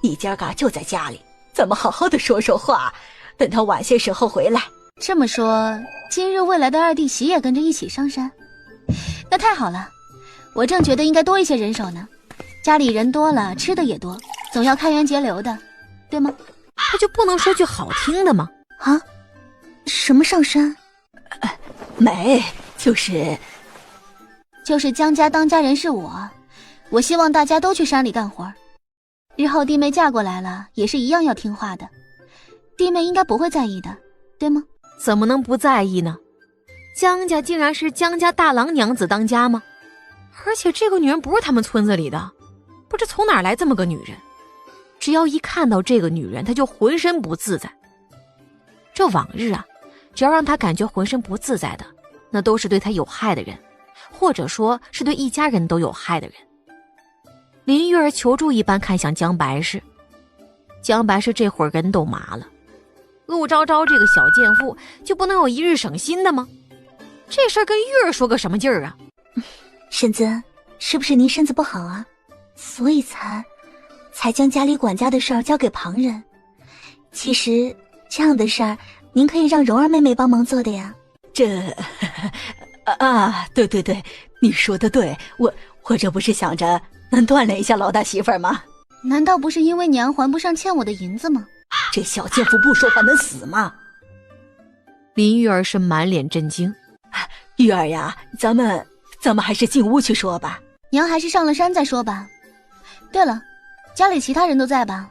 S3: 你今儿个就在家里，咱们好好的说说话，等他晚些时候回来。
S5: 这么说，今日未来的二弟媳也跟着一起上山？那太好了，我正觉得应该多一些人手呢。家里人多了，吃的也多，总要开源节流的，对吗？
S1: 他就不能说句好听的吗？
S4: 啊？什么上山？
S3: 没，就是
S5: 江家当家人是我希望大家都去山里干活。日后弟妹嫁过来了，也是一样要听话的。弟妹应该不会在意的，对吗？
S1: 怎么能不在意呢？江家竟然是江家大郎娘子当家吗？而且这个女人不是他们村子里的，不知从哪儿来这么个女人。只要一看到这个女人，他就浑身不自在。这往日啊，只要让他感觉浑身不自在的，那都是对他有害的人，或者说是对一家人都有害的人。林玉儿求助一般看向江白氏，江白氏这会儿人都麻了。陆昭昭这个小贱妇就不能有一日省心的吗？这事儿跟玉儿说个什么劲儿啊？
S11: 婶子，是不是您身子不好啊？所以才将家里管家的事儿交给旁人。其实这样的事儿，您可以让蓉儿妹妹帮忙做的呀。
S3: 对，你说的对，我这不是想着能锻炼一下老大媳妇儿吗？
S5: 难道不是因为娘还不上欠我的银子吗？
S3: 这小贱妇不说话能死吗？
S1: 林玉儿是满脸震惊。
S3: 玉儿呀，咱们还是进屋去说吧。
S5: 娘还是上了山再说吧。对了，家里其他人都在吧？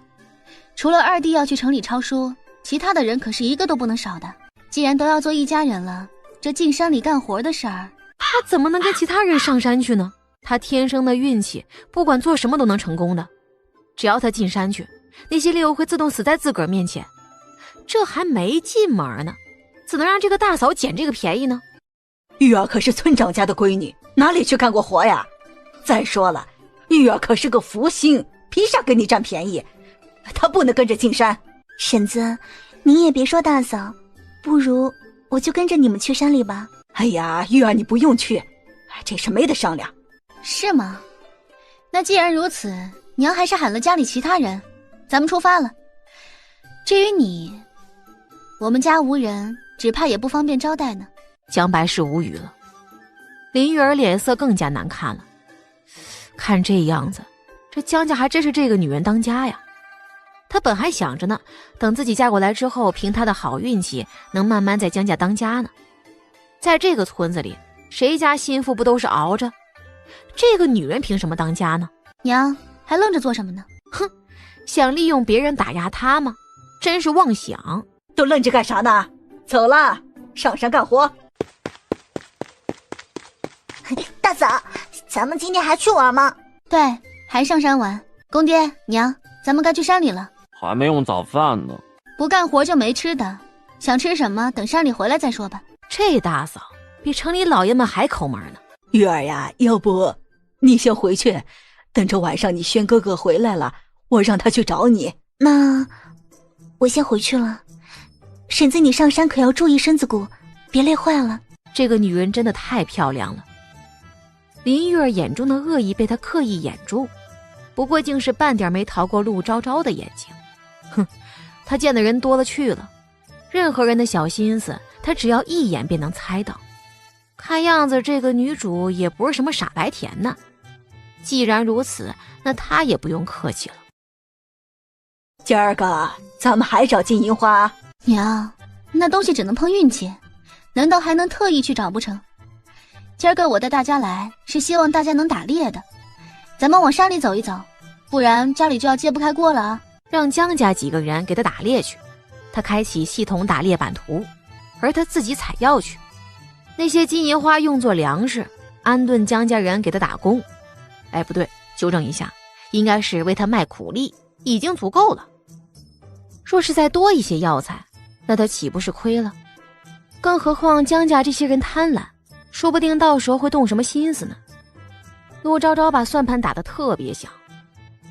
S5: 除了二弟要去城里抄书，其他的人可是一个都不能少的。既然都要做一家人了，这进山里干活的事儿，
S1: 他怎么能跟其他人上山去呢？他天生的运气，不管做什么都能成功的。只要他进山去，那些猎物会自动死在自个儿面前。这还没进门呢，怎能让这个大嫂捡这个便宜呢？
S3: 玉儿可是村长家的闺女，哪里去干过活呀？再说了，玉儿可是个福星，凭啥跟你占便宜？她不能跟着进山。
S11: 婶子，您也别说大嫂，不如我就跟着你们去山里吧。
S3: 哎呀，玉儿你不用去，这事没得商量。
S5: 是吗？那既然如此，娘还是喊了家里其他人，咱们出发了。至于你，我们家无人，只怕也不方便招待呢。
S1: 江白氏无语了，林玉儿脸色更加难看了。看这样子，这江家还真是这个女人当家呀。她本还想着呢，等自己嫁过来之后，凭她的好运气，能慢慢在江家当家呢。在这个村子里，谁家心腹不都是熬着？这个女人凭什么当家呢？
S5: 娘，还愣着做什么呢？
S1: 哼，想利用别人打压她吗？真是妄想！
S3: 都愣着干啥呢？走了，上山干活。
S11: 大嫂，咱们今天还去玩吗？
S5: 对，还上山玩。公爹娘，咱们该去山里了。
S7: 还没用早饭呢。
S5: 不干活就没吃的，想吃什么等山里回来再说吧。
S1: 这大嫂比城里老爷们还抠门呢。
S3: 玉儿呀，要不你先回去，等着晚上你轩哥哥回来了，我让他去找你。
S11: 那我先回去了。婶子，你上山可要注意身子骨，别累坏了。
S1: 这个女人真的太漂亮了。林玉儿眼中的恶意被她刻意掩住，不过竟是半点没逃过陆昭昭的眼睛。哼，她见的人多了去了，任何人的小心思，她只要一眼便能猜到。看样子这个女主也不是什么傻白甜呢。既然如此，那她也不用客气了。
S3: 今儿个咱们还找金银花？
S5: 娘，那东西只能碰运气，难道还能特意去找不成？今儿个我带大家来，是希望大家能打猎的。咱们往山里走一走，不然家里就要揭不开锅了啊！
S1: 让江家几个人给他打猎去，他开启系统打猎版图，而他自己采药去。那些金银花用作粮食，安顿江家人给他打工。哎，不对，纠正一下，应该是为他卖苦力，已经足够了。若是再多一些药材，那他岂不是亏了？更何况江家这些人贪婪，说不定到时候会动什么心思呢。陆昭昭把算盘打得特别响，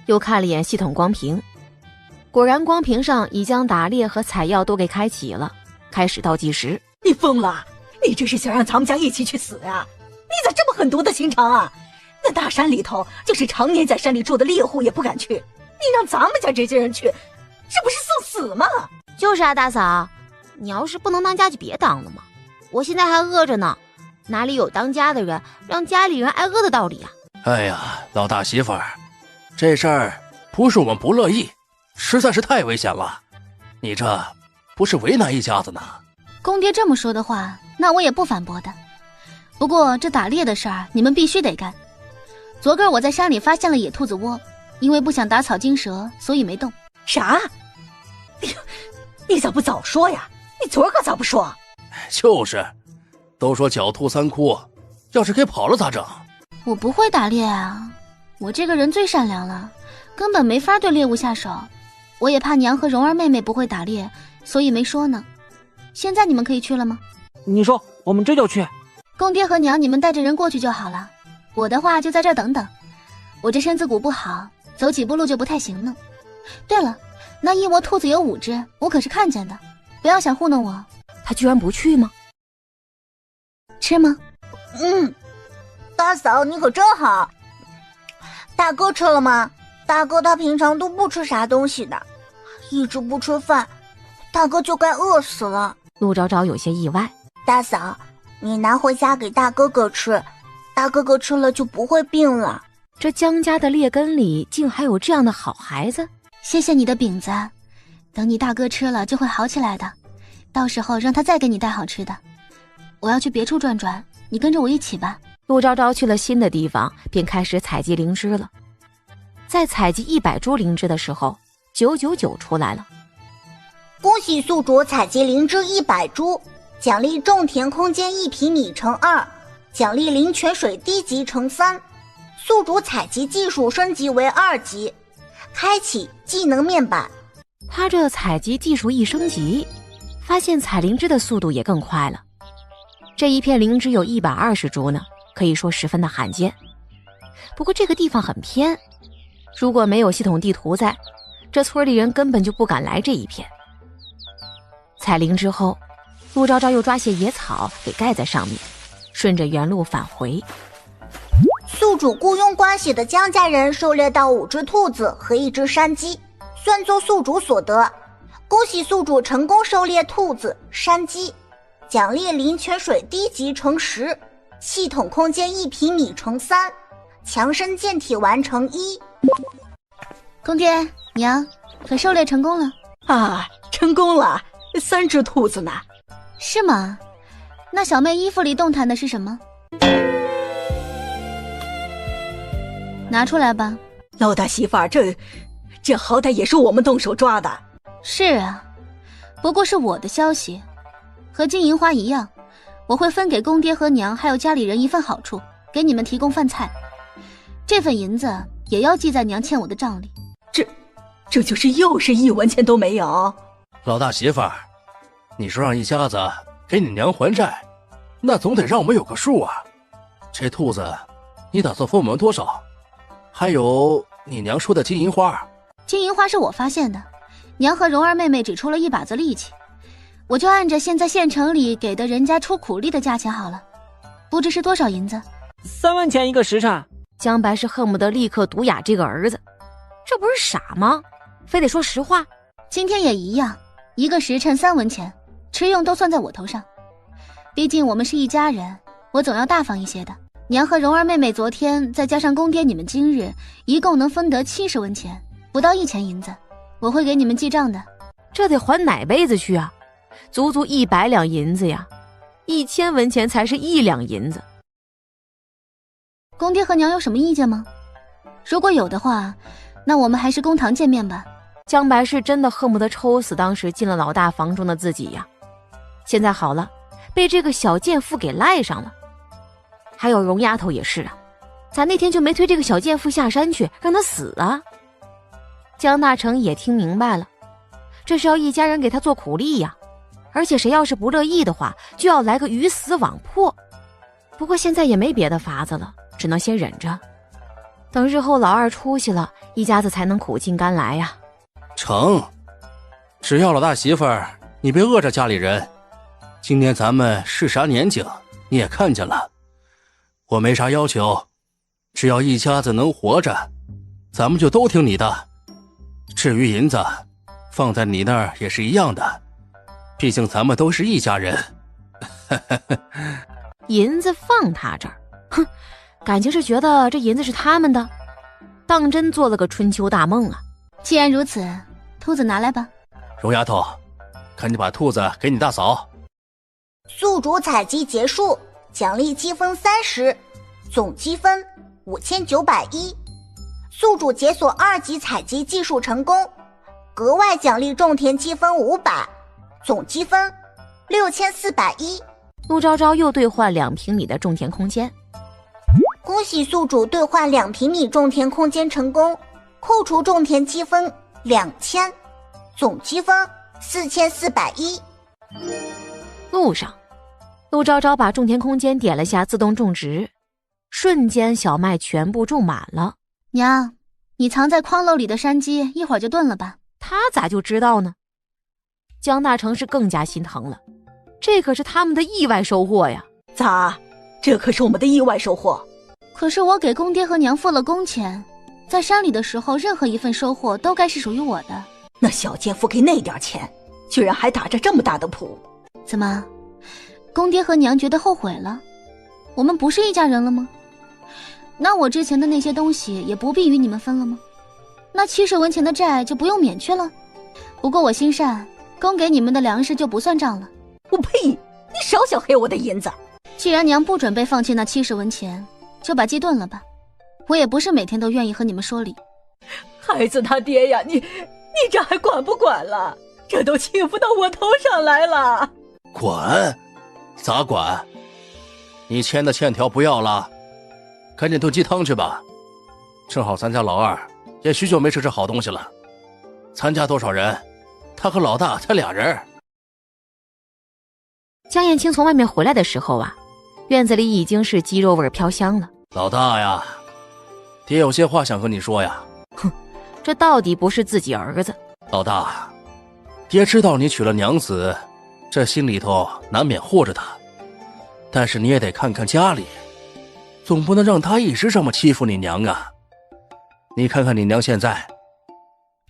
S1: 又看了眼系统光屏，果然光屏上已将打猎和采药都给开启了，开始倒计时。
S3: 你疯了？你这是想让咱们家一起去死啊？你咋这么狠毒的心肠啊？那大山里头，就是常年在山里住的猎户也不敢去，你让咱们家这些人去，这不是送死吗？
S10: 就是啊，大嫂，你要是不能当家就别当了嘛。我现在还饿着呢，哪里有当家的人让家里人挨饿的道理啊？
S6: 哎呀，老大媳妇儿，这事儿不是我们不乐意，实在是太危险了。你这不是为难一家子呢？
S5: 公爹这么说的话，那我也不反驳的。不过这打猎的事儿你们必须得干。昨个我在山里发现了野兔子窝，因为不想打草惊蛇，所以没动。
S3: 啥？你咋不早说呀？你昨儿个咋不说？
S6: 就是，都说狡兔三窟，要是给跑了咋整？
S5: 我不会打猎啊，我这个人最善良了，根本没法对猎物下手。我也怕娘和蓉儿妹妹不会打猎，所以没说呢。现在你们可以去了吗？
S7: 你说，我们这就去。
S5: 公爹和娘，你们带着人过去就好了。我的话就在这儿等等。我这身子骨不好，走几步路就不太行呢。对了，那一窝兔子有5只，我可是看见的，不要想糊弄我。
S1: 他居然不去吗？
S5: 吃吗？
S4: 大嫂你可真好。大哥吃了吗？大哥他平常都不吃啥东西的，一直不吃饭，大哥就该饿死了。
S1: 陆昭昭有些意外。
S4: 大嫂，你拿回家给大哥哥吃，大哥哥吃了就不会病了。
S1: 这江家的劣根里竟还有这样的好孩子。
S5: 谢谢你的饼子，等你大哥吃了就会好起来的，到时候让他再给你带好吃的。我要去别处转转，你跟着我一起吧。
S1: 陆昭昭去了新的地方，便开始采集灵芝了。在采集100株灵芝的时候，999出来了。
S4: 恭喜宿主采集灵芝100株，奖励种田空间1平米乘2，奖励灵泉水低级乘3，宿主采集技术升级为2级，开启技能面板。
S1: 他这采集技术一升级，发现采灵芝的速度也更快了。这一片灵芝有120株呢，可以说十分的罕见。不过这个地方很偏，如果没有系统地图在，这村里人根本就不敢来这一片。采灵之后，陆昭昭又抓些野草给盖在上面，顺着原路返回。
S4: 宿主雇佣关系的江家人狩猎到5只兔子和1只山鸡，算作宿主所得。恭喜宿主成功狩猎兔子、山鸡，奖励灵泉水低级乘10，系统空间1平米乘3，强身健体完成1。
S5: 公爹娘，可狩猎成功了
S3: 啊！成功了，3只兔子呢。
S5: 是吗？那小妹衣服里动弹的是什么？拿出来吧。
S3: 老大媳妇儿，这好歹也是我们动手抓的。
S5: 是啊，不过是我的消息，和金银花一样，我会分给公爹和娘还有家里人一份好处，给你们提供饭菜。这份银子也要记在娘欠我的账里。
S3: 这就是又是1文钱都没有。
S6: 老大媳妇儿，你说让一家子给你娘还债，那总得让我们有个数啊。这兔子你打算分我们多少？还有你娘说的金银花。
S5: 金银花是我发现的，娘和蓉儿妹妹只出了1把子力气，我就按着现在县城里给的人家出苦力的价钱好了。不知是多少银子
S7: ？3文钱1个时辰。
S1: 江白是恨不得立刻毒哑这个儿子，这不是傻吗？非得说实话。
S5: 今天也一样，1个时辰3文钱，吃用都算在我头上。毕竟我们是一家人，我总要大方一些的。娘和蓉儿妹妹昨天再加上公爹你们今日，一共能分得70文钱，不到1钱银子，我会给你们记账的。
S1: 这得还哪辈子去啊？足足100两银子呀，1000文钱才是1两银子。
S5: 公爹和娘有什么意见吗？如果有的话，那我们还是公堂见面吧。
S1: 江白是真的恨不得抽死当时进了老大房中的自己呀。现在好了，被这个小贱妇给赖上了。还有荣丫头也是啊，咱那天就没推这个小贱妇下山去，让她死啊。江大成也听明白了，这是要一家人给他做苦力呀，而且谁要是不乐意的话，就要来个鱼死网破。不过现在也没别的法子了，只能先忍着，等日后老二出息了，一家子才能苦尽甘来呀。
S6: 成，只要老大媳妇儿你别饿着家里人。今天咱们是啥年景你也看见了，我没啥要求，只要一家子能活着，咱们就都听你的。至于银子，放在你那儿也是一样的，毕竟咱们都是一家人。
S1: 银子放他这儿，哼，感情是觉得这银子是他们的，当真做了个春秋大梦啊。
S5: 既然如此，兔子拿来吧。
S6: 荣丫头，赶紧把兔子给你大嫂。
S4: 宿主采集结束，奖励积分30，总积分5910。宿主解锁2级采集技术成功，额外奖励种田积分500，总积分6410。
S1: 陆昭昭又兑换2平米的种田空间。
S4: 恭喜宿主兑换2平米种田空间成功，扣除种田积分2000，总积分4410。
S1: 路上，陆昭昭把种田空间点了下自动种植，瞬间小麦全部种满了。
S5: 娘，你藏在筐篓里的山鸡一会儿就炖了吧。
S1: 他咋就知道呢？江大成是更加心疼了，这可是他们的意外收获呀。
S3: 咋？这可是我们的意外收获。
S5: 可是我给公爹和娘付了工钱，在山里的时候，任何一份收获都该是属于我的。
S3: 那小贱妇给那点钱，居然还打着这么大的谱。
S5: 怎么，公爹和娘觉得后悔了？我们不是一家人了吗？那我之前的那些东西也不必与你们分了吗？那70文钱的债就不用免去了？不过我心善，供给你们的粮食就不算账了。
S3: 我呸！你少小黑我的银子！
S5: 既然娘不准备放弃那70文钱，就把鸡炖了吧。我也不是每天都愿意和你们说理。
S3: 孩子他爹呀，你这还管不管了？这都欺负到我头上来了。
S6: 管？咋管？你签的欠条不要了，赶紧炖鸡汤去吧。正好咱家老二也许久没吃这好东西了。咱家多少人？他和老大才2人。
S1: 江燕青从外面回来的时候啊，院子里已经是鸡肉味飘香了。
S6: 老大呀，爹有些话想和你说呀。
S1: 哼，这到底不是自己儿子。
S6: 老大，爹知道你娶了娘子，这心里头难免护着他，但是你也得看看家里，总不能让他一直这么欺负你娘啊。你看看你娘现在，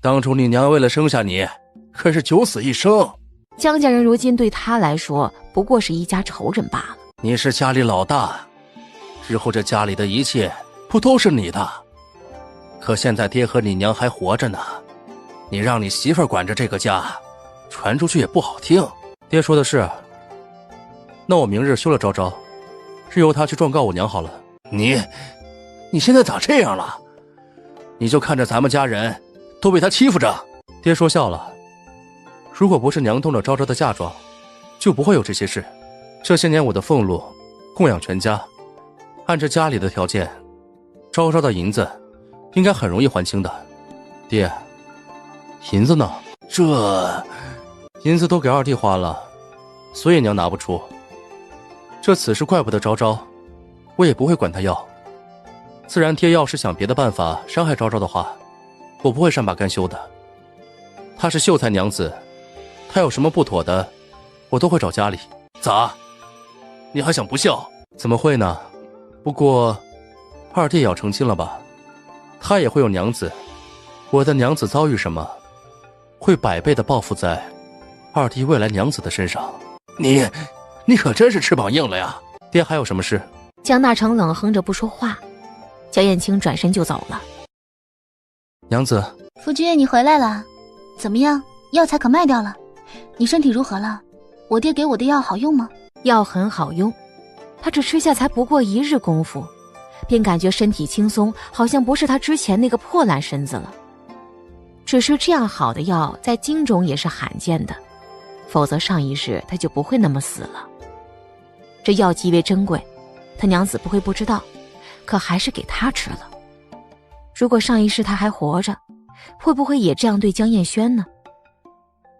S6: 当初你娘为了生下你，可是9死1生。
S1: 江家人如今对他来说不过是一家仇人罢了。
S6: 你是家里老大，日后这家里的一切不都是你的？可现在爹和你娘还活着呢，你让你媳妇儿管着这个家，传出去也不好听。爹说的是，那我明日休了昭昭，是由他去状告我娘好了。你现在咋这样了？你就看着咱们家人都被他欺负着。爹说笑了，如果不是娘动了昭昭的嫁妆，就不会有这些事。这些年我的俸禄供养全家，按照家里的条件，昭昭的银子应该很容易还清的。爹，银子呢？这银子都给二弟花了，所以娘拿不出。这此事怪不得昭昭，我也不会管他要。自然爹要是想别的办法伤害昭昭的话，我不会善罢甘休的。她是秀才娘子，她有什么不妥的，我都会找家里。咋？你还想不孝？怎么会呢？不过二弟也要成亲了吧，他也会有娘子，我的娘子遭遇什么，会100倍的报复在二弟未来娘子的身上。你可真是翅膀硬了呀。爹还有什么事？
S1: 江大成冷哼着不说话，江燕青转身就走了。
S6: 娘子，
S5: 夫君你回来了，怎么样？药材可卖掉了？你身体如何了？我爹给我的药好用吗？
S1: 药很好用，他只吃下才不过1日功夫，便感觉身体轻松，好像不是他之前那个破烂身子了。只是这样好的药在京中也是罕见的，否则上一世他就不会那么死了。这药极为珍贵，他娘子不会不知道，可还是给他吃了。如果上一世他还活着，会不会也这样对江燕轩呢？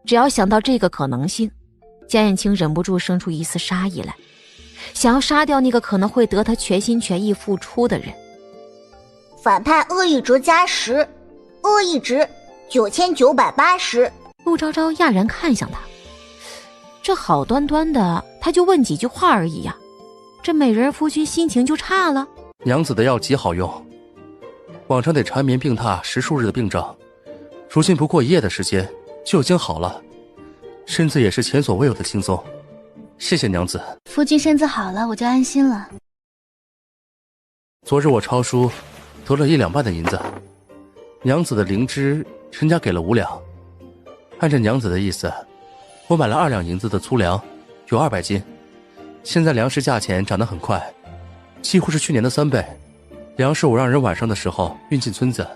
S1: 只要想到这个可能性，江燕青忍不住生出一丝杀意来，想要杀掉那个可能会得他全心全意付出的人。
S4: 反派恶意值加10，恶意值9980。
S1: 陆昭昭讶然看向他，这好端端的他就问几句话而已呀，这美人夫君心情就差了。
S6: 娘子的药极好用，往常得缠绵病榻10数日的病症，如今不过1夜的时间就已经好了，身子也是前所未有的轻松。谢谢娘子。
S5: 夫君身子好了，我就安心了。
S6: 昨日我抄书得了1两半的银子，娘子的灵芝人家给了5两，按照娘子的意思，我买了2两银子的粗粮，有200斤。现在粮食价钱涨得很快，几乎是去年的3倍。粮食我让人晚上的时候运进村子，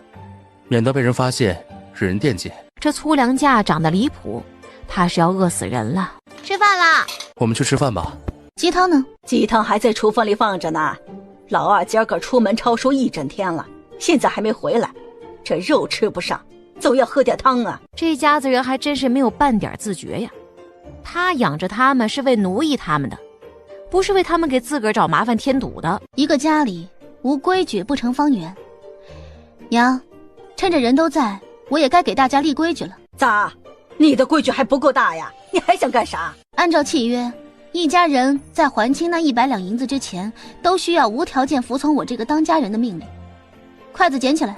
S6: 免得被人发现，惹人惦记。
S1: 这粗粮价涨得离谱，怕是要饿死人了。
S10: 吃饭啦！
S6: 我们去吃饭吧。
S5: 鸡汤呢？
S3: 鸡汤还在厨房里放着呢。老二今儿个出门抄书1整天了，现在还没回来，这肉吃不上，总要喝点汤啊。
S1: 这家子人还真是没有半点自觉呀。他养着他们是为奴役他们的，不是为他们给自个儿找麻烦添堵的。
S5: 一个家里无规矩不成方圆。娘，趁着人都在，我也该给大家立规矩了。
S3: 咋？你的规矩还不够大呀？你还想干啥？
S5: 按照契约，一家人在还清那100两银子之前，都需要无条件服从我这个当家人的命令。筷子捡起来。